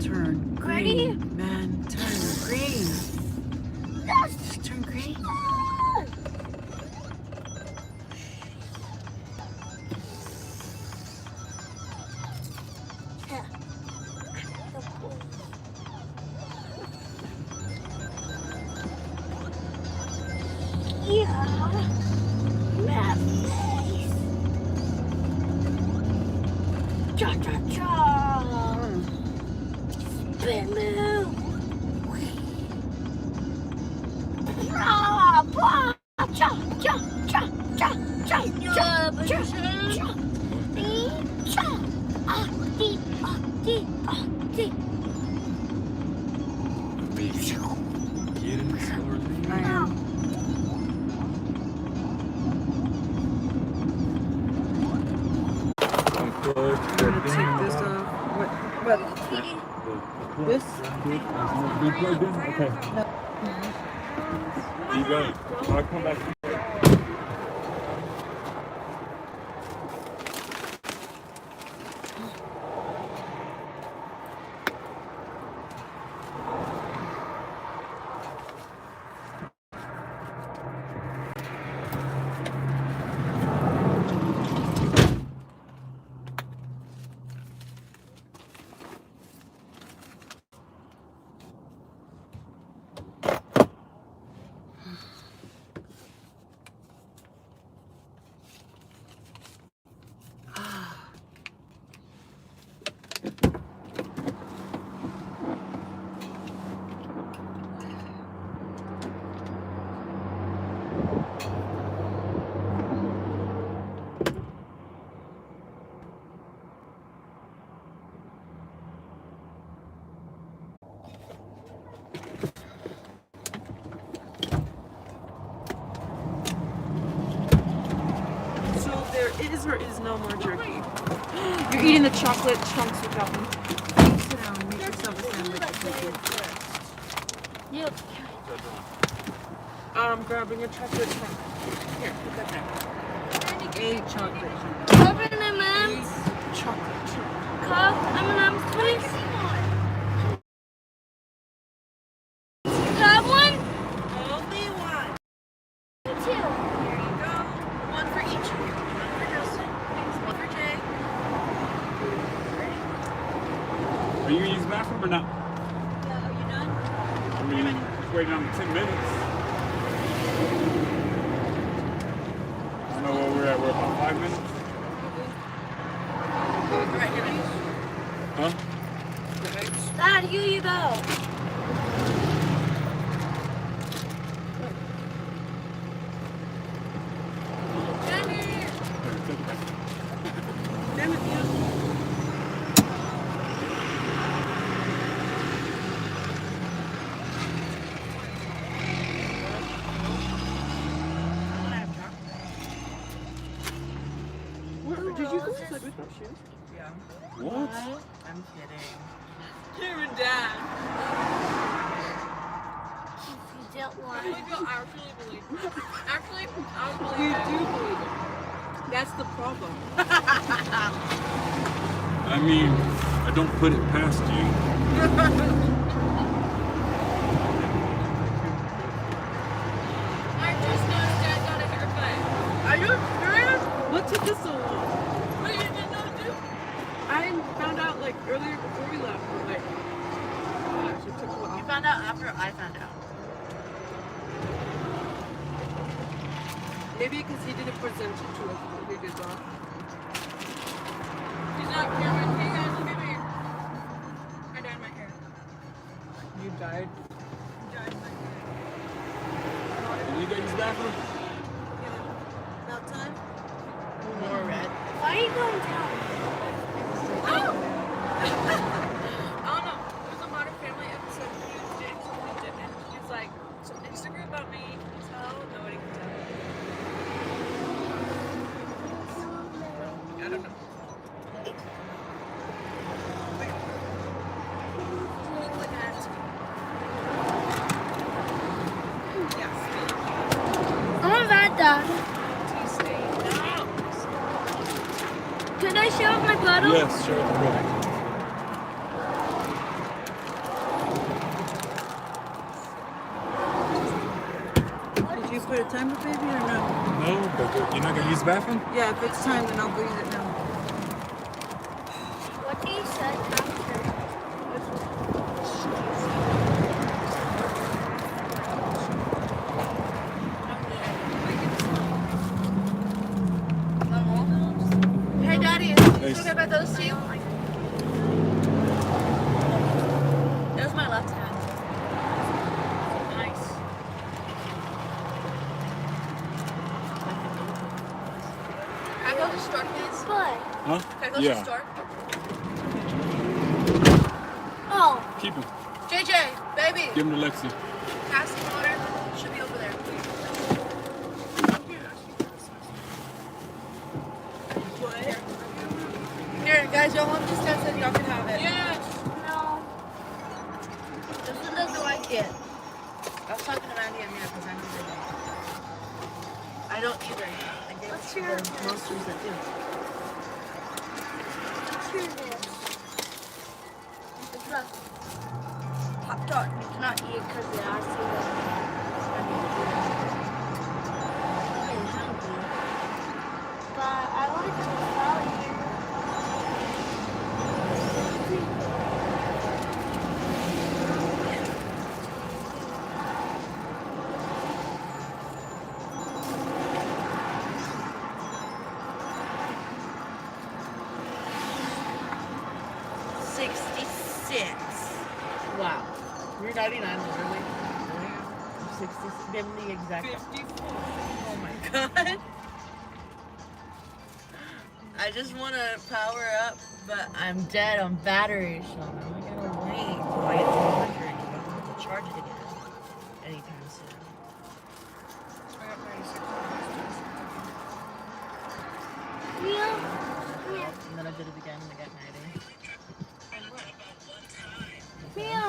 Turn green, man. Turn green. Just turn green. I am. I'm gonna take this off. What? This? Okay. You got it. I'll come back. Is or is no more jerky? You're eating the chocolate chunks without me. Sit down, make yourself a sandwich. Yep. I'm grabbing a chocolate chunk. Here, put that down. A chocolate chunk. Cup M&M's. Chocolate chunk. Cup M&M's, please. Cup one? Only one. Two. Here you go. One for each. One for Justin. One for Jay. Are you gonna use the bathroom or not? Yeah, are you done? I mean, just waiting on 10 minutes. I don't know where we're at. We're about 5 minutes. Huh? Dad, here you go. Did you go outside without shoes? Yeah. What? I'm kidding. Him and Dad. If you don't want I actually believe. Actually, You do believe it. That's the problem. I mean, I don't put it past you. I just noticed Dad got a haircut. Are you serious? What took us so long? What you didn't know, dude? I found out like earlier before we left. But, like, gosh, it took a while. You found out after I found out. Maybe because he didn't present it to us when he did that. He's not Cameron. Hey guys, look at me. I dyed my hair. You died. Dyed my hair. Did you guys bathroom? About time? More red. Why are you going down? Oh! I don't know. There's a Modern Family episode where he was dating someone he didn't. He's like, so Instagram about me. So nobody can tell. I don't know. Look at it. Yes. I'm a bad dog. Tea stain. No. Could I show off my bottle? Yes, sure. Right. Did you put a timer, baby, or no? No, but you're not gonna use the bathroom? Yeah, if it's time, then I'll go use it now. What do you say after? Hey, Daddy, is Hey. it okay about those two? That was my left hand. Nice. Can I go to the store, please? What? Huh? Can I go to the Yeah. store? Oh, Keep him. JJ, baby, Give him to Lexi. casting water should be over there. Here, guys, y'all want this stuff, then y'all can have it. Yes. no. This one doesn't like it. I was talking to Mandy and Mia because I know they don't. I don't either. I gave What's it to your- the monsters that do. What's your this? It's a Pop Tart. You cannot eat it because the acid. But I like to follow you. Wow. You're 99, literally. 60. Give me the exact. 54. Oh my god. I just want to power up, but I'm dead on battery, so I'm only gonna wait till I get to 100 because I don't have to charge it again anytime soon. I got 96. Mia. And then I did it again and I got 90. Mia.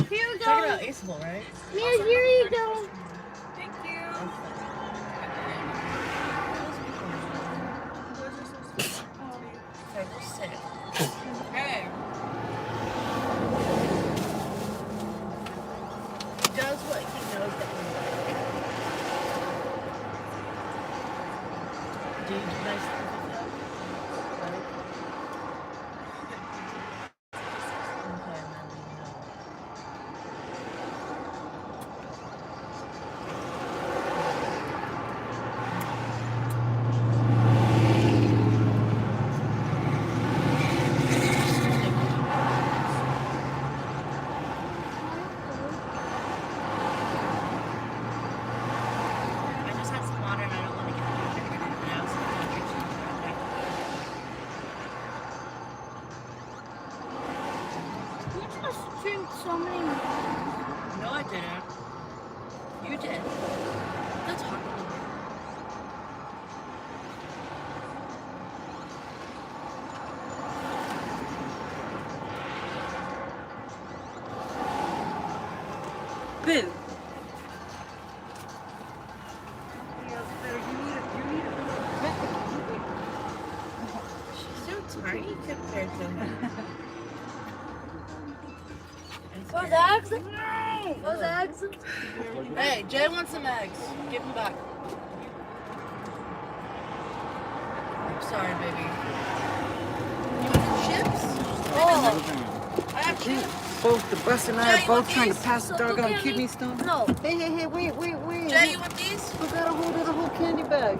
Here we Check it go. out, Aceable, right? Mia, here you go. Thank you. Okay, we'll sit. Hey. He does what he knows that we like. Do you guys think of that? Right? Okay, and then we know. I just had some water and I don't want to get dehydrated now, so I'm gonna drink some water. You just drink so many. No, I didn't. You did. That's hard. Bill. Yes, better. You tiny compared to him. Those eggs? Those eggs? Hey, Jay wants some eggs. Give them back. I'm sorry, baby. You want some chips? Oh, I have chips. both the bus and I Jay, are you both want trying to these? pass the doggone candy? kidney stone. No. Hey, wait. Jay, you want these? We got a hold of the whole candy bag.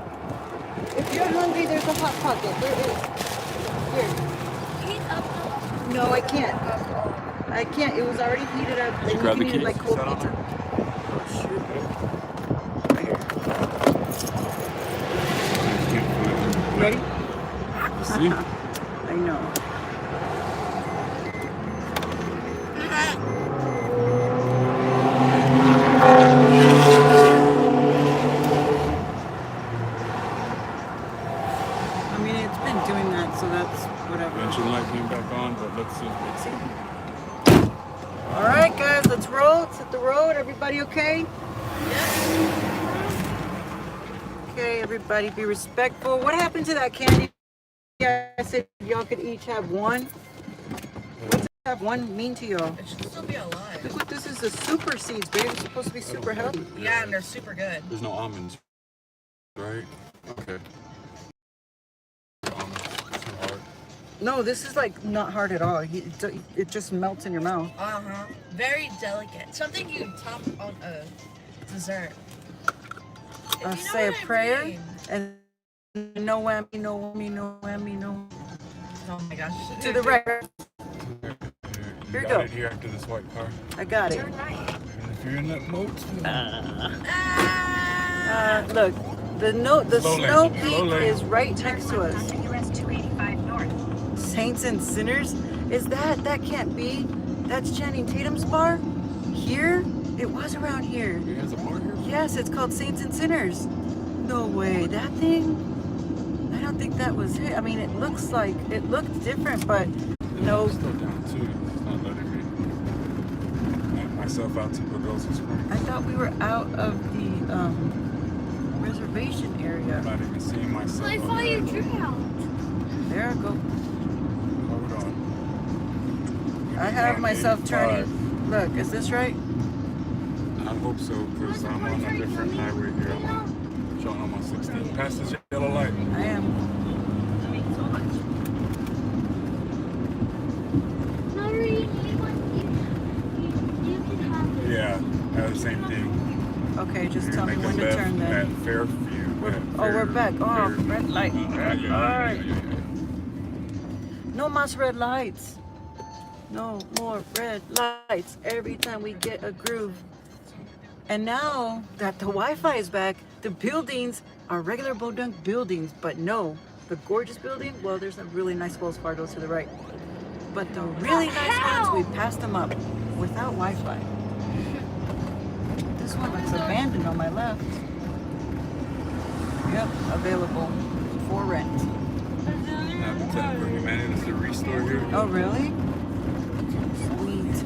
If you're hungry, there's a hot pocket. There is. Here. Heat up. No, I can't. I can't. It was already heated up. Did you And grab can the eat it keys? like cold Is that on pizza. there? Oh shoot. Right here. Ready? See? I know. I mean, it's been doing that, so that's whatever. Eventually light came back on, but let's see. All right, guys, let's roll. Let's hit the road. Everybody okay? Okay, everybody be respectful. What happened to that candy? Yeah, I said y'all could each have one. What's have one mean to y'all? It should still be alive. Look what this is, the super seeds, babe. It's supposed to be super healthy. Yeah, and they're super good. There's no almonds, right? Okay. Almonds. It's too hard. No, this is like not hard at all. It just melts in your mouth. Uh-huh. Very delicate. Something you top on a dessert. If I'll you know say a what I prayer mean. and no whammy, no whammy, no whammy, no. Oh my gosh. To the right. Here Here you we got go. it here after this white car. I got it. Turn right. And if you're in that mode, Look, the Slow lane, snow slow peak lane. is right next to us. Onto US 285 North. Saints and Sinners? Is that can't be? That's Channing Tatum's bar? Here? It was around here. he has a bar here? Yes, it's called Saints and Sinners. No way, that thing? I don't think that was it. I mean, it looked different, but no. It's still down too. It's not letting me knock myself out to Pagosa Springs. I thought we were out of the reservation area. I'm not even seeing myself. I on saw you that. drown. There I go. Hold on. I have myself 85. turning. Look, is this right? I hope so, because I'm on a different highway here. I'm showing I'm on 16. Past this yellow light. I am. Yeah, the same thing. Okay, just You're tell me making when to left turn at then. Fairview. We're back. Oh, Fairview. red light. Red light. Yeah. No more red lights. No more red lights. Every time we get a groove. And now that the Wi-Fi is back, the buildings are regular Bodunk buildings, but no, the gorgeous building, well, there's a really nice Wells Fargo to the right. But the really nice ones, we passed them up without Wi-Fi. This one looks abandoned on my left. Yep, available for rent. Habitat for Humanity is the restore here. Oh, really? Sweet.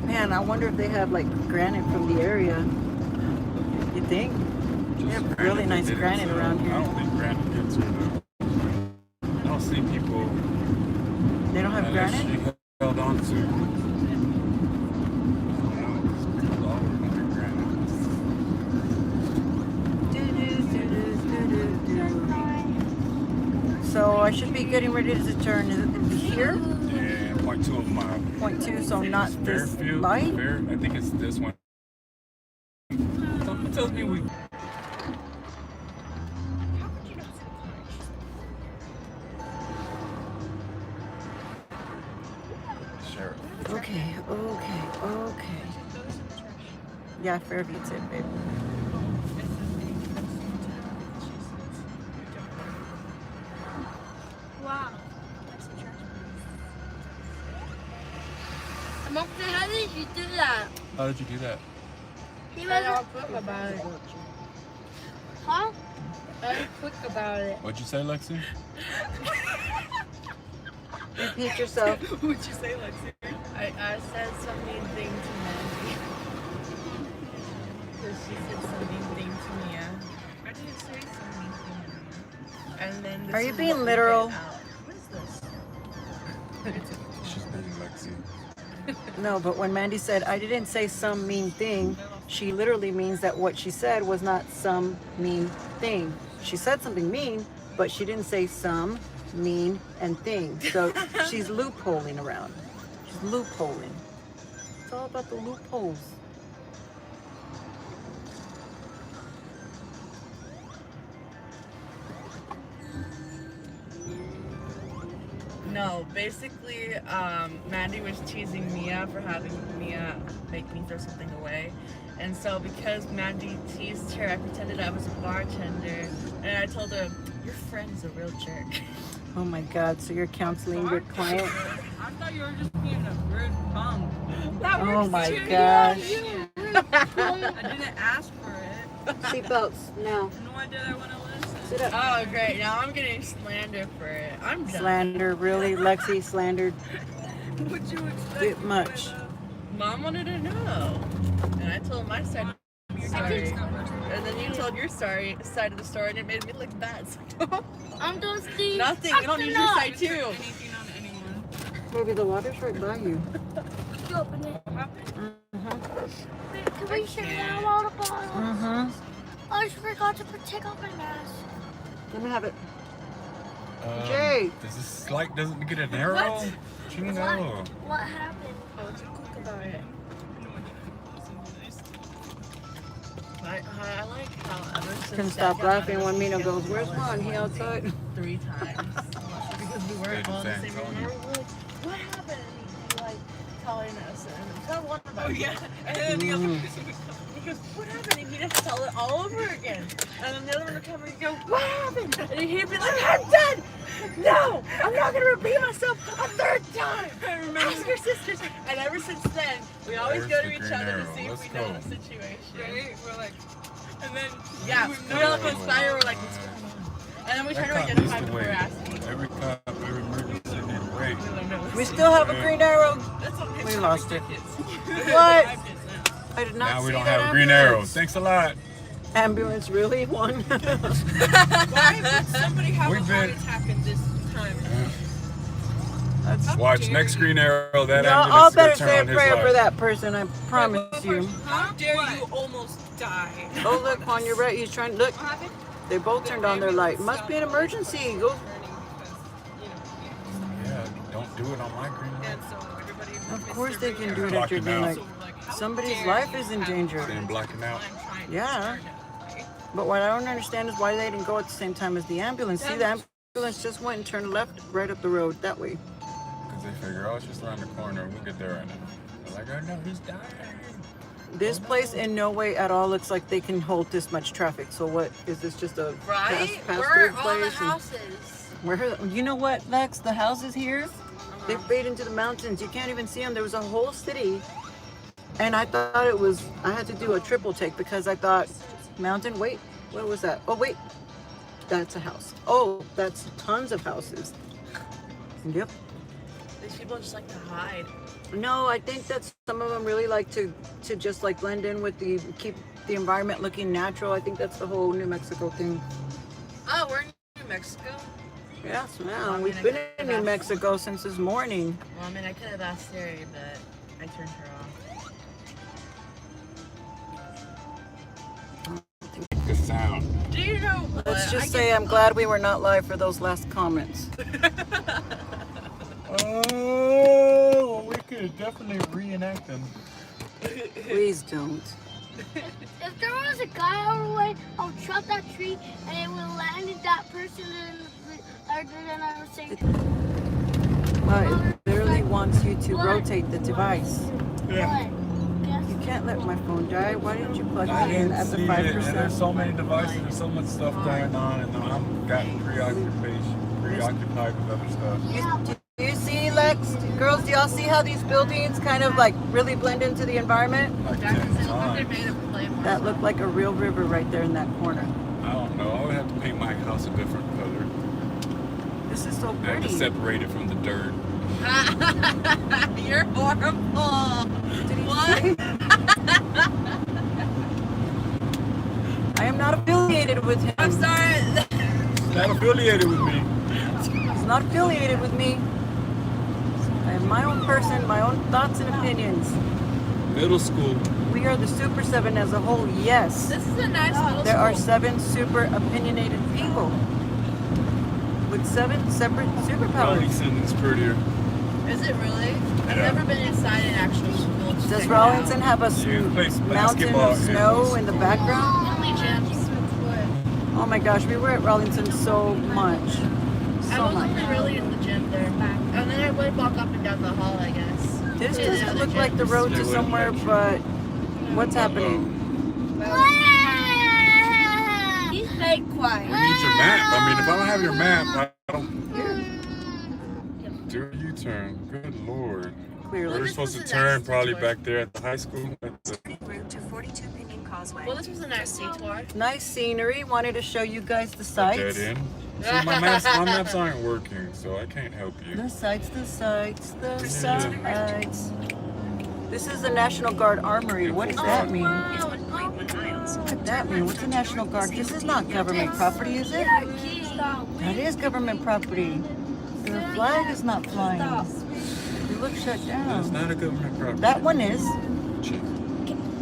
Man, I wonder if they have like granite from the area. You think? They have really nice granite around I here. don't think granite gets here though. I don't see people They don't have that granite? she held on to. I don't know, 'cause people always wanted granite. So I should be getting ready to turn here. Yeah, 0.2 of a mile. 0.2, so not this Fairfield? light. I think it's this one. Something tells me we. Sheriff. Okay. Yeah, Fairview's it, babe. Wow. Mom, how did you do that? How did you do that? He was all quick about it. Huh? Very quick about it. What'd you say, Lexi? Repeat yourself. What'd you say, Lexi? I said some mean thing to Mandy. Because she said some mean thing to Mia. I didn't say some mean thing to Mia. And then this Are you is being what we literal? get out. What is this? She's being Lexi. No, but when Mandy said, I didn't say some mean thing, she literally means that what she said was not some mean thing. She said something mean, but she didn't say some mean and thing. So she's loopholing around. She's loopholing. It's all about the loopholes. No, basically, Mandy was teasing Mia for having Mia make me throw something away. And so because Mandy teased her, I pretended I was a bartender. And I told her, your friend's a real jerk. Oh my God, so you're counseling your client? I thought you were just being a rude bum. Oh my gosh. I didn't ask for it. Seatbelts, no. Nor did I want to listen. Sit up. Oh, great. Now I'm getting slander for it. I'm done. Slander, really? Lexi slandered Would you expect? bit much. Mom wanted to know. And I told my side of the story. And then you told your side of the story, and it made me look bad. So I'm thirsty. nothing. We don't need your side, too. Anything on anyone. Maybe the water's right by you. You open it. Wait, can we share that water bottle? Mm-hmm. I just forgot to take off my mask. Let me have it. Jay. Does this light doesn't get an arrow? What? Chino. What happened? Oh, what's cool about it? I like how ever since Can Dad stop got laughing out when of Mina the goes, hospital, where's I Juan? He went outside? 3 times because we weren't all in the same room. And we're like, what happened? And he like telling us and tell one about it. Yeah. And then the other person would He goes, what happened? And he'd have to tell it all over again. And then the other one would come and he'd go, what happened? And he'd be like, I'm done. No, I'm not going to repeat myself a 3rd time. Ask your sisters. And ever since then, we always Where's go to the each green other arrow? to see Let's if we know go. the situation. right? We're like, and then Yeah, we we all conspire. We're like, what's going on? And then we try to identify before we're asking. Every cop, every emergency need to wait. We still have a green arrow. That's okay. We lost it. What? I did not Now see we don't that have a green arrow. ambulance. Thanks a lot. Ambulance, really? One? why would somebody have We've a heart been- attack in this time? That's, Watch next green arrow. That no, ambulance I'll is gonna better turn say a on his prayer life. for that person, I promise you. How dare you almost die? Oh, look, Juan, you're right. He's trying, look, What happened? they both turned on their light. Must be an emergency. Go. Yeah, don't do it on my green arrow. And so everybody Of course they can do it at your green light. Somebody's life is in danger. Staying blacking out. Yeah. But what I don't understand is why they didn't go at the same time as the ambulance. See, the ambulance just went and turned left right up the road that way. Because they figure, oh, it's just around the corner. We'll get there right now. They're like, oh no, he's dying. This place in no way at all looks like they can hold this much traffic. So what, is this just a Right? fast Where food are all the place? And houses? where, you know what, Lex, the houses here, they fade into the mountains. You can't even see them. There was a whole city. And I thought it was, I had to do a triple take because I thought, mountain, wait, what was that? Oh, wait, that's a house. Oh, that's tons of houses. Yep. These people just like to hide. No, I think that some of them really like to just like blend in with keep the environment looking natural. I think that's the whole New Mexico thing. Oh, we're in New Mexico? Yes, ma'am. We've been in New Mexico since this morning. Well, I mean, I could have asked Siri, but I turned her off. The sound. Do you know what? Let's I just get- say I'm glad we were not live for those last comments. Oh, we could definitely reenact them. Please don't. If there was a guy our way, I would chop that tree and it would land in that person and then I would say, It literally wants you to rotate the device. what? Guess You can't let my phone die. Why didn't you plug I it in didn't at the see it, and there's 5%? so many devices, there's so much stuff going on, and I'm gotten preoccupied with other stuff. Do you see, Lex? Girls, do y'all see how these buildings kind of like really blend into the environment? Like Jackson 10 said, look what they times. made of Playboy. That looked like a real river right there in that corner. I don't know. I would have to paint my house a different color. This is so I have to pretty. separate it from the dirt. You're horrible. Did he What? say? I am not affiliated with him. I'm sorry. Not affiliated with me. He's not affiliated with me. I am my own person, my own thoughts and opinions. Middle school. We are the Super 7 as a whole, yes. This is a nice middle There are school. 7 super opinionated people with 7 separate superpowers. Rawlington is prettier. Is it really? I've Yeah. never been inside an actual school. to Does check it Rawlington out. have a You play mountain basketball of in snow middle in the school. background? Only gyms. Oh my gosh, we were at Rawlington so much. I So was much. only really in the gym there. And then I would walk up and down the hall, I guess. This To the doesn't other look like the gyms. road to Stay away somewhere, from but what's happening? He's very quiet. We need your map. I mean, if I don't have your map, I don't. Do a U-turn. Good lord. Clearly. We're supposed to turn probably back there at the high school. At the, Route to 42 Pinion Causeway. Well, this was a nice detour. Nice scenery. Wanted to show you guys the dead sights. end. See, my maps aren't working, so I can't help you. The sights, the sights, the Yeah. sights. This is the National Guard Armory. What does that mean? Is 1.1 miles. What does that mean? What's the National Guard? This is not government property, is it? That is government property. The flag is not flying. You look shut It's down. not a government property. That one is. Check.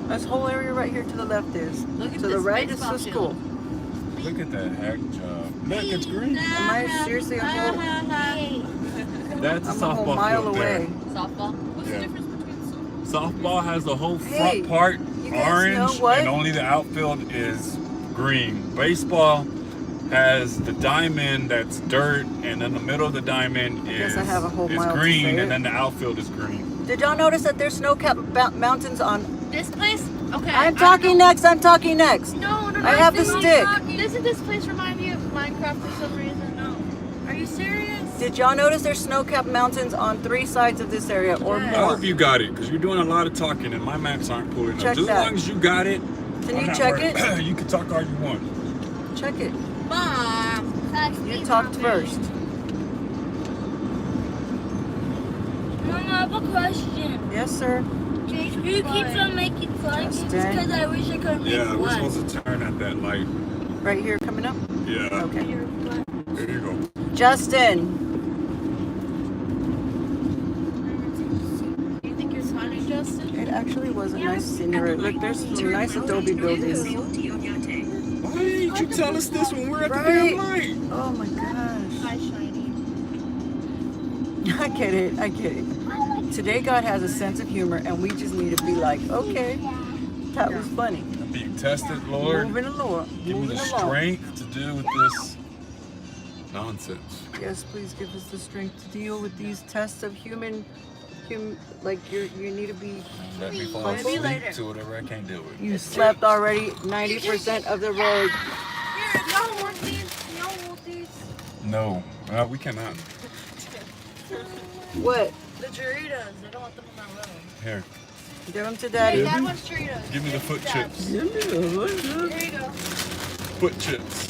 This whole area right here to the left is. Look at To the this right is baseball the school. Look at that hack job. Look, it's green. Am I seriously a whole, That's a I'm a whole softball mile field away? Softball. What's Yeah. the difference between Softball has the whole Hey, front part you guys know orange, what? and only the outfield is green. Baseball has the diamond that's dirt, and then the middle of the diamond guess is, I have a whole is mile to green, say it. and then the outfield is green. Did y'all notice that there's snow-capped mountains on? This place? Okay. I'm talking next. I'm talking next. No, I have the stick. Doesn't this place remind you of Minecraft for some reason? No. Are you serious? Did y'all notice there's snow-capped mountains on 3 sides of this area or Yeah. I more? hope you got it, because you're doing a lot of talking, and my maps aren't pulling Check up. Just that. as long as you got it, Can I'm you not check worried. it? You can talk all you want. Check it. Mom. You talked first. Mom, I have a question. Yes, sir. Who keeps on making fun of me Justin. because I wish I could make Yeah, we're one. supposed to turn at that light. Right here coming up? Yeah. Okay. There you go. Justin. You think you're funny, Justin? It actually was a nice scenery. Look, there's some nice adobe buildings. Why didn't you tell us this when we're at the Right. damn light? Oh my gosh. Hi, Shiny. I get it. I get it. Today God has a sense of humor and we just need to be like, okay, that was funny. I'm being tested, Lord. Moving along. Give me Moving the along. strength to deal with this nonsense. Yes, please give us the strength to deal with these tests of like you need to be. Let me fall Maybe asleep later. to whatever I can't deal with. You slept already 90% of the road. Here, y'all want these? Y'all want these? No, we cannot. What? The Doritos. I don't want them on my road. Here, Give them to Hey, Daddy. Dad wants Doritos. give me the foot chips. Here you go. Foot chips.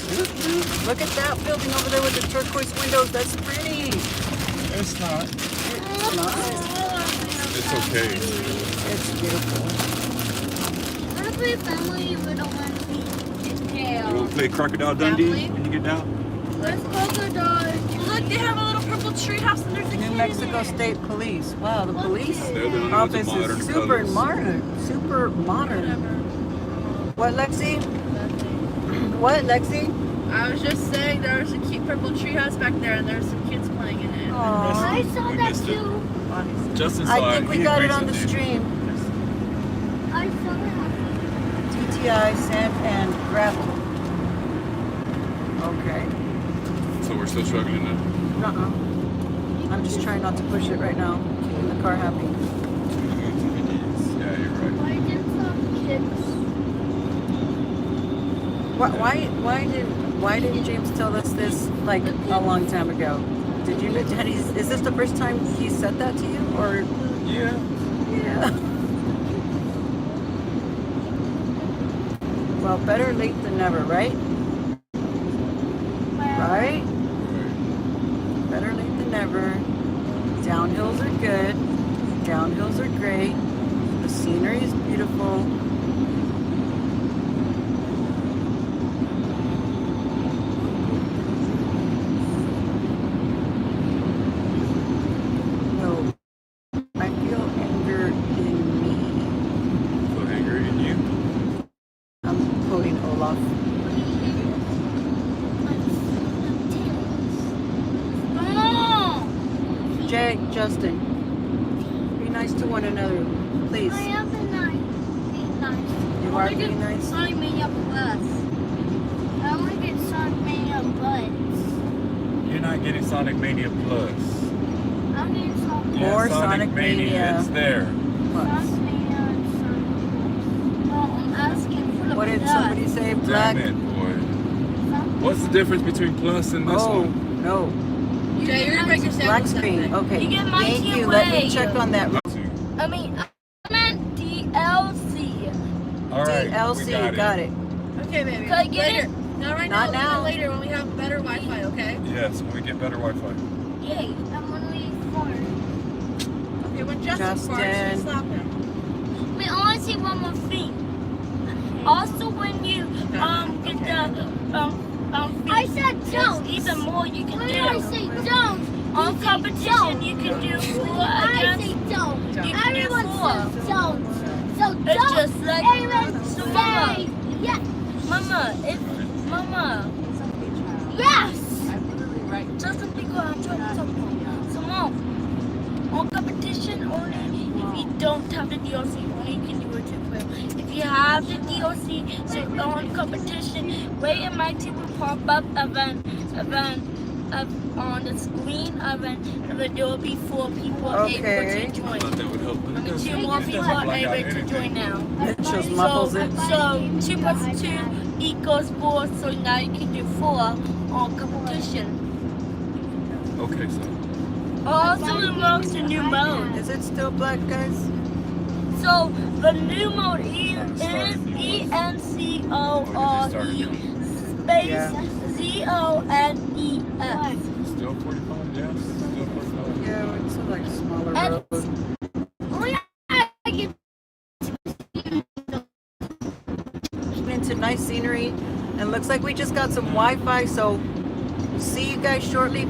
Look at that building over there with the turquoise windows. That's pretty. It's not. It's not. It's okay. It's beautiful. What if we family we don't want to be in You jail? want to play Crocodile Dundee when you get down? Let's crocodile. Look, they have a little purple treehouse and there's a kid New in Mexico there. State Police. Wow, the police They're the ones with office modern is super colors. modern. Super modern. Whatever. What, Lexi? What, Lexi? I was just saying there was a cute purple treehouse back there and there's some kids playing in it. Aw. I saw We that missed it. too. Justin saw I think it. we He got it agrees on the with you. stream. I saw that. TTI, sand, and gravel. Okay. So we're still struggling now. I'm just trying not to push it right now. Keeping the car happy. Yeah, you're right. Why did some kids? Why didn't James tell us this like a long time ago? Did you? Is this the first time he said that to you, or? Yeah. Yeah. Well, better late than never, right? Right? Better late than never. Downhills are good. Downhills are great. The scenery is beautiful. right, Justin. Be nice to one another, please. I am being nice. You are being nice. Sonic Mania Plus. I only get Sonic Mania Buds. You're not getting Sonic Mania Plus. I'm getting Sonic Or Yeah, Sonic Mania. It's there. Plus. Sonic Mania and Sonic. No, I'm asking for the What did Plus. somebody say? Black? Damn it, boy. What's the difference between Plus and this Oh, one? no. Okay, you're gonna break your Black sandwich screen. Okay. You get my Thank you. tea Let me away. check on that. I meant DLC. All right, DLC. we Got it. Okay, baby. Can I get later. it? Not right Not now. now. Later when we have better Wi-Fi. Okay. Yes, when we get better Wi-Fi. Yay. I'm gonna leave for it. Okay. When Justin farts, Justin. you slap him. I want to see one more thing. Also, when you get the I said don't. Even more you can When do. I say don't, On competition, you can do 4 I against. say don't. You can do Everyone 4. says don't. So It's don't. just like Everyone so say yes. Mama, Mama, Yes. just because I'm trying to talk. So Mom, on competition only if you don't have the DLC, only you can do it 2 player. If you have the DLC, so on competition, Ray and my team will pop up event on the screen event, and then there will be 4 people Okay. able to I join. thought that would help. But I it mean, 2 doesn't. more It people doesn't are black out able to join anything. now. It just muffles it. So 2 plus 2 equals 4, so now you can do 4 on competition. Okay, so. Also unlocks the new mode. Is it still black, guys? So the new mode is ENCORE space Yeah. ZONES. Still 45? Yes. Still 45. Yeah, it's like a smaller And- road. Into nice scenery, and looks like we just got some Wi-Fi. So, see you guys shortly.